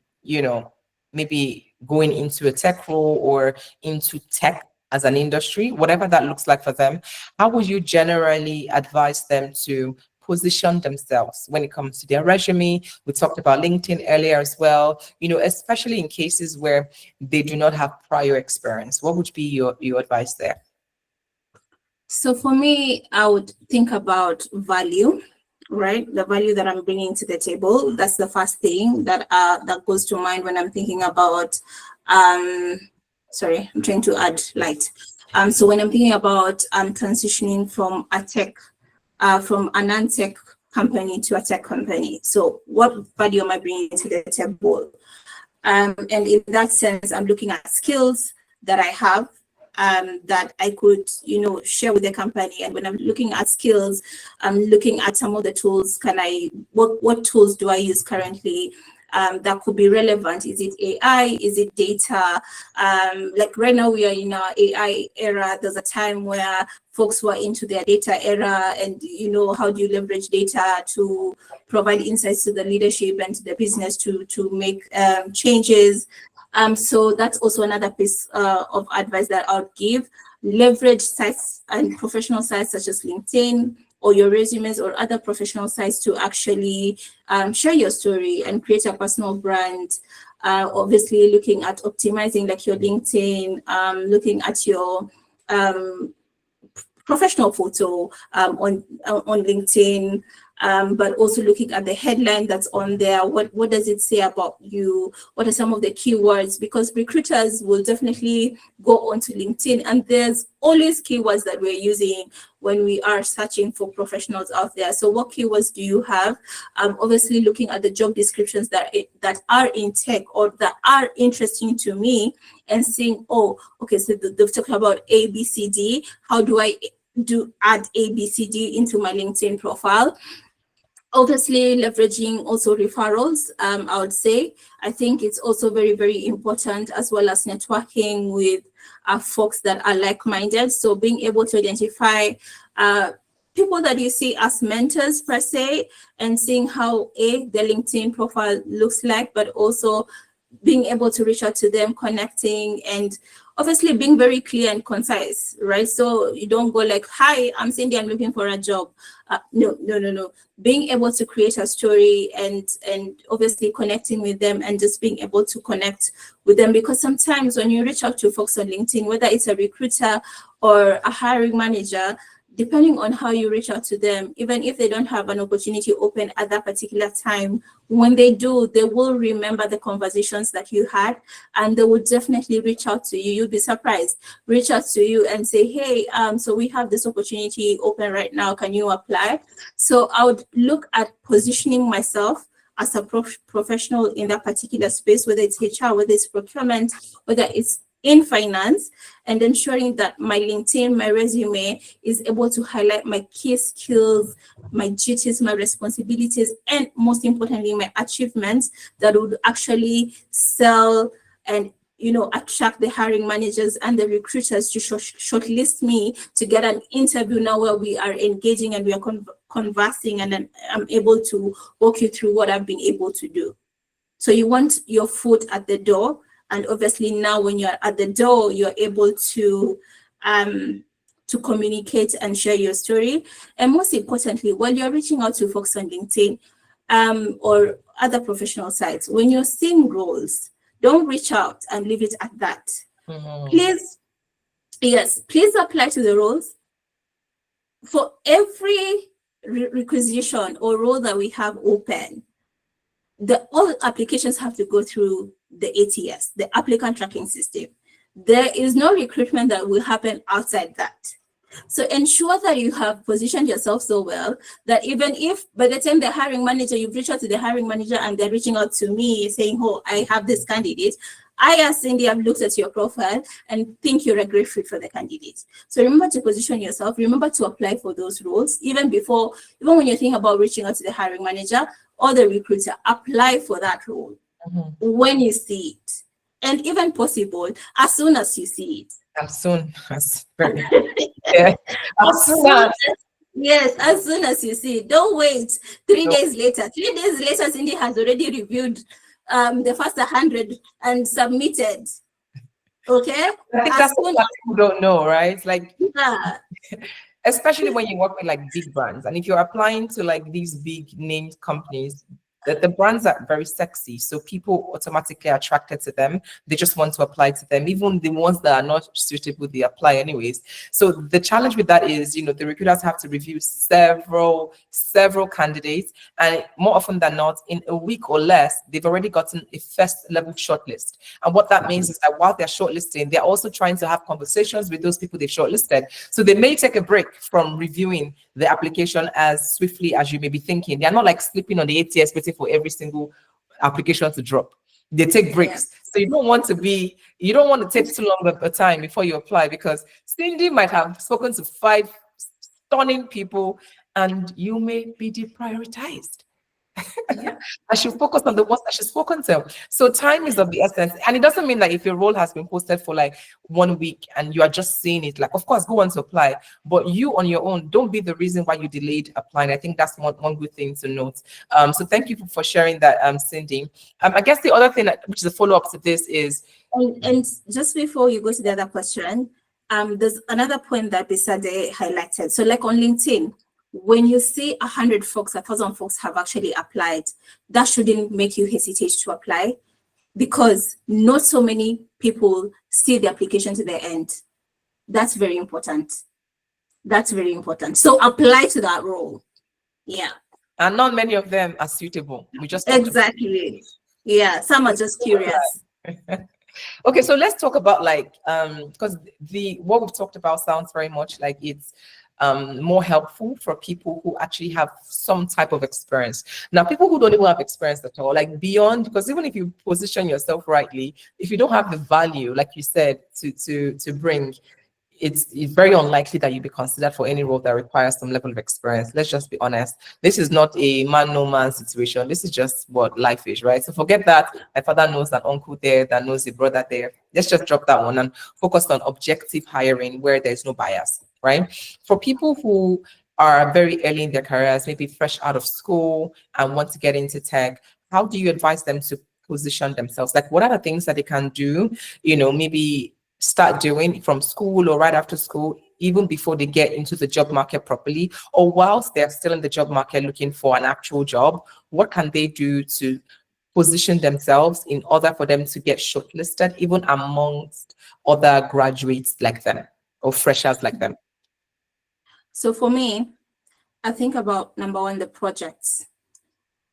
maybe going into a tech role or into tech as an industry, whatever that looks like for them. How would you generally advise them to position themselves when it comes to their resume? We talked about LinkedIn earlier as well, especially in cases where they do not have prior experience. What would be your advice there? So for me, I would think about value, right? The value that I'm bringing to the table. That's the first thing that goes to mind when I'm thinking about, sorry, I'm trying to add light. So when I'm thinking about transitioning from a tech, from a non-tech company to a tech company. So what value am I bringing to the table? And in that sense, I'm looking at skills that I have that I could, share with the company. And when I'm looking at skills, I'm looking at some of the tools. What tools do I use currently that could be relevant? Is it AI? Is it data? Like right now we are in our AI era. There's a time where folks were into their data era, and how do you leverage data to provide insights to the leadership and to the business to make changes. So that's also another piece of advice that I would give. Leverage sites and professional sites such as LinkedIn or your resumes or other professional sites to actually share your story and create a personal brand. Obviously, looking at optimizing like your LinkedIn, looking at your professional photo on LinkedIn, but also looking at the headline that's on there. What does it say about you? What are some of the keywords? Because recruiters will definitely go onto LinkedIn, and there's always keywords that we're using when we are searching for professionals out there. So what keywords do you have? Obviously looking at the job descriptions that are in tech or that are interesting to me, and seeing, oh, okay, so they've talked about A, B, C, D. How do I add A, B, C, D into my LinkedIn profile? Obviously, leveraging also referrals, I would say. I think it's also very, very important, as well as networking with folks that are like-minded. So being able to identify people that you see as mentors per se, and seeing how their LinkedIn profile looks like, but also being able to reach out to them, connecting, and obviously being very clear and concise, right? So you don't go like, hi, I'm Cindy, I'm looking for a job. No. Being able to create a story and obviously connecting with them, and just being able to connect with them. Because sometimes when you reach out to folks on LinkedIn, whether it's a recruiter or a hiring manager, depending on how you reach out to them, even if they don't have an opportunity open at that particular time, when they do, they will remember the conversations that you had, and they will definitely reach out to you. You'll be surprised. Reach out to you and say, hey, so we have this opportunity open right now. Can you apply? So I would look at positioning myself as a professional in that particular space, whether it's HR, whether it's procurement, whether it's in finance, and ensuring that my LinkedIn, my resume is able to highlight my key skills, my duties, my responsibilities, and most importantly, my achievements that would actually sell and attract the hiring managers and the recruiters to shortlist me to get an interview now where we are engaging and we are conversing, and then I'm able to walk you through what I've been able to do. So you want your foot at the door. And obviously now when you're at the door, you're able to communicate and share your story. And most importantly, while you're reaching out to folks on LinkedIn or other professional sites, when you're seeing roles, don't reach out and leave it at that. Please apply to the roles. For every requisition or role that we have open, all applications have to go through the ATS, the applicant tracking system. There is no recruitment that will happen outside that. So ensure that you have positioned yourself so well that even if by the time the hiring manager, you've reached out to the hiring manager and they're reaching out to me saying, oh, I have this candidate, I, as Cindy, have looked at your profile and think you're a great fit for the candidate. So remember to position yourself, remember to apply for those roles, even when you're thinking about reaching out to the hiring manager or the recruiter, apply for that role when you see it. And even possible, as soon as you see it. As soon as yeah. As soon as you see it. Don't wait 3 days later. 3 days later, Cindy has already reviewed the first 100 and submitted. Okay? I think that's what people don't know, right? Like, especially when you work with like big brands, and if you're applying to like these big named companies, the brands are very sexy, so people automatically are attracted to them. They just want to apply to them. Even the ones that are not suitable, they apply anyways. So the challenge with that is, the recruiters have to review several candidates, and more often than not, in a week or less, they've already gotten a first level shortlist. And what that means is that while they're shortlisting, they're also trying to have conversations with those people they've shortlisted. So they may take a break from reviewing the application as swiftly as you may be thinking. They're not like sleeping on the ATS waiting for every single application to drop. They take breaks. So you don't want to take too long of a time before you apply, because Cindy might have spoken to 5 stunning people and you may be deprioritized. I should focus on the ones that she's spoken to. So time is of the essence. And it doesn't mean that if your role has been posted for like 1 week and you are just seeing it, like, of course, go on to apply. But you on your own, don't be the reason why you delayed applying. I think that's one good thing to note. So thank you for sharing that, Cindy. I guess the other thing, which is a follow-up to this is... And just before you go to the other question, there's another point that Bisade highlighted. So like on LinkedIn, when you see 100 folks, 1,000 folks have actually applied, that shouldn't make you hesitate to apply, because not so many people see the application to the end. That's very important. So apply to that role. Yeah. And not many of them are suitable. We just exactly. Yeah. Some are just curious. Okay, so let's talk about because what we've talked about sounds very much like it's more helpful for people who actually have some type of experience. Now, people who don't even have experience at all, like beyond, because even if you position yourself rightly, if you don't have the value, like you said, to bring, it's very unlikely that you'll be considered for any role that requires some level of experience. Let's just be honest. This is not a man, no man situation. This is just what life is, right? So forget that my father knows an uncle there, that knows a brother there. Let's just drop that one and focus on objective hiring where there's no bias, right? For people who are very early in their careers, maybe fresh out of school and want to get into tech, how do you advise them to position themselves? Like, what are the things that they can do, maybe start doing from school or right after school, even before they get into the job market properly, or whilst they're still in the job market looking for an actual job? What can they do to position themselves in order for them to get shortlisted, even amongst other graduates like them or freshers like them? So for me, I think about number one, the projects.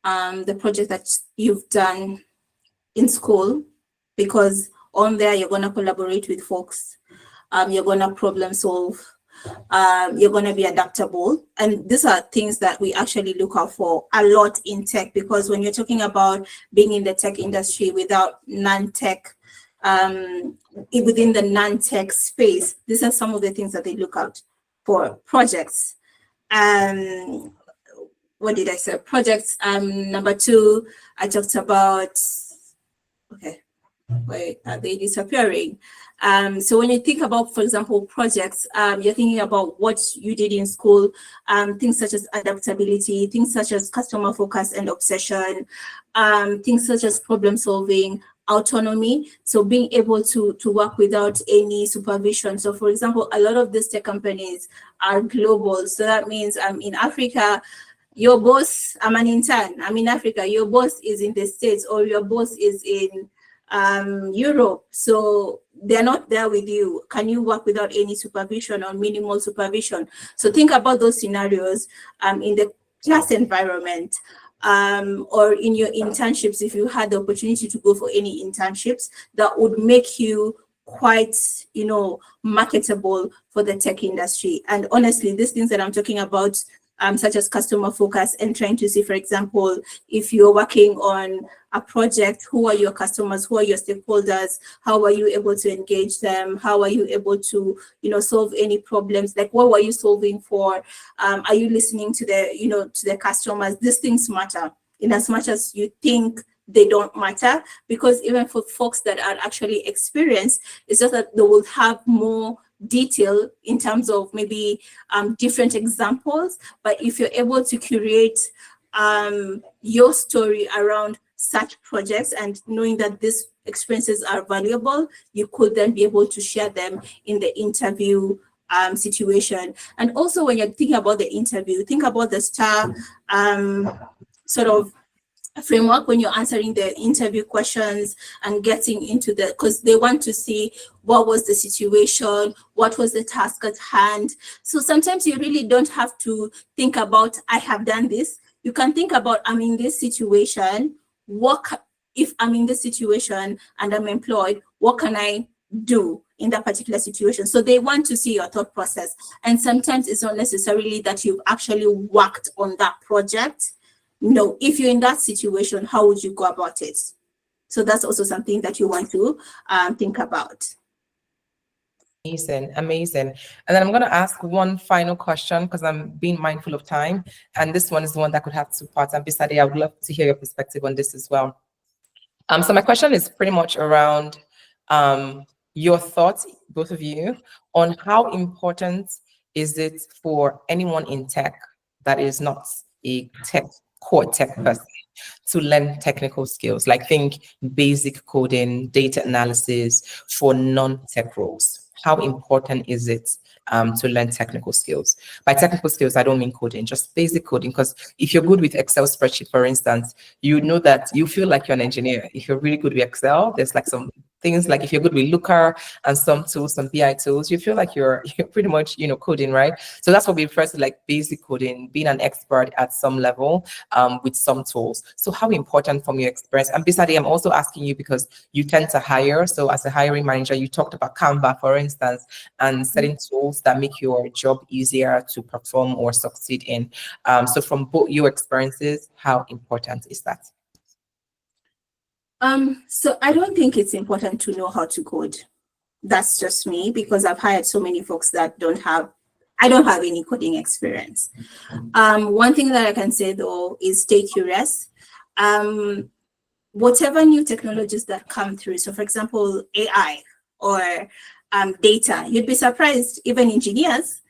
The project that you've done in school, because on there you're going to collaborate with folks, you're going to problem solve, you're going to be adaptable. And these are things that we actually look out for a lot in tech, because when you're talking about being in the tech industry without non-tech, within the non-tech space, these are some of the things that they look out for. Projects. What did I say? Projects. Number two, I talked about, okay, wait, are they disappearing? So when you think about, for example, projects, you're thinking about what you did in school, things such as adaptability, things such as customer focus and obsession, things such as problem solving, autonomy. So being able to work without any supervision. So for example, a lot of these tech companies are global. So that means in Africa, your boss, I'm an intern, I'm in Africa, your boss is in the States, or your boss is in Europe. So they're not there with you. Can you work without any supervision or minimal supervision? So think about those scenarios in the class environment, or in your internships, if you had the opportunity to go for any internships that would make you quite, marketable for the tech industry. And honestly, these things that I'm talking about, such as customer focus and trying to see, for example, if you're working on a project, who are your customers, who are your stakeholders, how are you able to engage them, how are you able to, solve any problems, like what were you solving for, are you listening to the, to the customers? These things matter in as much as you think they don't matter, because even for folks that are actually experienced, it's just that they will have more detail in terms of maybe different examples. But if you're able to curate your story around such projects and knowing that these experiences are valuable, you could then be able to share them in the interview situation. And also when you're thinking about the interview, think about the STAR sort of framework when you're answering the interview questions and getting into the, because they want to see what was the situation, what was the task at hand. So sometimes you really don't have to think about, I have done this. You can think about, I'm in this situation. If I'm in this situation and I'm employed, what can I do in that particular situation? So they want to see your thought process. And sometimes it's not necessarily that you've actually worked on that project. No, if you're in that situation, how would you go about it? So that's also something that you want to think about. Amazing. And then I'm going to ask one final question because I'm being mindful of time. And this one is the one that could have two parts. And Bisade, I would love to hear your perspective on this as well. So my question is pretty much around your thoughts, both of you, on how important is it for anyone in tech that is not a core tech person to learn technical skills, like think basic coding, data analysis for non-tech roles? How important is it to learn technical skills? By technical skills, I don't mean coding, just basic coding. Because if you're good with Excel spreadsheet, for instance, you know that you feel like you're an engineer. If you're really good with Excel, there's like some things like if you're good with Looker and some tools, some BI tools, you feel like you're pretty much, coding, right? So that's what we refer to like basic coding, being an expert at some level with some tools. So how important from your experience? And Bisade, I'm also asking you because you tend to hire. So as a hiring manager, you talked about Canva, for instance, and setting tools that make your job easier to perform or succeed in. So from both your experiences, how important is that? So I don't think it's important to know how to code. That's just me, because I've hired so many folks that I don't have any coding experience. One thing that I can say though is stay curious. Whatever new technologies that come through, so for example, AI or data, you'd be surprised even engineers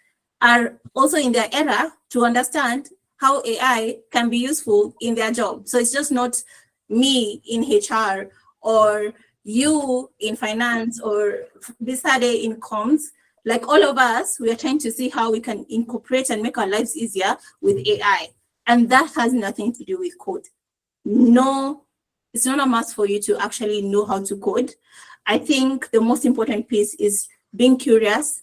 are also in their era to understand how AI can be useful in their job. So it's just not me in HR or you in finance or Bisade in comms. Like all of us, we are trying to see how we can incorporate and make our lives easier with AI. And that has nothing to do with code. No, it's not a must for you to actually know how to code. I think the most important piece is being curious,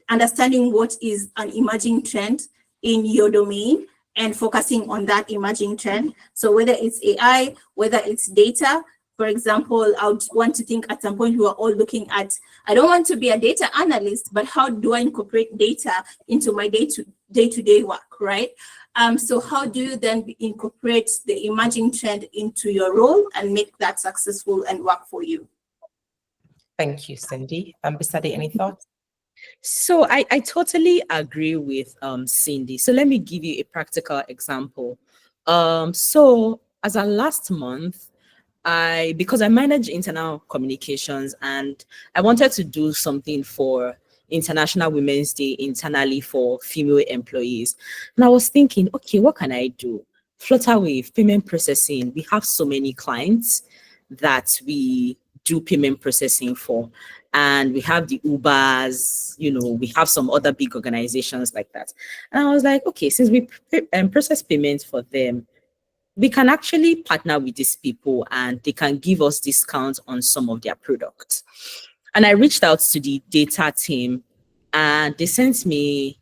understanding what is an emerging trend in your domain and focusing on that emerging trend. So whether it's AI, whether it's data, for example, I would want to think at some point we are all looking at, I don't want to be a data analyst, but how do I incorporate data into my day-to-day work, right? So how do you then incorporate the emerging trend into your role and make that successful and work for you? Thank you, Cindy. Bisade, any thoughts? So I totally agree with Cindy. So let me give you a practical example. So as a last month, because I manage internal communications and I wanted to do something for International Women's Day internally for female employees. And I was thinking, okay, what can I do? Flutterwave, payment processing. We have so many clients that we do payment processing for. And we have the Ubers, we have some other big organizations like that. And I was like, okay, since we process payments for them, we can actually partner with these people and they can give us discounts on some of their products. And I reached out to the data team and they sent me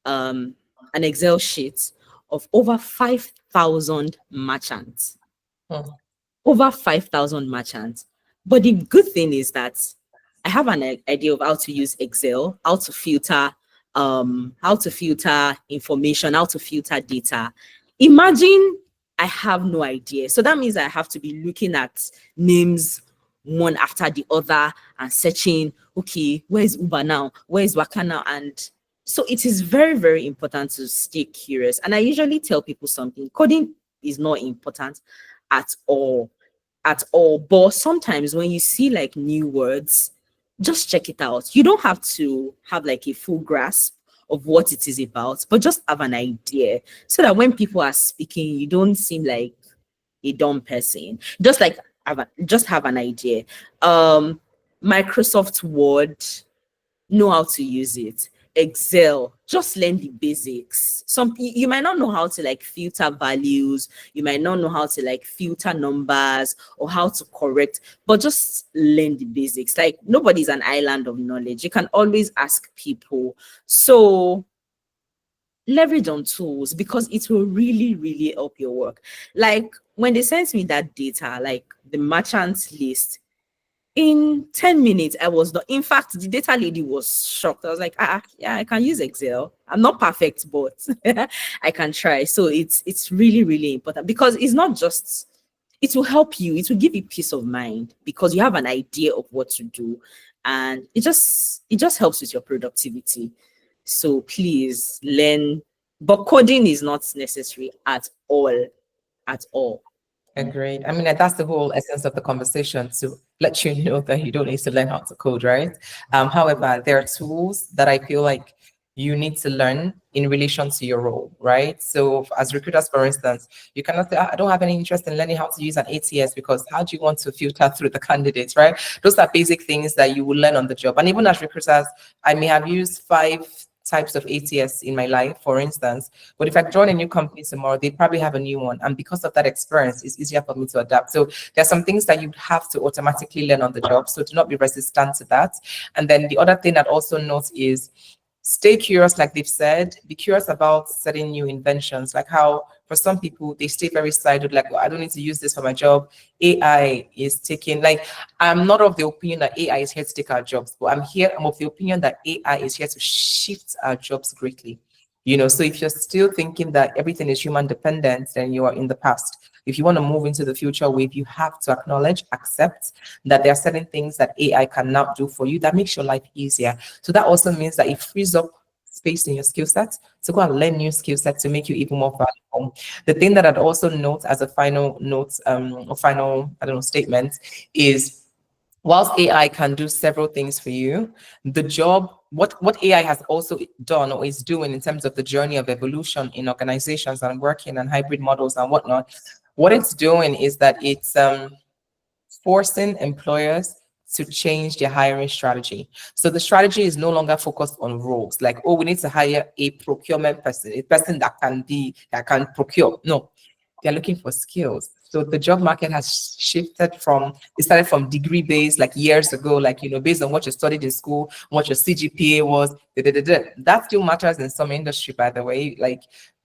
an Excel sheet of over 5,000 merchants. Over 5,000 merchants. But the good thing is that I have an idea of how to use Excel, how to filter information, how to filter data. Imagine I have no idea. So that means I have to be looking at names one after the other and searching, okay, where's Uber now? Where's Waka now? And so it is very, very important to stay curious. And I usually tell people something, coding is not important at all. But sometimes when you see like new words, just check it out. You don't have to have like a full grasp of what it is about, but just have an idea so that when people are speaking, you don't seem like a dumb person. Just have an idea. Microsoft Word, know how to use it. Excel, just learn the basics. You might not know how to like filter values, you might not know how to like filter numbers or how to correct, but just learn the basics. Like nobody's an island of knowledge. You can always ask people. So leverage on tools because it will really, really help your work. Like when they sent me that data, like the merchants list, in 10 minutes, I was done. In fact, the data lady was shocked. I was like, yeah, I can use Excel. I'm not perfect, but I can try. So it's really, really important because it's not just, it will help you. It will give you peace of mind because you have an idea of what to do. And it just helps with your productivity. So please learn, but coding is not necessary at all. Agreed. I mean, that's the whole essence of the conversation, to let you know that you don't need to learn how to code, right? However, there are tools that I feel like you need to learn in relation to your role, right? So as recruiters, for instance, you cannot say, I don't have any interest in learning how to use an ATS because how do you want to filter through the candidates, right? Those are basic things that you will learn on the job. And even as recruiters, I may have used 5 types of ATS in my life, for instance, but if I join a new company tomorrow, they probably have a new one. And because of that experience, it's easier for me to adapt. So there are some things that you have to automatically learn on the job. So do not be resistant to that. And then the other thing I'd also note is stay curious, like they've said, be curious about certain new inventions, like how for some people, they stay very siloed, like, well, I don't need to use this for my job. AI is taking, like, I'm not of the opinion that AI is here to take our jobs, but I'm of the opinion that AI is here to shift our jobs greatly. So if you're still thinking that everything is human dependent, then you are in the past. If you want to move into the future wave, you have to accept that there are certain things that AI can now do for you that makes your life easier. So that also means that it frees up space in your skill set to go and learn new skill sets to make you even more valuable. The thing that I'd also note as a final note, or final, statement is, whilst AI can do several things for you, the job, what AI has also done or is doing in terms of the journey of evolution in organizations and working and hybrid models and whatnot, what it's doing is that it's forcing employers to change their hiring strategy. So the strategy is no longer focused on roles, like, oh, we need to hire a procurement person, a person that can procure. No. they're looking for skills. So the job market has shifted from, it started from degree based like years ago, like, based on what you studied in school, what your CGPA was. That still matters in some industry, by the way. Like,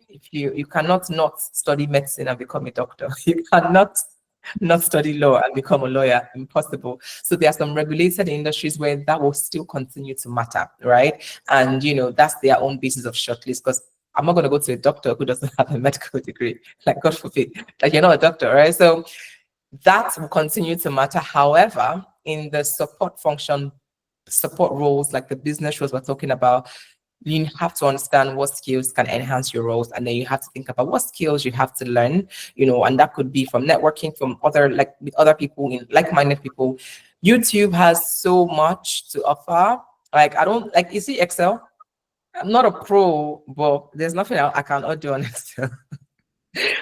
if you cannot not study medicine and become a doctor. You cannot not study law and become a lawyer. Impossible. So there are some regulated industries where that will still continue to matter, right? And that's their own basis of shortlist, because I'm not going to go to a doctor who doesn't have a medical degree. Like, God forbid, like, you're not a doctor, right? So that will continue to matter. However, in the support function, support roles, like the business roles we're talking about, you have to understand what skills can enhance your roles, and then you have to think about what skills you have to learn, and that could be from networking, from with other people, in like-minded people. YouTube has so much to offer. Like, I don't like, you see Excel. I'm not a pro, but there's nothing I cannot do on Excel.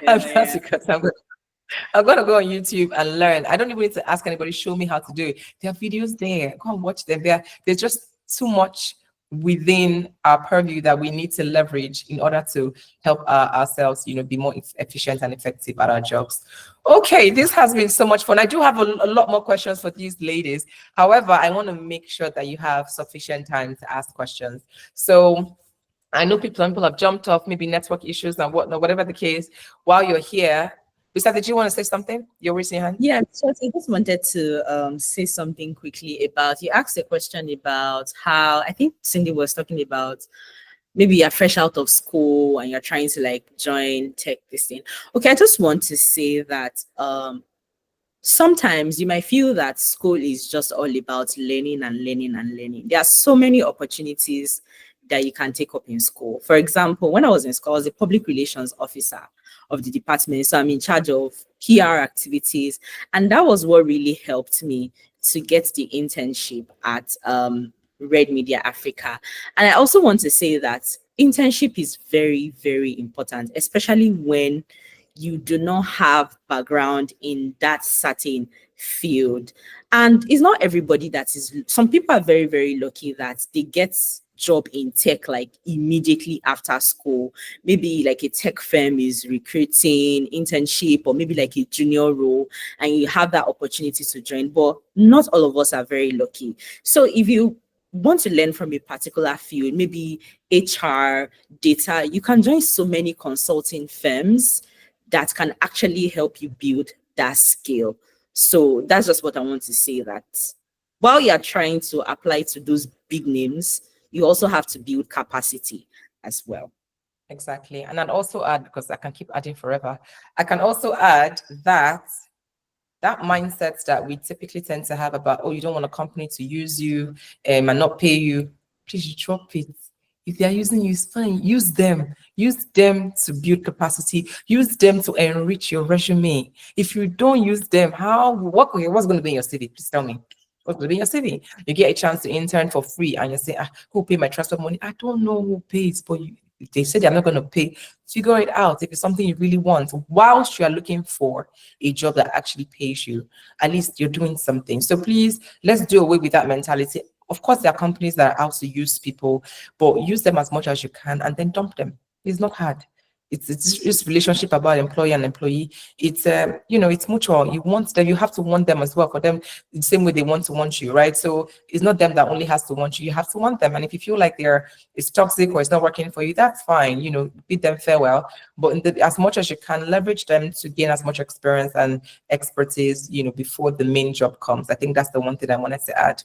And that's because I'm gonna go on YouTube and learn. I don't even need to ask anybody, show me how to do it. There are videos there. Go and watch them. There's just too much within our purview that we need to leverage in order to help ourselves, be more efficient and effective at our jobs. Okay, this has been so much fun. I do have a lot more questions for these ladies. However, I want to make sure that you have sufficient time to ask questions. So I know some people have jumped off, maybe network issues and whatnot, whatever the case. While you're here, Bisade, did you want to say something? You're raising your hand. Yeah, so I just wanted to say something quickly about, you asked a question about how, I think Cindy was talking about maybe you're fresh out of school and you're trying to like join tech this thing. Okay, I just want to say that sometimes you might feel that school is just all about learning and learning and learning. There are so many opportunities that you can take up in school. For example, when I was in school, I was a public relations officer of the department. So I'm in charge of PR activities. And that was what really helped me to get the internship at Red Media Africa. And I also want to say that internship is very, very important, especially when you do not have background in that certain field. And it's not everybody that is, some people are very, very lucky that they get job in tech like immediately after school. Maybe like a tech firm is recruiting internship, or maybe like a junior role, and you have that opportunity to join. But not all of us are very lucky. So if you want to learn from a particular field, maybe HR, data, you can join so many consulting firms that can actually help you build that skill. So that's just what I want to say, that while you're trying to apply to those big names, you also have to build capacity as well. Exactly. And I'd also add, because I can keep adding forever, I can also add that mindset that we typically tend to have about, oh, you don't want a company to use you and not pay you, please drop it. If they are using you, it's fine. Use them. Use them to build capacity. Use them to enrich your resume. If you don't use them, what's going to be in your CV? Please tell me. What's going to be in your CV? You get a chance to intern for free and you say, who pay my transport money? I don't know who pays, but if they say they're not going to pay, figure it out. If it's something you really want, whilst you are looking for a job that actually pays you, at least you're doing something. So please, let's do away with that mentality. Of course, there are companies that are out to use people, but use them as much as you can and then dump them. It's not hard. It's just relationship about employee and employee. It's it's mutual. You want them, you have to want them as well, for them the same way they want to want you, right? So it's not them that only has to want you. You have to want them. And if you feel like it's toxic or it's not working for you, that's fine. Bid them farewell. But as much as you can, leverage them to gain as much experience and expertise, before the main job comes. I think that's the one thing I wanted to add.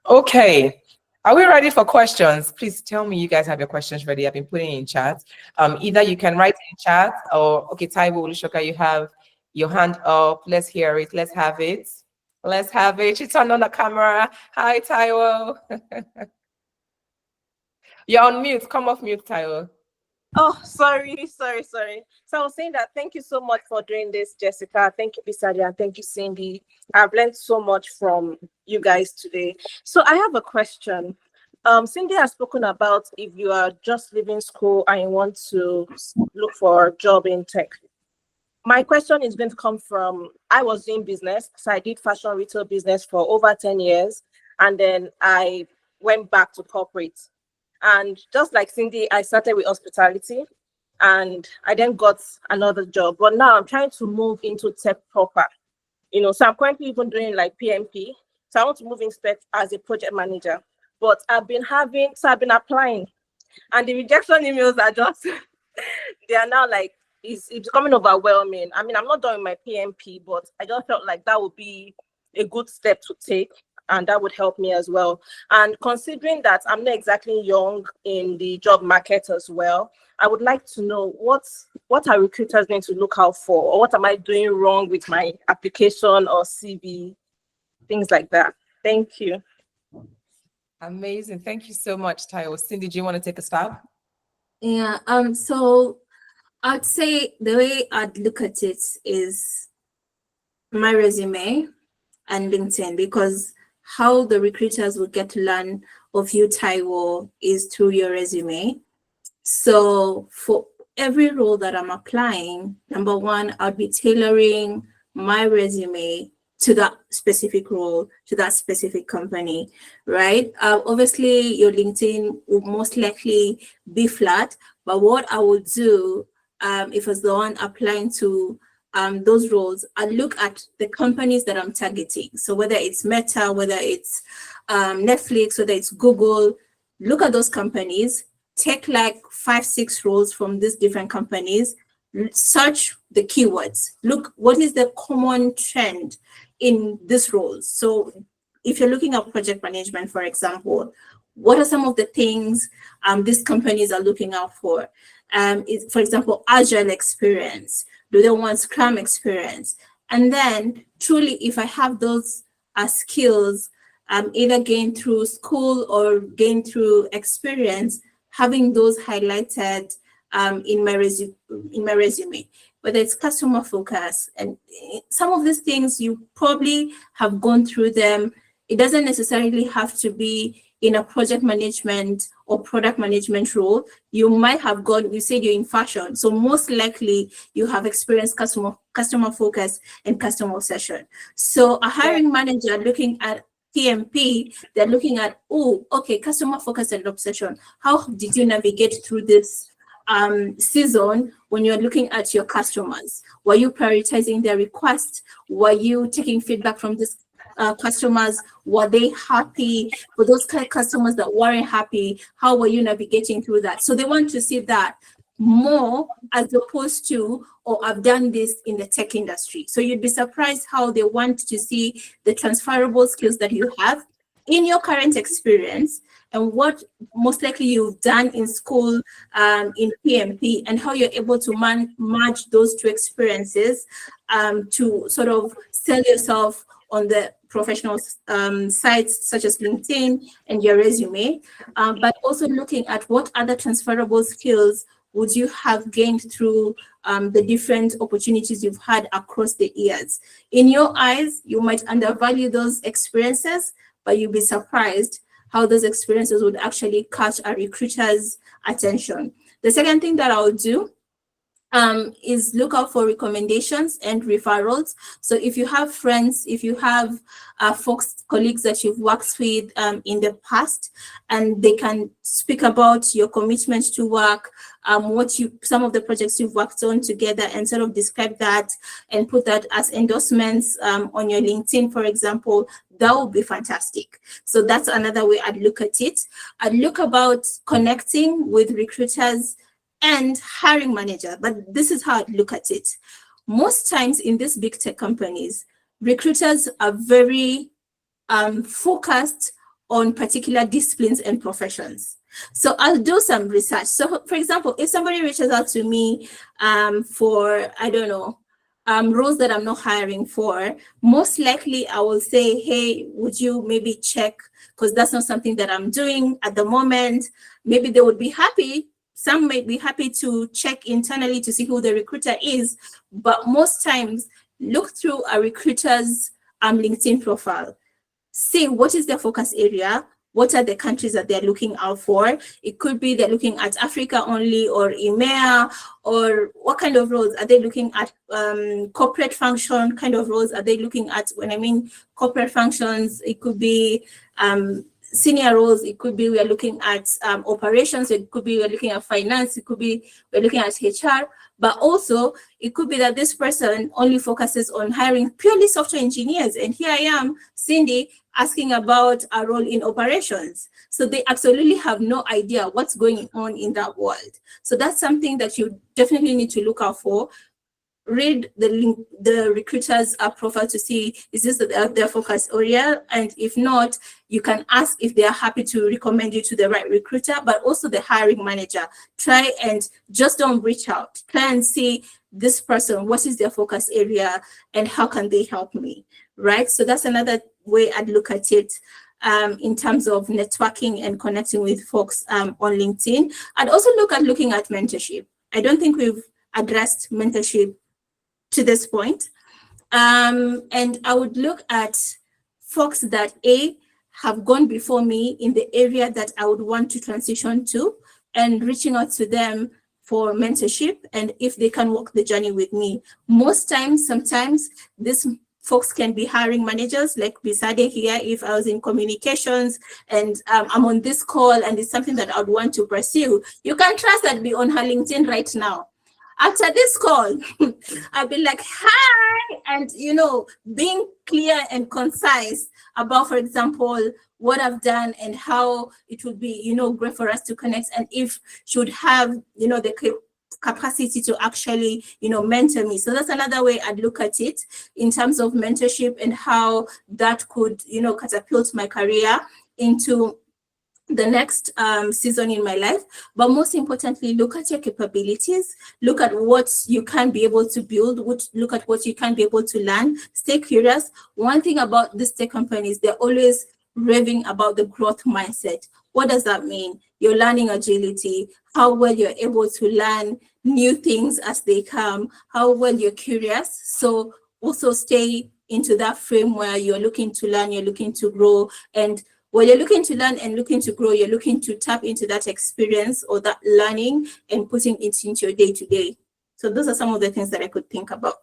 Okay. Are we ready for questions? Please tell me you guys have your questions ready. I've been putting in chat. Either you can write in chat, or okay, Taiwo Olusoka, you have your hand up. Let's hear it. Let's have it. Let's have it. She turned on the camera. Hi, Taiwo. You're on mute. Come off mute, Taiwo. Oh, sorry. So I was saying that thank you so much for doing this, Jessica. Thank you, Bisade, and thank you, Cindy. I've learned so much from you guys today. So I have a question. Cindy has spoken about if you are just leaving school and you want to look for a job in tech. My question is going to come from, I was doing business. So I did fashion retail business for over 10 years. And then I went back to corporate. And just like Cindy, I started with hospitality. and I then got another job. But now I'm trying to move into tech proper, so I'm currently even doing like PMP. So I want to move into tech as a project manager. But I've been applying, and the rejection emails are just, they are now like, it's becoming overwhelming. I mean, I'm not done with my PMP, but I just felt like that would be a good step to take, and that would help me as well. And considering that I'm not exactly young in the job market as well, I would like to know what are recruiters going to look out for, or what am I doing wrong with my application or CV, things like that. Thank you. Amazing. Thank you so much, Tayo. Cindy, do you want to take a stab? Yeah, so I'd say the way I'd look at it is my resume and LinkedIn, because how the recruiters will get to learn of you, Taiwo, is through your resume. So for every role that I'm applying, number one, I'll be tailoring my resume to that specific role, to that specific company, right? Obviously, your LinkedIn will most likely be flat, but what I would do if I was the one applying to those roles, I look at the companies that I'm targeting. So whether it's Meta, whether it's Netflix, whether it's Google, look at those companies, take like 5-6 roles from these different companies, search the keywords, look what is the common trend in these roles. So if you're looking at project management, for example, what are some of the things these companies are looking out for? For example, agile experience. Do they want Scrum experience? And then truly, if I have those skills, either gained through school or gained through experience, having those highlighted in my resume, whether it's customer focus, and some of these things you probably have gone through them. It doesn't necessarily have to be in a project management or product management role. You might have gone, you said you're in fashion, so most likely you have experienced customer focus and customer obsession. So a hiring manager looking at PMP, they're looking at, oh, okay, customer focus and obsession. How did you navigate through this season when you're looking at your customers? Were you prioritizing their requests? Were you taking feedback from these customers? Were they happy? For those kind of customers that weren't happy, how were you navigating through that? So they want to see that more, as opposed to, oh, I've done this in the tech industry. So you'd be surprised how they want to see the transferable skills that you have in your current experience and what most likely you've done in school in PMP, and how you're able to merge those two experiences to sort of sell yourself on the professional sites such as LinkedIn and your resume, but also looking at what other transferable skills would you have gained through the different opportunities you've had across the years. In your eyes, you might undervalue those experiences, but you'll be surprised how those experiences would actually catch a recruiter's attention. The second thing that I'll do is look out for recommendations and referrals. So if you have friends, if you have colleagues that you've worked with in the past, and they can speak about your commitment to work, some of the projects you've worked on together, and sort of describe that and put that as endorsements on your LinkedIn, for example, that would be fantastic. So that's another way I'd look at it. I'd look about connecting with recruiters and hiring manager, but this is how I look at it. Most times in these big tech companies, recruiters are very focused on particular disciplines and professions. So I'll do some research. So for example, if somebody reaches out to me for, I don't know, roles that I'm not hiring for, most likely I will say, hey, would you maybe check, because that's not something that I'm doing at the moment. Maybe they would be happy. Some may be happy to check internally to see who the recruiter is, but most times look through a recruiter's LinkedIn profile. See what is their focus area, what are the countries that they're looking out for. It could be they're looking at Africa only, or EMEA, or what kind of roles are they looking at? Corporate function kind of roles are they looking at? When I mean corporate functions, it could be senior roles, it could be we are looking at operations, it could be we're looking at finance, it could be we're looking at HR, but also it could be that this person only focuses on hiring purely software engineers. And here I am, Cindy, asking about a role in operations. So they absolutely have no idea what's going on in that world. So that's something that you definitely need to look out for. Read the recruiter's profile to see, is this their focus area? And if not, you can ask if they are happy to recommend you to the right recruiter, but also the hiring manager. Try and just don't reach out. Try and see this person, what is their focus area and how can they help me, right? So that's another way I'd look at it in terms of networking and connecting with folks on LinkedIn. I'd also looking at mentorship. I don't think we've addressed mentorship to this point. And I would look at folks that have gone before me in the area that I would want to transition to, and reaching out to them for mentorship and if they can walk the journey with me. Sometimes these folks can be hiring managers like Bisade here. If I was in communications and I'm on this call and it's something that I would want to pursue, you can trust that be on her LinkedIn right now. After this call, I'll be like, hi, and, being clear and concise about, for example, what I've done and how it would be, great for us to connect, and if should have, the capacity to actually, mentor me. So that's another way I'd look at it in terms of mentorship and how that could, catapult my career into the next season in my life. But most importantly, look at your capabilities, look at what you can be able to build, look at what you can be able to learn, stay curious. One thing about these tech companies, they're always raving about the growth mindset. What does that mean? You're learning agility, how well you're able to learn new things as they come, how well you're curious. So also stay into that frame where you're looking to learn, you're looking to grow, and when you're looking to learn and looking to grow, you're looking to tap into that experience or that learning and putting it into your day-to-day. So those are some of the things that I could think about.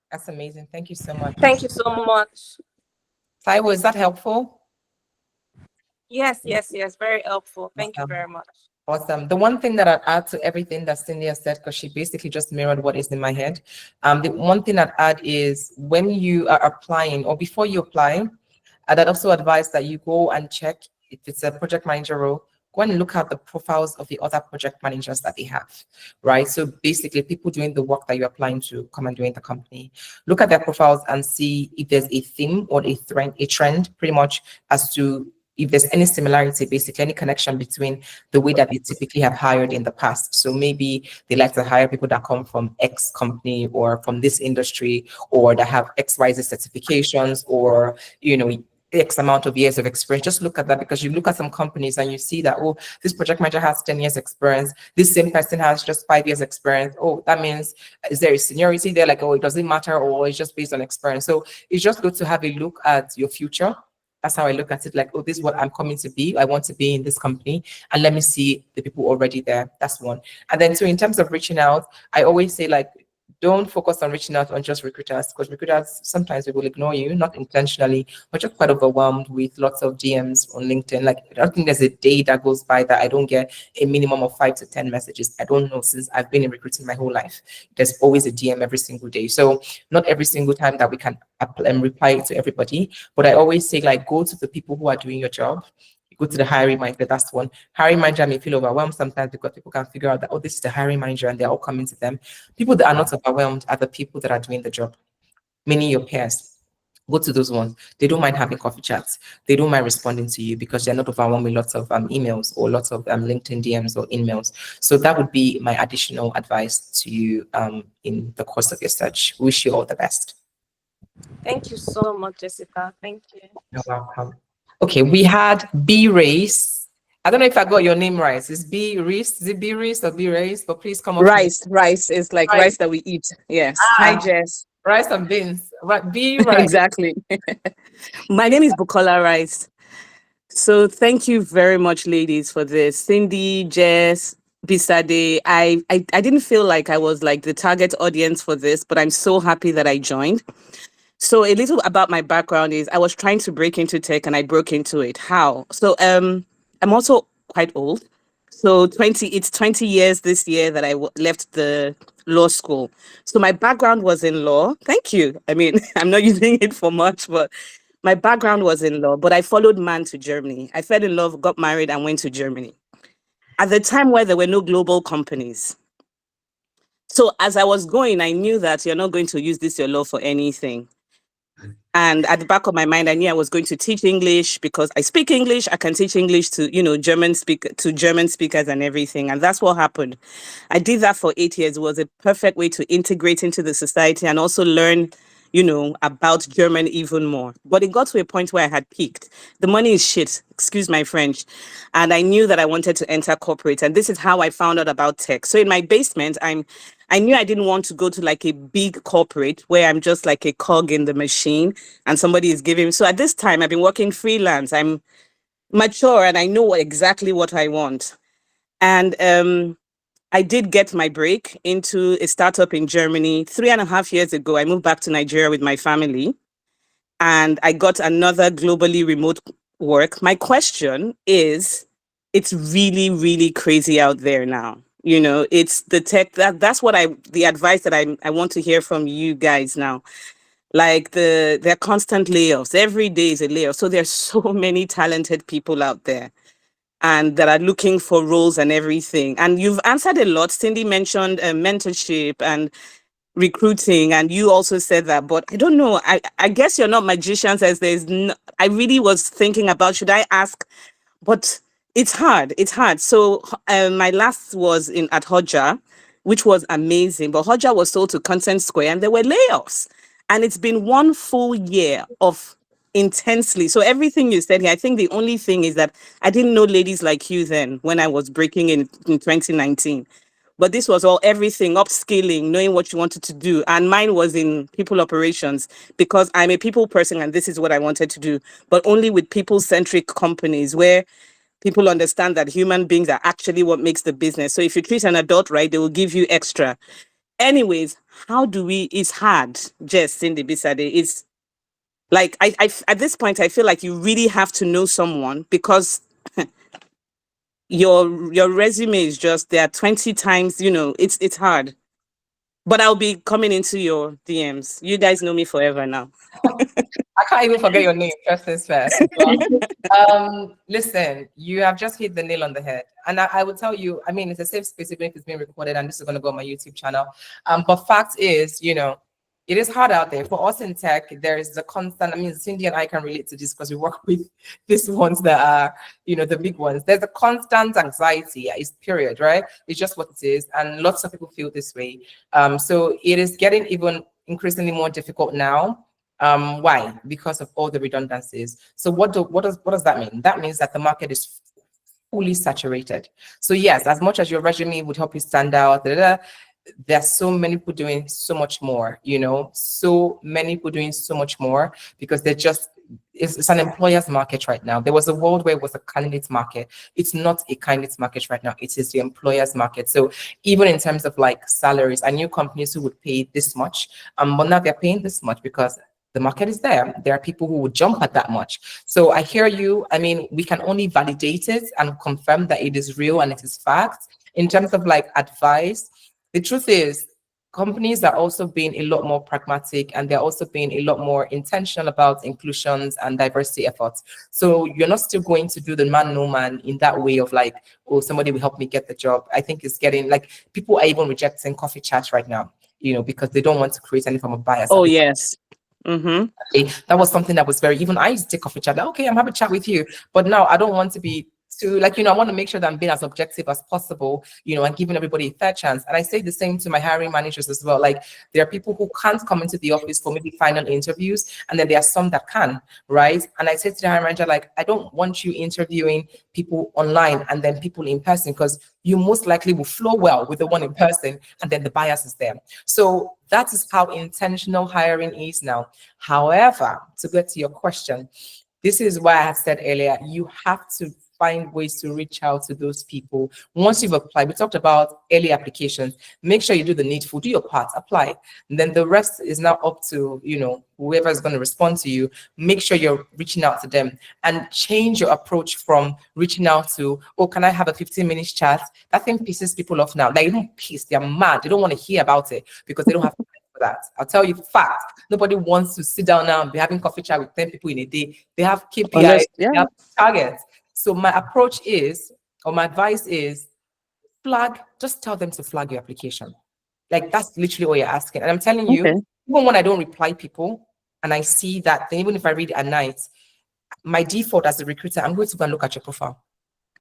That's amazing. Thank you so much. Thank you so much. Taiwo, is that helpful? Yes, very helpful. Thank you very much. Awesome. The one thing that I'd add to everything that Cindy has said, because she basically just mirrored what is in my head. The one thing I'd add is when you are applying or before you apply, I'd also advise that you go and check if it's a project manager role, go and look at the profiles of the other project managers that they have, right? So basically people doing the work that you're applying to come and do in the company. Look at their profiles and see if there's a theme or a trend pretty much as to if there's any similarity, basically any connection between the way that they typically have hired in the past. So maybe they like to hire people that come from X company or from this industry or that have XYZ certifications or, X amount of years of experience. Just look at that, because you look at some companies and you see that, oh, this project manager has 10 years experience. This same person has just 5 years experience. Oh, that means, is there a seniority there? Like, oh, it doesn't matter, or it's just based on experience. So it's just good to have a look at your future. That's how I look at it. Like, oh, this is what I'm coming to be. I want to be in this company, and let me see the people already there. That's one. And then, so in terms of reaching out, I always say, like, don't focus on reaching out on just recruiters, because recruiters, sometimes they will ignore you, not intentionally, but just quite overwhelmed with lots of DMs on LinkedIn. Like, I don't think there's a day that goes by that I don't get a minimum of 5 to 10 messages. I don't know, since I've been in recruiting my whole life. There's always a DM every single day. So not every single time that we can reply to everybody, but I always say, like, go to the people who are doing your job. Go to the hiring manager. That's one. Hiring manager may feel overwhelmed sometimes because people can figure out that, oh, this is the hiring manager and they're all coming to them. People that are not overwhelmed are the people that are doing the job, meaning your peers. Go to those ones. They don't mind having coffee chats. They don't mind responding to you because they're not overwhelmed with lots of emails or lots of LinkedIn DMs or emails. So that would be my additional advice to you in the course of your search. Wish you all the best. Thank you so much, Jessica. Thank you. You're welcome. Okay, we had B Race. I don't know if I got your name right. Is B Race? Is it B Race or B Race? But please come up. Rice is like rice that we eat. Yes. Hi, Jess. Rice and beans. Right, B Rice. Exactly. My name is Bukola Rice. So thank you very much, ladies, for this. Cindy, Jess, Bisade. I didn't feel like I was like the target audience for this, but I'm so happy that I joined. So a little about my background is I was trying to break into tech and I broke into it. How? So I'm also quite old. So it's 20 years this year that I left the law school. So my background was in law. Thank you. I mean, I'm not using it for much, but my background was in law, but I followed man to Germany. I fell in love, got married, and went to Germany at the time where there were no global companies. So as I was going, I knew that you're not going to use this your law for anything. And at the back of my mind, I knew I was going to teach English because I speak English. I can teach English to, German speakers and everything. And that's what happened. I did that for 8 years. It was a perfect way to integrate into the society and also learn, about German even more. But it got to a point where I had peaked. The money is shit, excuse my French. And I knew that I wanted to enter corporate. And this is how I found out about tech. So in my basement, I knew I didn't want to go to like a big corporate where I'm just like a cog in the machine and somebody is giving. So at this time, I've been working freelance. I'm mature and I know exactly what I want. And I did get my break into a startup in Germany 3.5 years ago. I moved back to Nigeria with my family and I got another globally remote work. My question is, it's really, really crazy out there now. It's the tech that's what the advice that I want to hear from you guys now. Like there are constant layoffs. Every day is a layoff. So there's so many talented people out there and that are looking for roles and everything. And you've answered a lot. Cindy mentioned mentorship and recruiting, and you also said that, but I don't know. I guess you're not magicians as there's no, I really was thinking about, should I ask? But it's hard. It's hard. So my last was at Hodja, which was amazing. But Hodja was sold to Content Square and there were layoffs. And it's been 1 full year of intensely. So everything you said here, I think the only thing is that I didn't know ladies like you then when I was breaking in 2019. But this was all everything, upskilling, knowing what you wanted to do. And mine was in people operations because I'm a people person and this is what I wanted to do, but only with people-centric companies where people understand that human beings are actually what makes the business. So if you treat an adult right, they will give you extra. Anyways, it's hard, Jess, Cindy Bisade. It's like, I at this point, I feel like you really have to know someone because your resume is just there 20 times, it's hard. But I'll be coming into your DMs. You guys know me forever now. I can't even forget your name, first things first. But, listen, you have just hit the nail on the head. And I will tell you, I mean, it's a safe space even if it's being recorded and this is going to go on my YouTube channel. But fact is, it is hard out there. For us in tech, there is the constant, I mean, Cindy and I can relate to this because we work with these ones that are, the big ones. There's a constant anxiety, it's period, right? It's just what it is. And lots of people feel this way. So it is getting even increasingly more difficult now. Why? Because of all the redundancies. So what does that mean? That means that the market is fully saturated. So yes, as much as your resume would help you stand out, there's so many people doing so much more, so many people doing so much more because it's an employer's market right now. There was a world where it was a candidate market. It's not a candidate market right now. It is the employer's market. So even in terms of like salaries, I knew companies who would pay this much, but now they're paying this much because the market is there. There are people who would jump at that much. So I hear you. I mean, we can only validate it and confirm that it is real and it is fact. In terms of like advice, the truth is companies are also being a lot more pragmatic and they're also being a lot more intentional about inclusions and diversity efforts. So you're not still going to do the man, no man in that way of like, oh, somebody will help me get the job. I think it's getting like people are even rejecting coffee chats right now, because they don't want to create any form of bias. Oh, yes. Mm-hmm. That was something that was even I used to take coffee chat. Like, okay, I'm having a chat with you, but now I don't want to be too I want to make sure that I'm being as objective as possible, and giving everybody a fair chance. And I say the same to my hiring managers as well. Like there are people who can't come into the office for maybe final interviews, and then there are some that can, right? And I say to the hiring manager, like, I don't want you interviewing people online and then people in person because you most likely will flow well with the one in person, and then the bias is there. So that is how intentional hiring is now. However, to get to your question, this is why I have said earlier, you have to find ways to reach out to those people. Once you've applied, we talked about early applications. Make sure you do the needful, do your part, apply. And then the rest is now up to, whoever is going to respond to you. Make sure you're reaching out to them and change your approach from reaching out to, oh, can I have a 15-minute chat? That thing pisses people off now. They're even pissed. They're mad. They don't want to hear about it because they don't have time for that. I'll tell you fact. Nobody wants to sit down now and be having coffee chat with 10 people in a day. They have KPIs, they have targets. So my approach is, or my advice is, just tell them to flag your application. Like, that's literally what you're asking. And I'm telling you, even when I don't reply people and I see that, then even if I read it at night, my default as a recruiter, I'm going to go and look at your profile.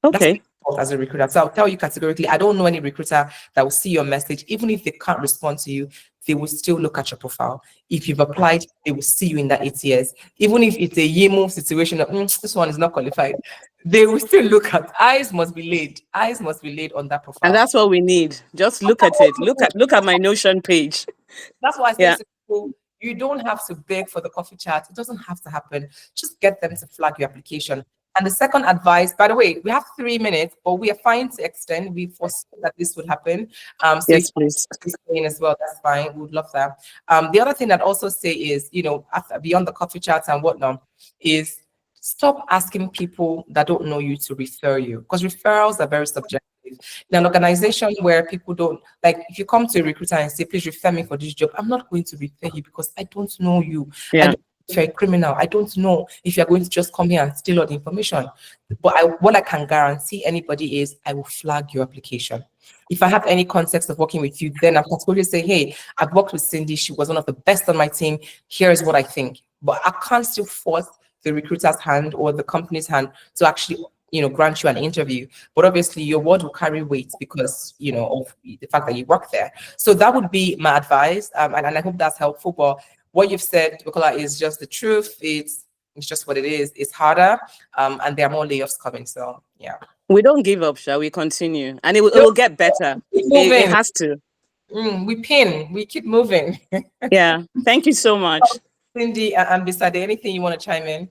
Okay. As a recruiter. So I'll tell you categorically, I don't know any recruiter that will see your message. Even if they can't respond to you, they will still look at your profile. If you've applied, they will see you in that 8 years. Even if it's a YEMO situation of, this one is not qualified, they will still look at, eyes must be laid on that profile. And that's what we need. Just look at it. Look at my Notion page. That's why I say to people, you don't have to beg for the coffee chat. It doesn't have to happen. Just get them to flag your application. And the second advice, by the way, we have 3 minutes, but we are fine to extend. We foresaw that this would happen. So yes, please. As well, that's fine. We would love that. The other thing I'd also say is, after, beyond the coffee chats and whatnot, is stop asking people that don't know you to refer you, because referrals are very subjective. In an organization where people don't, like, if you come to a recruiter and say, please refer me for this job, I'm not going to refer you because I don't know you. I don't know if you're a criminal. I don't know if you're going to just come here and steal all the information. But what I can guarantee anybody is I will flag your application. If I have any context of working with you, then I'm going to say, hey, I've worked with Cindy. She was one of the best on my team. Here's what I think. But I can't still force the recruiter's hand or the company's hand to actually grant you an interview. But obviously your word will carry weight because, of the fact that you work there. So that would be my advice. And I hope that's helpful. But what you've said, Bukola, is just the truth. It's just what it is. It's harder. And there are more layoffs coming. So, yeah. We don't give up, shall we? Continue. And it will get better. It has to. We keep moving. Yeah. Thank you so much. Cindy and Bisade, anything you want to chime in?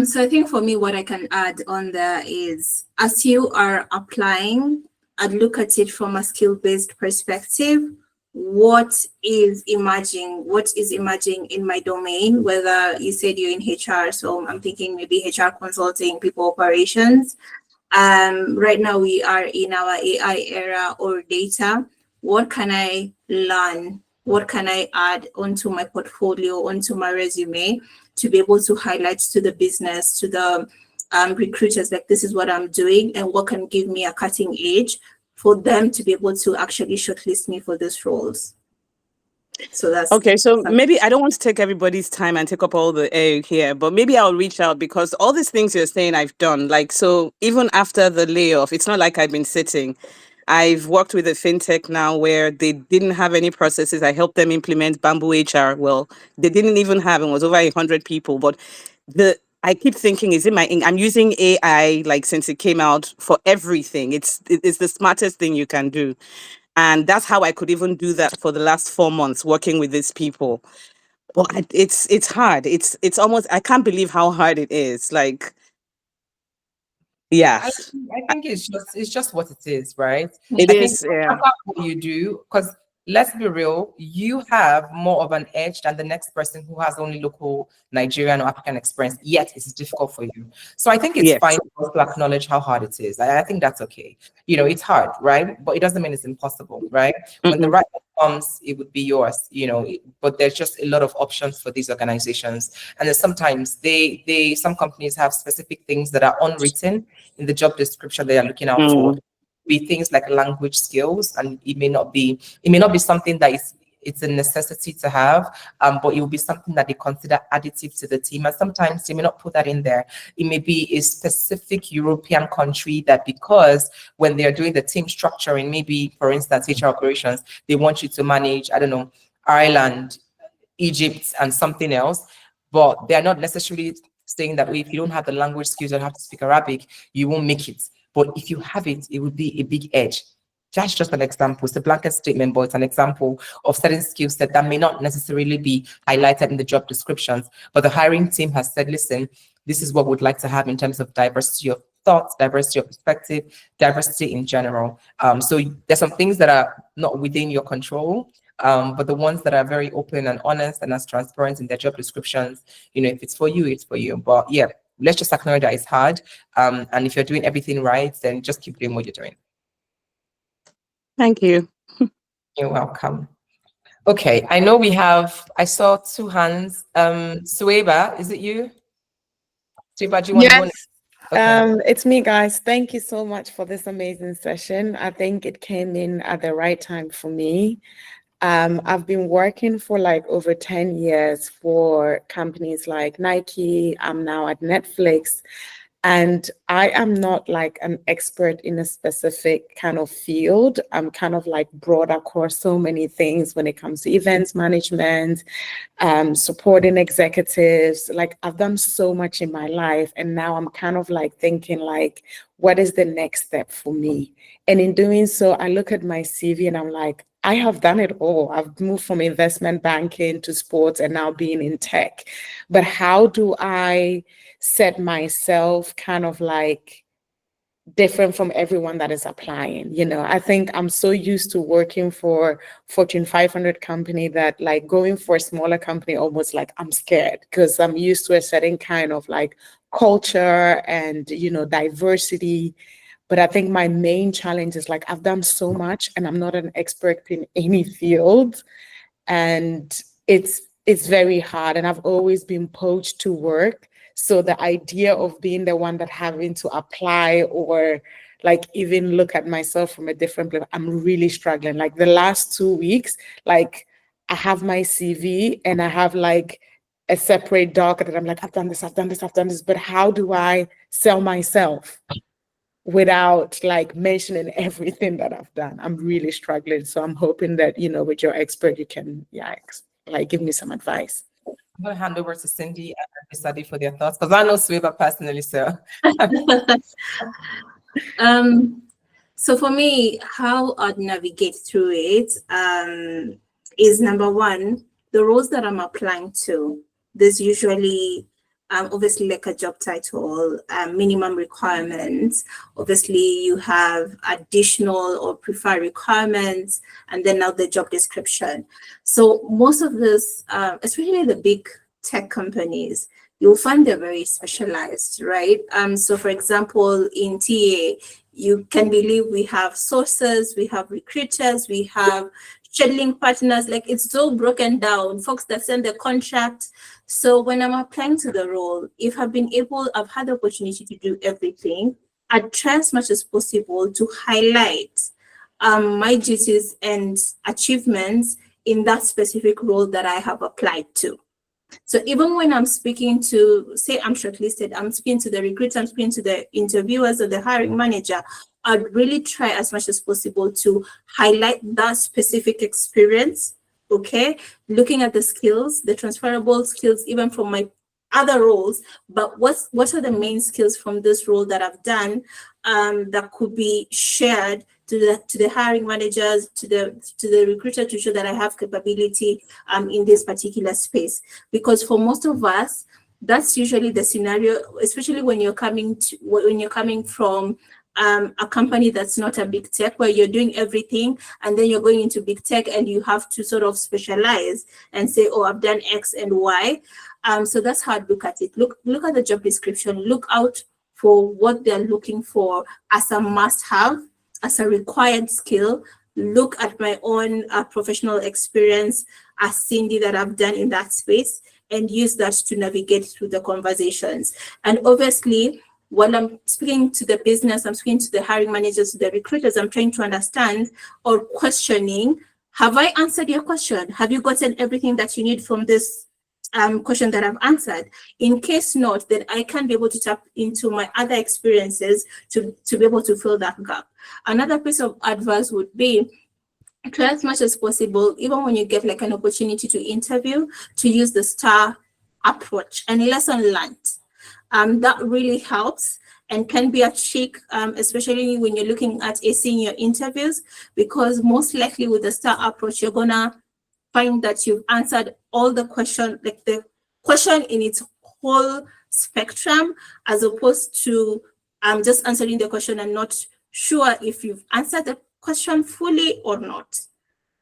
So I think for me, what I can add on there is, as you are applying, I'd look at it from a skill-based perspective. What is emerging in my domain? Whether you said you're in HR, so I'm thinking maybe HR consulting, people operations. Right now we are in our AI era, or data. What can I learn? What can I add onto my portfolio, onto my resume, to be able to highlight to the business, to the recruiters, like, this is what I'm doing and what can give me a cutting edge for them to be able to actually shortlist me for these roles. So that's okay. So maybe I don't want to take everybody's time and take up all the air here, but maybe I'll reach out, because all these things you're saying I've done. Like, so even after the layoff, it's not like I've been sitting. I've worked with a fintech now where they didn't have any processes. I helped them implement Bamboo HR. Well, they didn't even have, it was over 100 people. But I keep thinking, I'm using AI, like, since it came out, for everything. It's the smartest thing you can do. And that's how I could even do that for the last 4 months, working with these people. But it's hard. It's almost, I can't believe how hard it is. Like, yeah. I think it's just what it is, right? It is. Yeah. What you do, because let's be real, you have more of an edge than the next person who has only local Nigerian or African experience, yet it's difficult for you. So I think it's fine to acknowledge how hard it is. I think that's okay. It's hard, right? But it doesn't mean it's impossible, right? When the right comes, it would be yours, but there's just a lot of options for these organizations. And then sometimes some companies have specific things that are unwritten in the job description they are looking out for. Be things like language skills, and it may not be something that it's a necessity to have, but it will be something that they consider additive to the team. And sometimes they may not put that in there. It may be a specific European country that, because when they're doing the team structuring, maybe, for instance, HR operations, they want you to manage, I don't know, Ireland, Egypt, and something else, but they're not necessarily saying that if you don't have the language skills or have to speak Arabic, you won't make it. But if you have it, it would be a big edge. That's just an example. It's a blanket statement, but it's an example of certain skill set that may not necessarily be highlighted in the job descriptions. But the hiring team has said, listen, this is what we'd like to have in terms of diversity of thoughts, diversity of perspective, diversity in general. So there's some things that are not within your control, but the ones that are very open and honest and as transparent in their job descriptions, if it's for you, it's for you. But yeah, let's just acknowledge that it's hard. And if you're doing everything right, then just keep doing what you're doing. Thank you. You're welcome. Okay, I saw two hands. Sueba, is it you? Sueba, do you want to go next? Okay. It's me, guys. Thank you so much for this amazing session. I think it came in at the right time for me. I've been working for like over 10 years for companies like Nike. I'm now at Netflix. And I am not like an expert in a specific kind of field. I'm kind of like broad across so many things when it comes to events management, supporting executives. Like I've done so much in my life. And now I'm kind of like thinking like, what is the next step for me? And in doing so, I look at my CV and I'm like, I have done it all. I've moved from investment banking to sports and now being in tech. But how do I set myself kind of like different from everyone that is applying? I think I'm so used to working for Fortune 500 company that like going for a smaller company, almost like I'm scared because I'm used to a certain kind of like culture and, diversity. But I think my main challenge is like, I've done so much and I'm not an expert in any field. And it's very hard. And I've always been poached to work. So the idea of being the one that having to apply or like even look at myself from a different place, I'm really struggling. Like the last 2 weeks, like I have my CV and I have like a separate doc that I'm like, I've done this. But how do I sell myself without like mentioning everything that I've done? I'm really struggling. So I'm hoping that, with your expert, you can, like give me some advice. I'm going to hand over to Cindy and Bisade for their thoughts because I know Sueba personally, so. So for me, how I'd navigate through it is number one, the roles that I'm applying to. There's usually obviously like a job title, minimum requirements. Obviously you have additional or preferred requirements, and then now the job description. So most of this, especially the big tech companies, you'll find they're very specialized, right? So for example, in TA, you can believe we have sources, we have recruiters, we have scheduling partners. Like it's so broken down, folks that send the contract. So when I'm applying to the role, if I've had the opportunity to do everything, I'd try as much as possible to highlight my duties and achievements in that specific role that I have applied to. So even when I'm speaking to, say I'm shortlisted, I'm speaking to the recruiter, I'm speaking to the interviewers or the hiring manager, I'd really try as much as possible to highlight that specific experience, okay? Looking at the skills, the transferable skills, even from my other roles, but what are the main skills from this role that I've done that could be shared to the hiring managers, to the recruiter, to show that I have capability in this particular space. Because for most of us, that's usually the scenario, especially when you're coming from a company that's not a big tech, where you're doing everything and then you're going into big tech and you have to sort of specialize and say, oh, I've done X and Y. So that's how I look at it. Look at the job description, look out for what they're looking for as a must-have, as a required skill. Look at my own professional experience as Cindy that I've done in that space, and use that to navigate through the conversations. And obviously, while I'm speaking to the business, I'm speaking to the hiring managers, to the recruiters, I'm trying to understand or questioning, have I answered your question? Have you gotten everything that you need from this question that I've answered? In case not, then I can be able to tap into my other experiences to be able to fill that gap. Another piece of advice would be, try as much as possible, even when you get like an opportunity to interview, to use the STAR approach and lesson learned. That really helps. and can be a trick, especially when you're looking at a senior interviews, because most likely with the STAR approach, you're gonna find that you've answered all the question, like the question in its whole spectrum, as opposed to just answering the question and not sure if you've answered the question fully or not.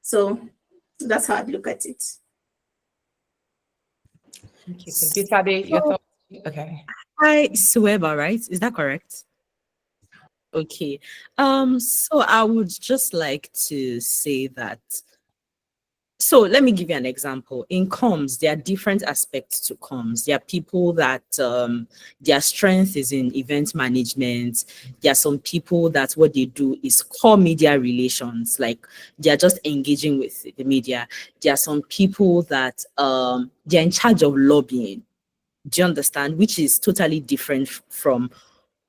So that's how I'd look at it. Thank you. Bisade, your thoughts? Okay. Hi, Sueba, right? Is that correct? Okay. So I would just like to say that. So let me give you an example. In comms, there are different aspects to comms. There are people that their strength is in event management. There are some people that what they do is core media relations, like they're just engaging with the media. There are some people that they're in charge of lobbying. Do you understand? Which is totally different from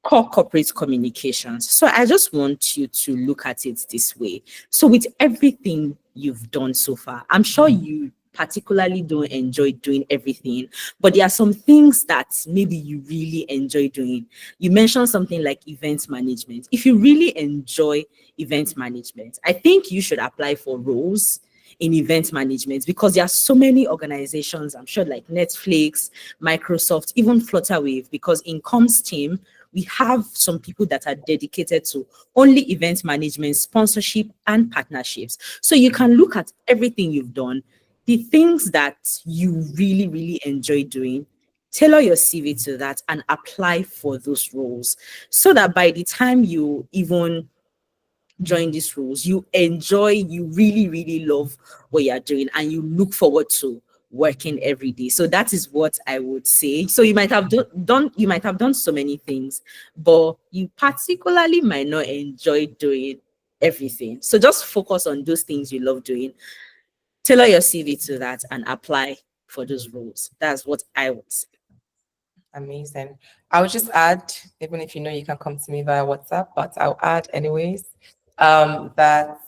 core corporate communications. So I just want you to look at it this way. So with everything you've done so far, I'm sure you particularly don't enjoy doing everything, but there are some things that maybe you really enjoy doing. You mentioned something like event management. If you really enjoy event management, I think you should apply for roles in event management, because there are so many organizations, I'm sure, like Netflix, Microsoft, even Flutterwave, because in comms team, we have some people that are dedicated to only event management, sponsorship, and partnerships. So you can look at everything you've done, the things that you really, really enjoy doing, tailor your CV to that and apply for those roles, so that by the time you even join these roles, you enjoy, you really, really love what you're doing, and you look forward to working every day. So that is what I would say. So you might have you might have done so many things, but you particularly might not enjoy doing everything. So just focus on those things you love doing, tailor your CV to that, and apply for those roles. That's what I would say. Amazing. I would just add, even if you know you can come to me via WhatsApp, but I'll add anyways, that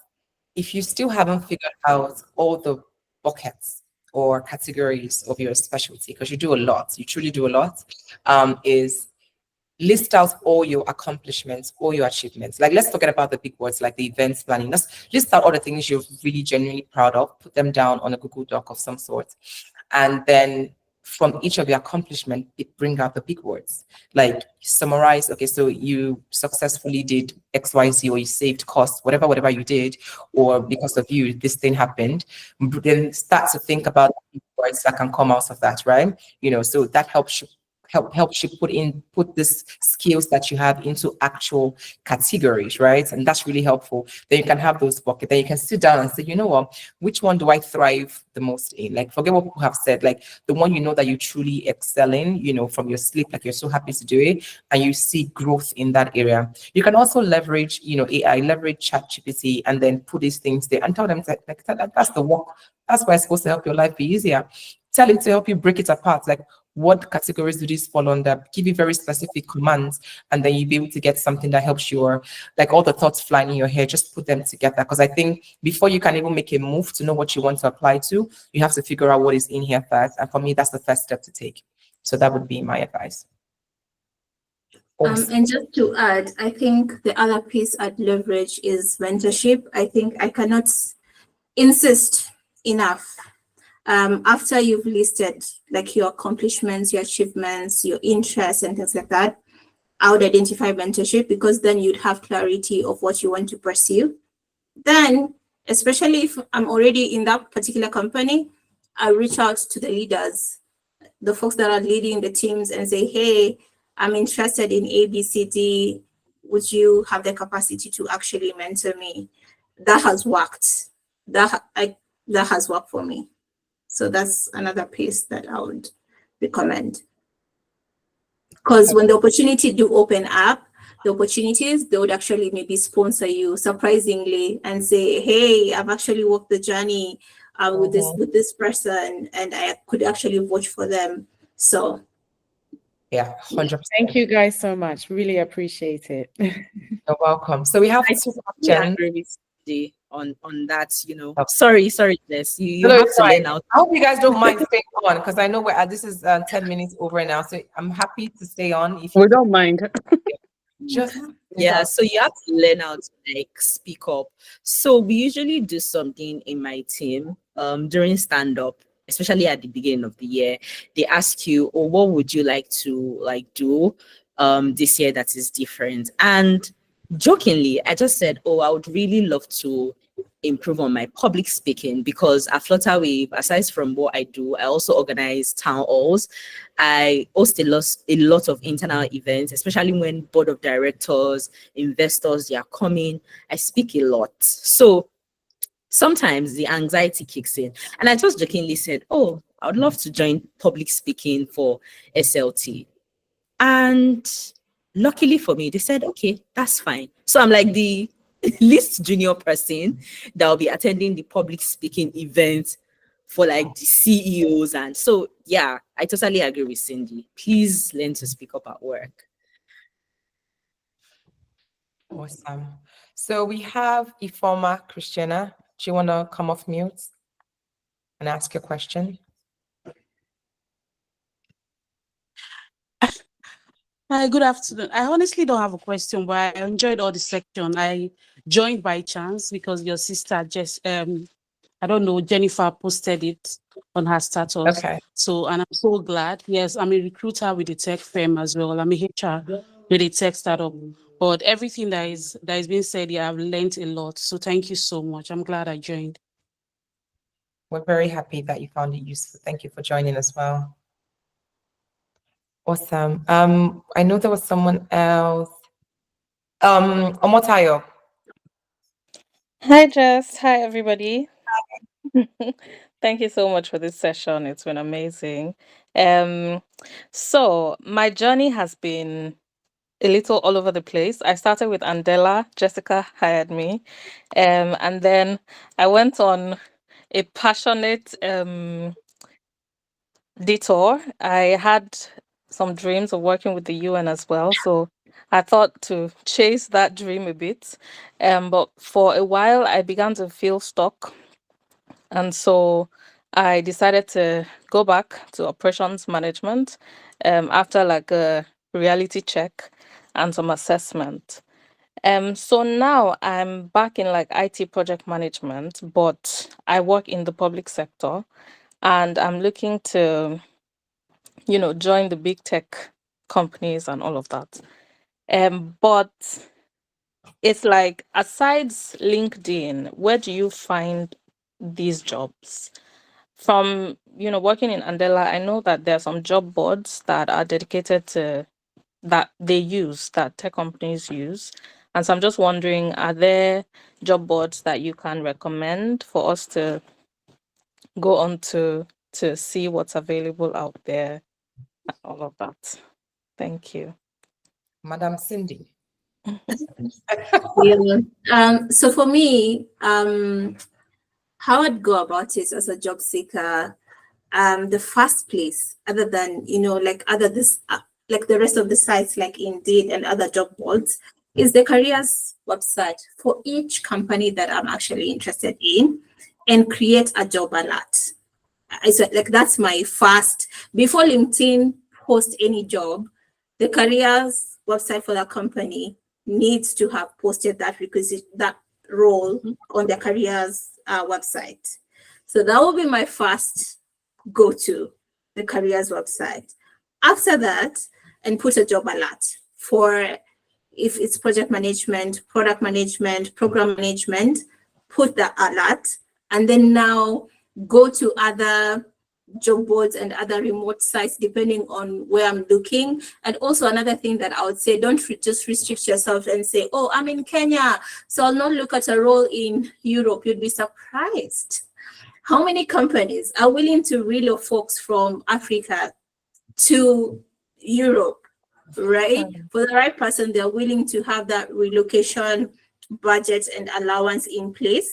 if you still haven't figured out all the buckets or categories of your specialty, because you do a lot, you truly do a lot, is list out all your accomplishments, all your achievements. Like, let's forget about the big words like the events planning. Let's list out all the things you're really genuinely proud of, put them down on a Google Doc of some sort. And then from each of your accomplishment, it bring out the big words. Like, summarize, okay, so you successfully did XYZ, or you saved costs, whatever you did, or because of you, this thing happened. Then start to think about the big words that can come out of that, right? You know, so that helps you put this skills that you have into actual categories, right? And that's really helpful. Then you can have those buckets. Then you can sit down and say, you know what, which one do I thrive the most in? Like, forget what people have said, like the one you know that you truly excel in, you know, from your sleep, like you're so happy to do it, and you see growth in that area. You can also leverage, you know, AI, leverage ChatGPT, and then put these things there and tell them like that's the work. That's why it's supposed to help your life be easier. Tell it to help you break it apart. Like, what categories do these fall under? Give you very specific commands, and then you'll be able to get something that helps your, like, all the thoughts flying in your head, just put them together. Because I think before you can even make a move to know what you want to apply to, you have to figure out what is in here first. And for me, that's the first step to take. So that would be my advice. And just to add, I think the other piece I'd leverage is mentorship. I think I cannot insist enough. After you've listed like your accomplishments, your achievements, your interests and things like that, I would identify mentorship, because then you'd have clarity of what you want to pursue. Then, especially if I'm already in that particular company, I reach out to the leaders, the folks that are leading the teams, and say, hey, I'm interested in ABCD. Would you have the capacity to actually mentor me? That has worked. That has worked for me. So that's another piece that I would recommend. Because when the opportunity do open up, the opportunities, they would actually maybe sponsor you surprisingly and say, hey, I've actually walked the journey with this person, and I could actually vouch for them. So yeah, 100%. Thank you guys so much. Really appreciate it. You're welcome. So we have two questions. On that, you know. Okay. Sorry, Jess. You No, have it's to fine. learn out. I hope you guys don't mind staying on, because I know this is 10 minutes over now. So I'm happy to stay on. If We don't mind. Just Yeah, so you have to learn how to like speak up. So we usually do something in my team during stand up, especially at the beginning of the year. They ask you, "Oh, what would you like to like do this year that is different?" And jokingly, I just said, "Oh, I would really love to improve on my public speaking because at Flutterwave, aside from what I do, I also organize town halls. I host a lot of internal events, especially when board of directors, investors, they are coming. I speak a lot. So sometimes the anxiety kicks in. And I just jokingly said, "Oh, I would love to join public speaking for SLT." And luckily for me, they said, "Okay, that's fine." So I'm like the least junior person that will be attending the public speaking event for like the CEOs. And so, yeah, I totally agree with Cindy. Please learn to speak up at work. awesome. So we have Ifoma Christiana. Do you want to come off mute and ask your question? Hi, good afternoon. I honestly don't have a question, but I enjoyed all the section. I joined by chance because your sister Jess, I don't know, Jennifer posted it on her status. Okay. So, and I'm so glad. Yes, I'm a recruiter with the tech firm as well. I'm a HR with a tech startup. But everything that is being said here, I've learned a lot. So thank you so much. I'm glad I joined. We're very happy that you found it useful. Thank you for joining as well. Awesome. I know there was someone else. Omotayo. Hi, Jess. Hi, everybody. Thank you so much for this session. It's been amazing. So my journey has been a little all over the place. I started with Andela. Jessica hired me. And then I went on a passionate detour. I had some dreams of working with the UN as well. So I thought to chase that dream a bit. But for a while, I began to feel stuck. And so I decided to go back to operations management after like a reality check and some assessment. So now I'm back in like IT project management, but I work in the public sector and I'm looking to, join the big tech companies and all of that. But it's like, aside LinkedIn, where do you find these jobs? From working in Andela, I know that there are some job boards that are dedicated to that that tech companies use. And so I'm just wondering, are there job boards that you can recommend for us to go on to see what's available out there and all of that? Thank you. Madam Cindy. Yeah. So for me, how I'd go about it as a job seeker, the first place, other than like the rest of the sites like Indeed and other job boards, is the careers website for each company that I'm actually interested in, and create a job alert. So like that's my first, before LinkedIn post any job, the careers website for that company needs to have posted that role on their careers website. So that will be my first go-to, the careers website. After that, and put a job alert for, if it's project management, product management, program management, put the alert, and then now go to other job boards and other remote sites depending on where I'm looking. And also another thing that I would say, don't just restrict yourself and say, oh, I'm in Kenya, so I'll not look at a role in Europe. You'd be surprised how many companies are willing to relo folks from Africa to Europe, right? For the right person, they're willing to have that relocation budget and allowance in place.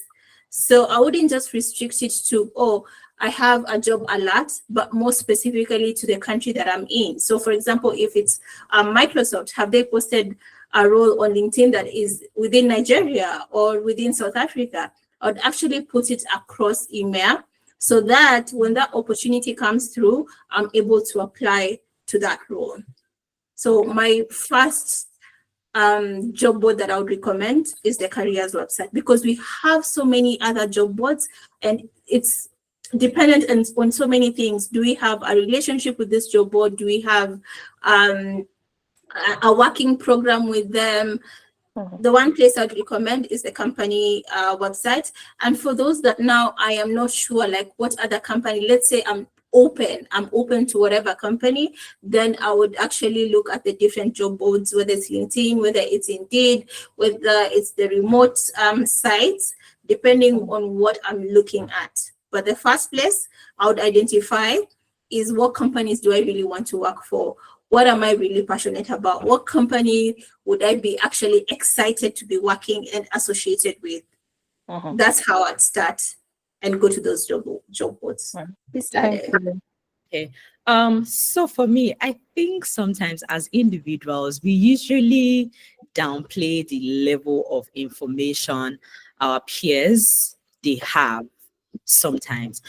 So I wouldn't just restrict it to, oh, I have a job alert, but more specifically to the country that I'm in. So for example, if it's Microsoft, have they posted a role on LinkedIn that is within Nigeria or within South Africa? I'd actually put it across email so that when that opportunity comes through, I'm able to apply to that role. So my first job board that I would recommend is the careers website, because we have so many other job boards and it's dependent on so many things. Do we have a relationship with this job board? Do we have a working program with them? The one place I'd recommend is the company website. And for those that now I am not sure, like what other company, let's say I'm open to whatever company, then I would actually look at the different job boards, whether it's LinkedIn, whether it's Indeed, whether it's the remote sites, depending on what I'm looking at. But the first place I would identify is what companies do I really want to work for? What am I really passionate about? What company would I be actually excited to be working and associated with? That's how I'd start and go to those job boards. Thank you. Okay. So for me, I think sometimes as individuals, we usually downplay the level of information our peers they have sometimes.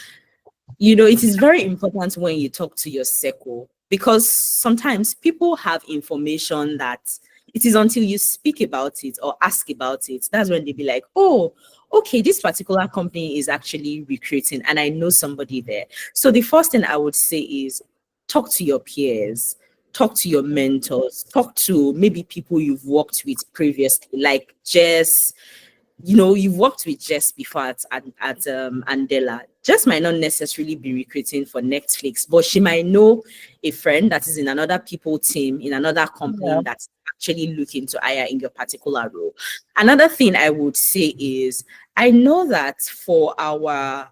You know, it is very important when you talk to your circle, because sometimes people have information that it is until you speak about it or ask about it, that's when they be like, oh, okay, this particular company is actually recruiting and I know somebody there. So the first thing I would say is talk to your peers, talk to your mentors, talk to maybe people you've worked with previously, like Jess. You know, you've worked with Jess before at Andela. Jess might not necessarily be recruiting for Netflix, but she might know a friend that is in another people team in another company that's actually looking to hire in your particular role. Another thing I would say is, I know that for our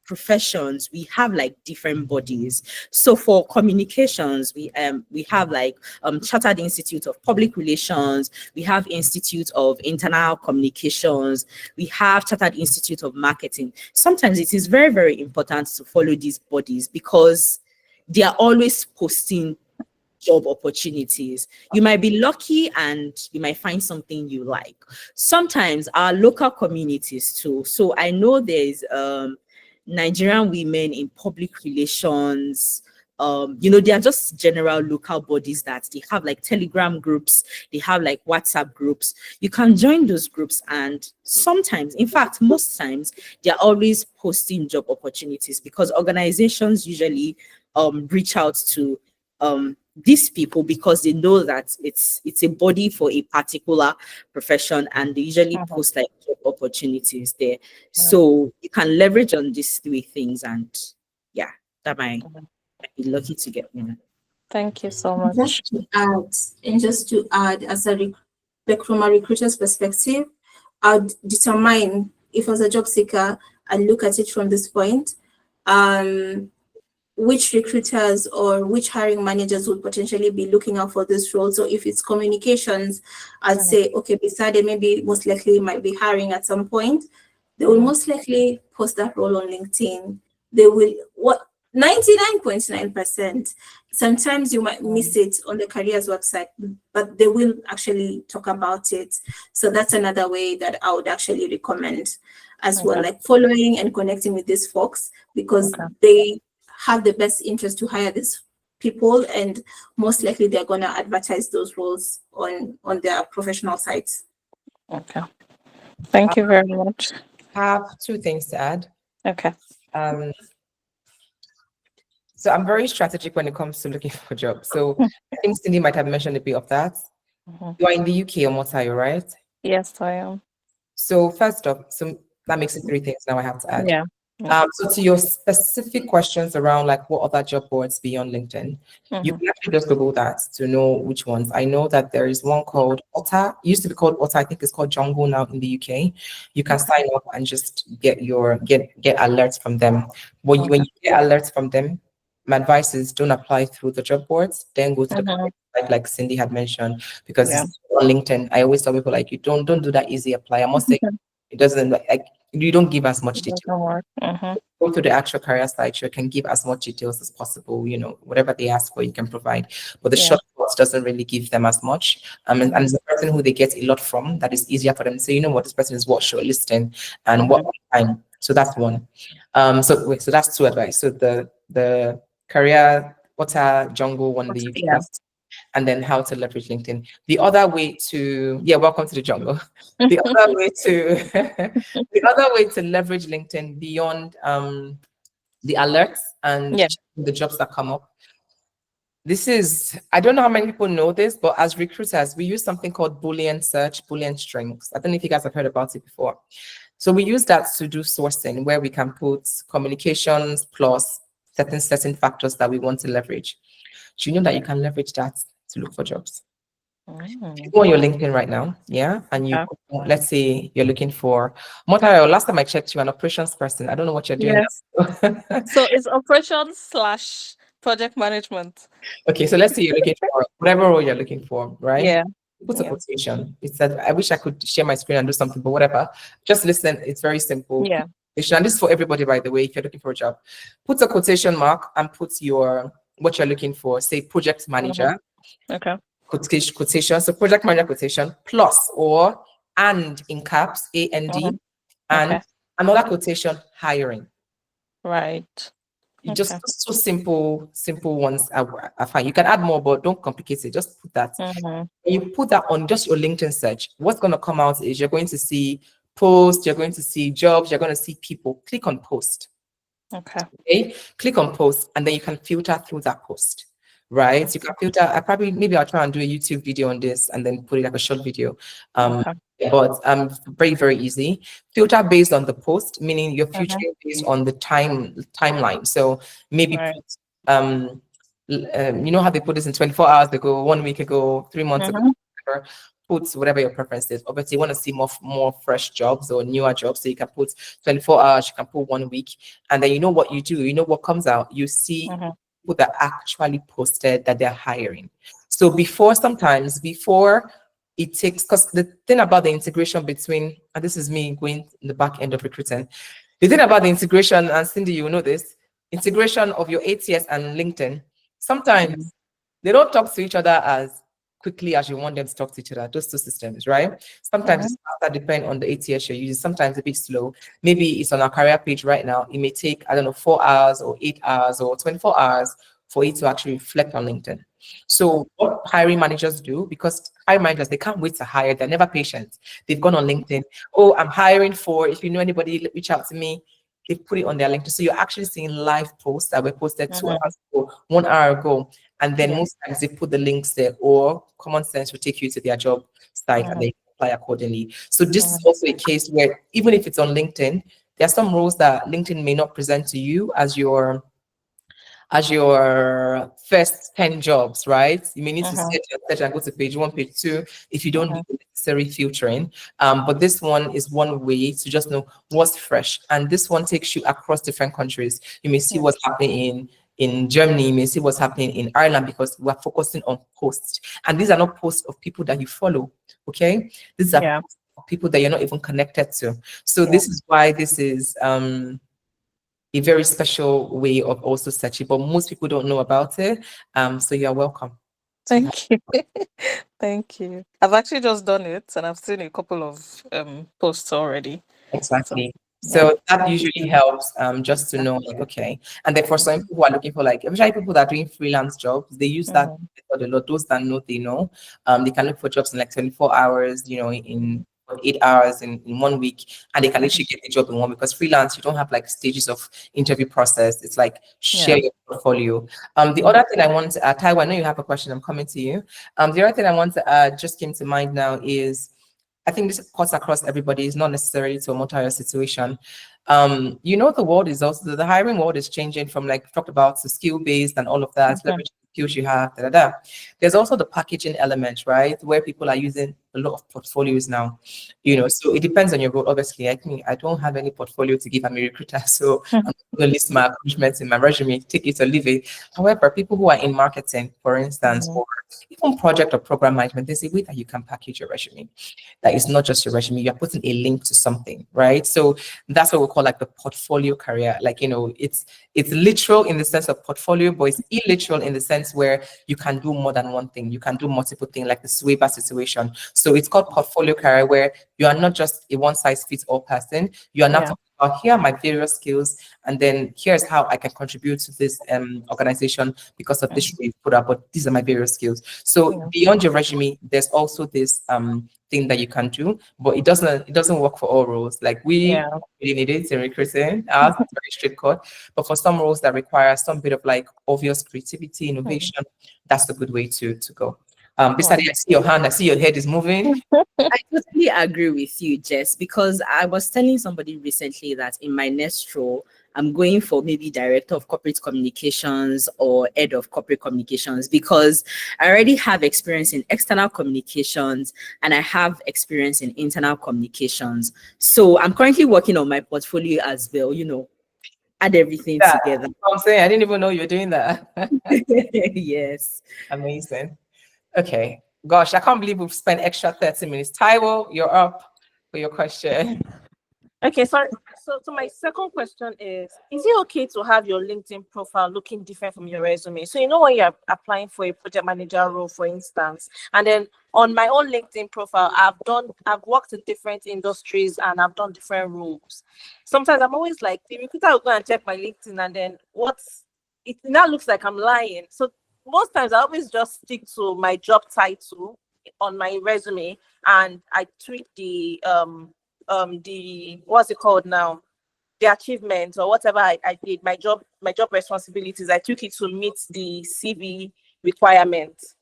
professions, we have like different bodies. So for communications, we have like Chartered Institute of Public Relations, we have Institute of Internal Communications, we have Chartered Institute of Marketing. Sometimes it is very, very important to follow these bodies because they are always posting job opportunities. You might be lucky and you might find something you like. Sometimes our local communities too. So I know there's Nigerian women in public relations. You know, they are just general local bodies that they have like Telegram groups, they have like WhatsApp groups. You can join those groups, and sometimes, in fact, most times, they're always posting job opportunities because organizations usually reach out to these people because they know that it's a body for a particular profession, and they usually post like job opportunities there. So you can leverage on these three things, and yeah, that might be lucky to get one. Thank you so much. Just to add, as like from a recruiter's perspective, I'd determine if as a job seeker, I look at it from this point. Which recruiters or which hiring managers would potentially be looking out for this role. So if it's communications, I'd say, okay, Bisade maybe most likely might be hiring at some point. They will most likely post that role on LinkedIn. They will, 99.9%. Sometimes you might miss it on the careers website, but they will actually talk about it. So that's another way that I would actually recommend as well, like following and connecting with these folks, because they have the best interest to hire these people, and most likely they're going to advertise those roles on their professional sites. Okay. Thank you very much. I have two things to add. Okay. So I'm very strategic when it comes to looking for jobs. So I think Cindy might have mentioned a bit of that. You are in the UK or Ontario, right? Yes, I am. So first off, so that makes it three things now I have to add. Yeah. So to your specific questions around like what other job boards beyond LinkedIn, you can actually just Google that to know which ones. I know that there is one called Otta. It used to be called Otta. I think it's called Jungle now in the UK. You can sign up and just get alerts from them. When you get alerts from them, my advice is don't apply through the job boards. Then go to the website, like Cindy had mentioned, because on LinkedIn, I always tell people like you don't do that easy apply. I must say it doesn't like you don't give as much detail. Go to the actual career site, you can give as much details as possible, you know, whatever they ask for, you can provide. But the shortcuts doesn't really give them as much. And the person who they get a lot from, that is easier for them to say, you know what, this person is what shortlisting and what time. So that's one. So that's two advice. So the career, what's our jungle one? and then how to leverage LinkedIn. The other way to, yeah, welcome to the jungle. The other way to, the other way to leverage LinkedIn beyond the alerts and Yeah. the jobs that come up. This is, I don't know how many people know this, but as recruiters, we use something called Boolean search, Boolean strings. I don't know if you guys have heard about it before. So we use that to do sourcing, where we can put communications plus certain factors that we want to leverage. Do you know that you can leverage that to look for jobs? You go on your LinkedIn right now, yeah, and you, let's say you're looking for, Motayo, last time I checked, you're an operations person. I don't know what you're doing. Yes. So it's operations / project management. Okay, so let's say you're looking for whatever role you're looking for, right? Yeah. Put a quotation. It's that I wish I could share my screen and do something, but whatever. Just listen. It's very simple. Yeah. And this is for everybody, by the way, if you're looking for a job. Put a quotation mark and put your what you're looking for. Say project manager. Okay. Quotation. So project manager quotation plus or and in caps, AND, and another quotation, hiring. Right. Just so simple ones are fine. You can add more, but don't complicate it. Just put that. You put that on just your LinkedIn search. What's going to come out is you're going to see posts, you're going to see jobs, you're going to see people. Click on post. Okay. Click on post, and then you can filter through that post. Right? You can filter. Maybe I'll try and do a YouTube video on this and then put it like a short video. But very, very easy. Filter based on the post, meaning you're filtering based on the timeline. So maybe you know how they put this in 24 hours ago, 1 week ago, 3 months ago, put whatever your preference is. Obviously, you want to see more fresh jobs or newer jobs, so you can put 24 hours, you can put 1 week, and then you know what you do, you know what comes out. You see people that actually posted that they're hiring. So before it takes, because the thing about the integration between, and this is me going in the back end of recruiting, the thing about the integration, and Cindy, you know this, integration of your ATS and LinkedIn, sometimes they don't talk to each other as quickly as you want them to talk to each other, those two systems, right? Sometimes it's faster, depending on the ATS you're using, sometimes a bit slow. Maybe it's on our career page right now. It may take, 4 hours or 8 hours or 24 hours for it to actually reflect on LinkedIn. So what hiring managers do, because hiring managers, they can't wait to hire, they're never patient. They've gone on LinkedIn. Oh, I'm hiring for, if you know anybody, reach out to me. They put it on their LinkedIn. So you're actually seeing live posts that were posted 2 hours ago, 1 hour ago. And then most times they put the links there, or common sense will take you to their job site and they apply accordingly. So this is also a case where even if it's on LinkedIn, there are some roles that LinkedIn may not present to you as your first 10 jobs, right? You may need to search and go to page 1, page 2 if you don't do the necessary filtering. But this one is one way to just know what's fresh. And this one takes you across different countries. You may see what's happening in Germany, you may see what's happening in Ireland, because we're focusing on posts. And these are not posts of people that you follow, okay? These are posts of people that you're not even connected to. So this is why this is a very special way of also searching, but most people don't know about it. So you're welcome. Thank you. Thank you. I've actually just done it, and I've seen a couple of posts already. Exactly. So that usually helps just to know, like, okay. And then for some people who are looking for, like, especially people that are doing freelance jobs, they use that method a lot. Those that know, they know. They can look for jobs in like 24 hours, in 8 hours in 1 week, and they can literally get the job in one, because freelance, you don't have like stages of interview process. It's like share your portfolio. The other thing I want to add, Taiwan, I know you have a question, I'm coming to you. The other thing I want to add just came to mind now is, I think this cuts across everybody. It's not necessarily to a Motayo situation. The world is also, the hiring world is changing from, like, talked about, to skill-based and all of that, leveraging skills you have, There's also the packaging element, right? Where people are using a lot of portfolios now, so it depends on your role. Obviously, I don't have any portfolio to give. I'm a recruiter, so I'm going to list my accomplishments in my resume, take it or leave it. However, people who are in marketing, for instance, or even project or program management, there's a way that you can package your resume. That is not just your resume, you're putting a link to something, right? So that's what we call like the portfolio career. Like, it's literal in the sense of portfolio, but it's illiteral in the sense where you can do more than one thing. You can do multiple things, like the Sweber situation. So it's called portfolio career, where you are not just a one-size-fits-all person. You are not talking here are my various skills, and then here's how I can contribute to this organization because of this role you put up, but these are my various skills. So beyond your resume, there's also this thing that you can do, but it doesn't work for all roles. Like we really need it in recruiting. It's very straightforward. But for some roles that require some bit of like obvious creativity, innovation, that's a good way to go. Bisade, I see your hand, I see your head is moving. I totally agree with you, Jess, because I was telling somebody recently that in my next role, I'm going for maybe director of corporate communications or head of corporate communications, because I already have experience in external communications and I have experience in internal communications. So I'm currently working on my portfolio as well, add everything together. I'm saying I didn't even know you're doing that. Yes. Amazing. Okay. Gosh, I can't believe we've spent extra 30 minutes. Taiwo, you're up for your question. Okay, sorry. So my second question is it okay to have your LinkedIn profile looking different from your resume? So when you're applying for a project manager role, for instance, and then on my own LinkedIn profile, I've worked in different industries and I've done different roles. Sometimes I'm always like, the recruiter will go and check my LinkedIn and then it now looks like I'm lying. So most times I always just stick to my job title on my resume and I tweak the what's it called now, the achievements or whatever I did, my job responsibilities, I took it to meet the CV requirements.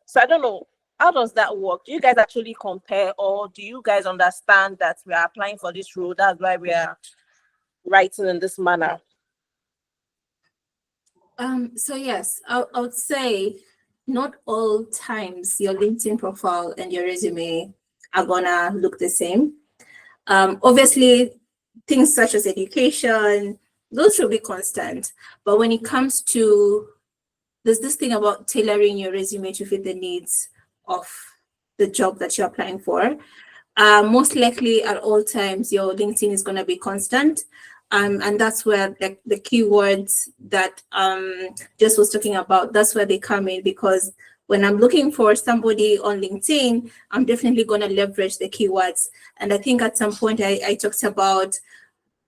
So I don't know, how does that work? Do you guys actually compare, or do you guys understand that we are applying for this role, that's why we are writing in this manner? So yes, I would say not all times your LinkedIn profile and your resume are gonna look the same. Obviously, things such as education, those should be constant. But when it comes to, there's this thing about tailoring your resume to fit the needs of the job that you're applying for. Most likely at all times, your LinkedIn is gonna be constant. And that's where the keywords that Jess was talking about, that's where they come in, because when I'm looking for somebody on LinkedIn, I'm definitely going to leverage the keywords. And I think at some point I talked about,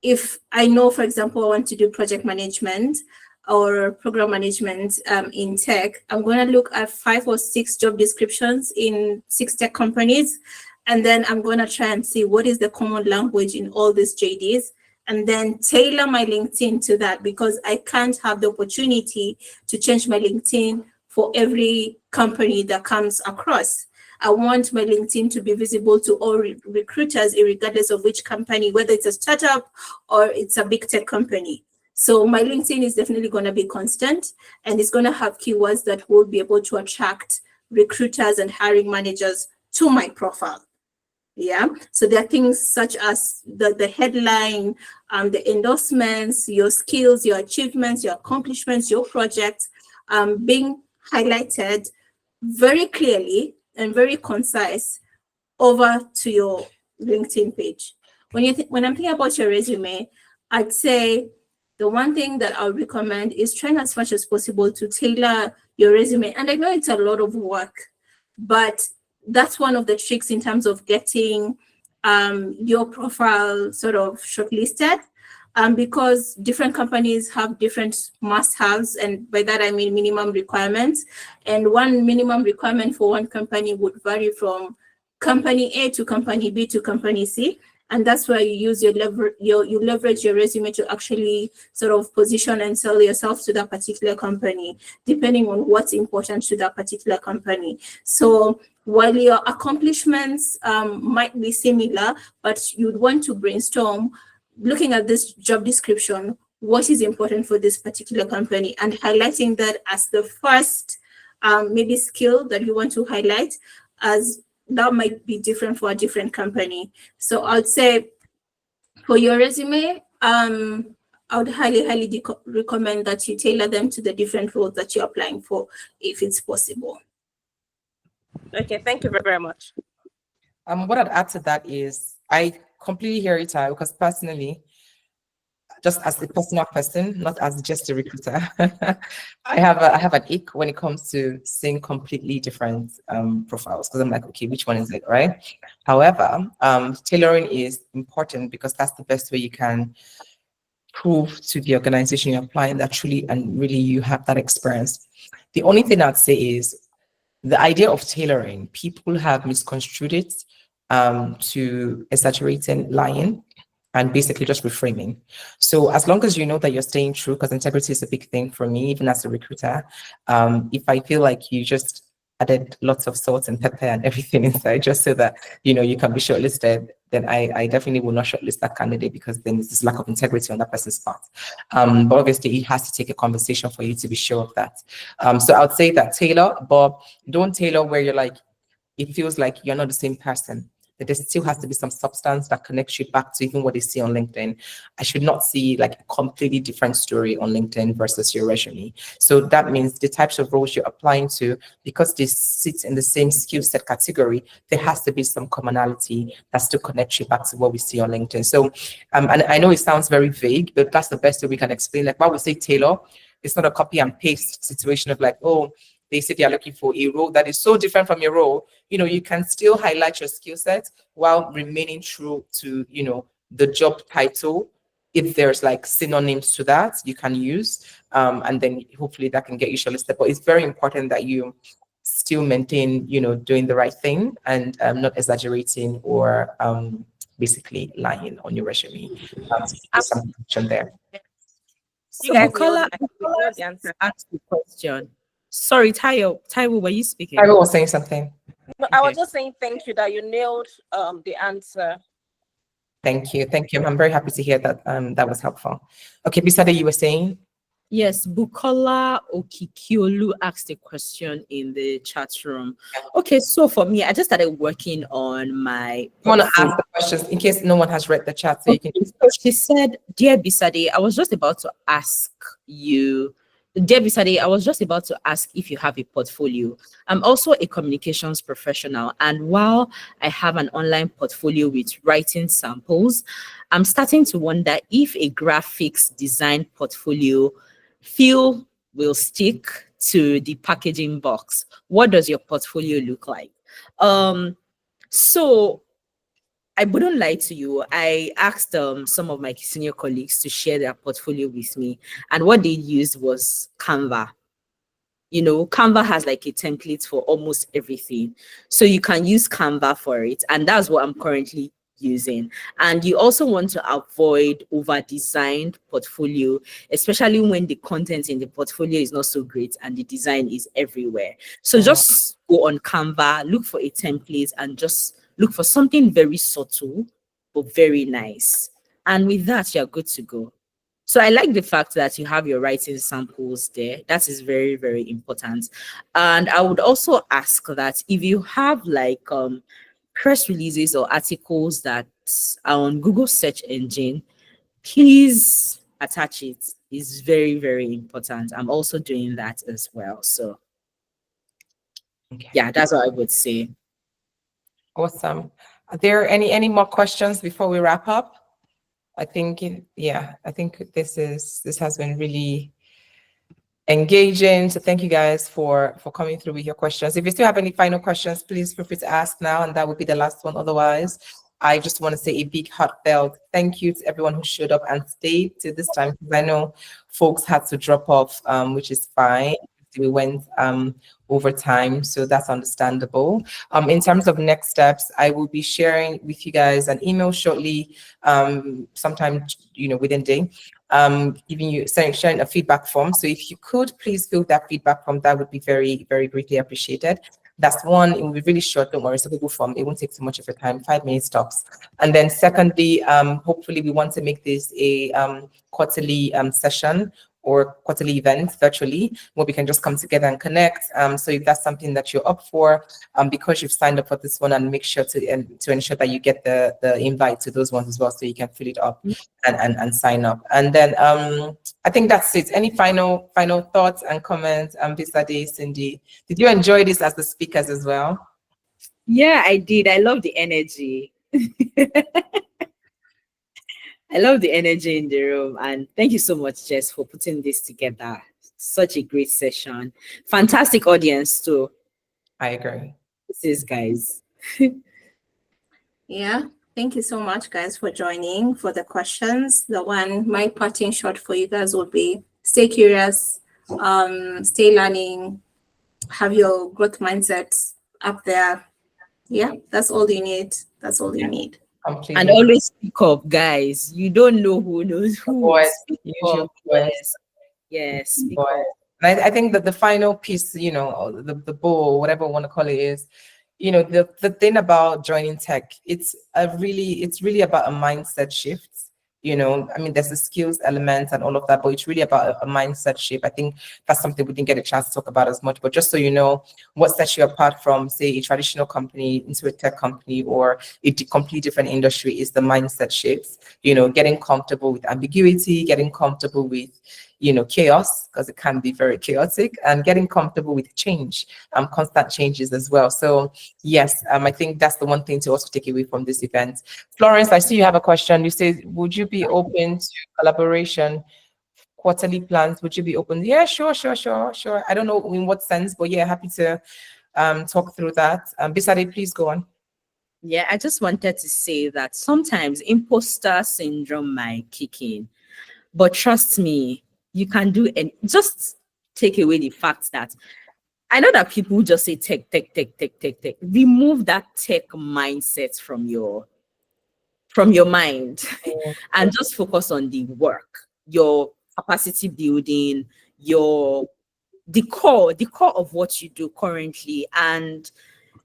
if I know, for example, I want to do project management or program management in tech, I'm going to look at 5 or 6 job descriptions in 6 tech companies. And then I'm going to try and see what is the common language in all these JDs, and then tailor my LinkedIn to that, because I can't have the opportunity to change my LinkedIn for every company that comes across. I want my LinkedIn to be visible to all recruiters, regardless of which company, whether it's a startup or it's a big tech company. So my LinkedIn is definitely going to be constant, and it's going to have keywords that will be able to attract recruiters and hiring managers to my profile. Yeah, so there are things such as the headline, the endorsements, your skills, your achievements, your accomplishments, your projects, being highlighted very clearly and very concise over to your LinkedIn page. When I'm thinking about your resume, I'd say the one thing that I would recommend is trying as much as possible to tailor your resume. And I know it's a lot of work, but that's one of the tricks in terms of getting your profile sort of shortlisted, because different companies have different must-haves, and by that I mean minimum requirements. And one minimum requirement for one company would vary from company A to company B to company C. And that's where you use you leverage your resume to actually sort of position and sell yourself to that particular company, depending on what's important to that particular company. So while your accomplishments might be similar, but you'd want to brainstorm, looking at this job description, what is important for this particular company, and highlighting that as the first maybe skill that you want to highlight, as that might be different for a different company. So I'd say for your resume, I would highly recommend that you tailor them to the different roles that you're applying for, if it's possible. Okay, thank you very much. What I'd add to that is I completely hear it, because personally, just as a personal person, not as just a recruiter. I have an ick when it comes to seeing completely different profiles, because I'm like, okay, which one is it, right? However, tailoring is important because that's the best way you can prove to the organization you're applying that truly and really you have that experience. The only thing I'd say is the idea of tailoring, people have misconstrued it to exaggerating lying and basically just reframing. So as long as you know that you're staying true, because integrity is a big thing for me, even as a recruiter, if I feel like you just added lots of salt and pepper and everything inside just so that, you know, you can be shortlisted, then I definitely will not shortlist that candidate, because then there's this lack of integrity on that person's part. But obviously it has to take a conversation for you to be sure of that. So I would say that tailor, but don't tailor where you're like, it feels like you're not the same person. That there still has to be some substance that connects you back to even what they see on LinkedIn. I should not see like a completely different story on LinkedIn versus your resume. So that means the types of roles you're applying to, because they sit in the same skill set category, there has to be some commonality that still connects you back to what we see on LinkedIn. So, and I know it sounds very vague, but that's the best way we can explain. Like, why we say tailor, it's not a copy and paste situation of like, oh, they say they are looking for a role that is so different from your role. You know, you can still highlight your skill set while remaining true to, you know, the job title. If there's like synonyms to that, you can use, and then hopefully that can get you shortlisted. But it's very important that you still maintain, you know, doing the right thing and not exaggerating or basically lying on your resume. There's some question there. So You guys Bukola know the answer. asked the question. Sorry, Taiwo, were you speaking? I was saying something. No, I was Okay. just saying thank you that you nailed the answer. Thank you. Thank you. I'm very happy to hear that that was helpful. Okay, Bisade, you were saying? Yes, Bukola Okikiolu asked a question in the chat room. Okay, so for me, I just started working on my I want to ask portfolio. the questions in case no one has read the chat, so you can Okay, so she said, Dear Bisade, I was just about to ask you, Dear Bisade, I was just about to ask if you have a portfolio. I'm also a communications professional, and while I have an online portfolio with writing samples, I'm starting to wonder if a graphics design portfolio will stick to the packaging box. What does your portfolio look like? So I wouldn't lie to you. I asked some of my senior colleagues to share their portfolio with me, and what they used was Canva. You know, Canva has like a template for almost everything. So you can use Canva for it. And that's what I'm currently using. And you also want to avoid over-designed portfolio, especially when the content in the portfolio is not so great and the design is everywhere. So just go on Canva, look for a template, and just look for something very subtle but very nice. And with that, you're good to go. So I like the fact that you have your writing samples there. That is very, very important. And I would also ask that if you have like press releases or articles that are on Google search engine, please attach it. It's very, very important. I'm also doing that as well. So yeah, that's what I would say. Awesome. Are there any more questions before we wrap up? I think I think this has been really engaging. So thank you guys for coming through with your questions. If you still have any final questions, please feel free to ask now, and that would be the last one. Otherwise, I just want to say a big heartfelt thank you to everyone who showed up and stayed to this time, because I know folks had to drop off, which is fine. We went over time, so that's understandable. In terms of next steps, I will be sharing with you guys an email shortly, sometime within the day, giving you sharing a feedback form. So if you could please fill that feedback form, that would be very, very greatly appreciated. That's one. It will be really short. Don't worry, it's a Google form. It won't take too much of your time. 5 minutes tops. And then secondly, hopefully we want to make this a quarterly session or quarterly event virtually, where we can just come together and connect. So if that's something that you're up for, because you've signed up for this one, and make sure to ensure that you get the invite to those ones as well, so you can fill it up and sign up. And then I think that's it. Any final thoughts and comments? Bisade, Cindy, did you enjoy this as the speakers as well? Yeah, I did. I love the energy. I love the energy in the room, and thank you so much, Jess, for putting this together. Such a great session. Fantastic audience too. I agree. This is guys. Yeah, thank you so much, guys, for joining, for the questions. My parting shot for you guys would be stay curious, stay learning, have your growth mindset up there. Yeah, that's all you need. That's all you need. Completely. And always speak up, guys. You don't know who knows who. Voice, Speak use your up. voice. Yes, speak Voice. up. And I think that the final piece, the ball, whatever you want to call it, is, the thing about joining tech, it's really about a mindset shift. I mean, there's the skills element and all of that, but it's really about a mindset shift. I think that's something we didn't get a chance to talk about as much, but just so you know, what sets you apart from, say, a traditional company into a tech company or a completely different industry is the mindset shifts. Getting comfortable with ambiguity, getting comfortable with, chaos, because it can be very chaotic, and getting comfortable with change, constant changes as well. So yes, I think that's the one thing to also take away from this event. Florence, I see you have a question. You say, would you be open to collaboration, quarterly plans? Would you be open? Yeah, sure. I don't know in what sense, but yeah, happy to talk through that. Bisade, please go on. Yeah, I just wanted to say that sometimes imposter syndrome might kick in, but trust me, you can do, and just take away the fact that I know that people just say tech. Remove that tech mindset from your mind and just focus on the work, your capacity building, the core of what you do currently. And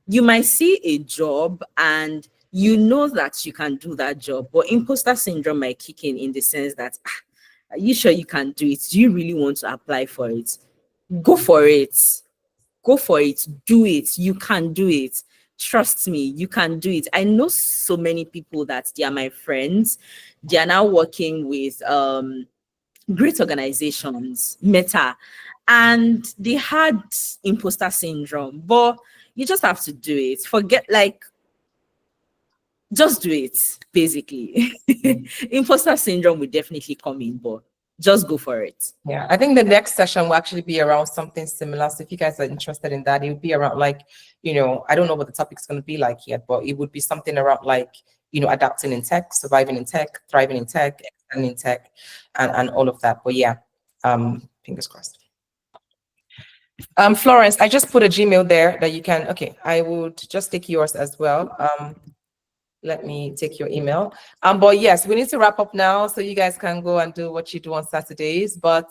you might see a job and you know that you can do that job, but imposter syndrome might kick in the sense that, are you sure you can do it? Do you really want to apply for it? Go for it. Do it. You can do it. Trust me, you can do it. I know so many people that they are my friends. They are now working with great organizations, Meta, and they had imposter syndrome, but you just have to do it. Just do it, basically. Imposter syndrome will definitely come in, but just go for it. Yeah, I think the next session will actually be around something similar. So if you guys are interested in that, it would be around I don't know what the topic's going to be like yet, but it would be something around adapting in tech, surviving in tech, thriving in tech, expanding in tech, and all of that. But yeah, fingers crossed. Florence, I just put a Gmail there that you can, okay, I would just take yours as well. Let me take your email. But yes, we need to wrap up now so you guys can go and do what you do on Saturdays. But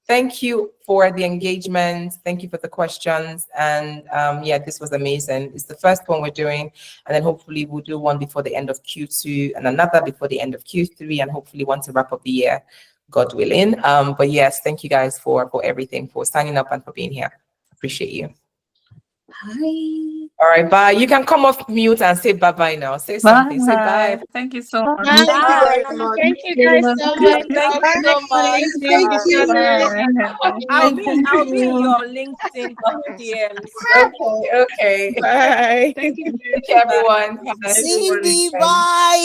thank you for the engagement. Thank you for the questions. And yeah, this was amazing. It's the first one we're doing. And then hopefully we'll do one before the end of Q2 and another before the end of Q3, and hopefully one to wrap up the year, God willing. But yes, thank you guys for everything, for signing up and for being here. Appreciate you. Bye. All right, bye. You can come off mute and say bye-bye now. Say something. Say bye. Thank you so much. Thank you very much. Thank you guys so much. Thank you so much. Thank you. I'll be in your LinkedIn DMs. Okay. Bye. Thank you, everyone. Have a nice Cindy, weekend. bye.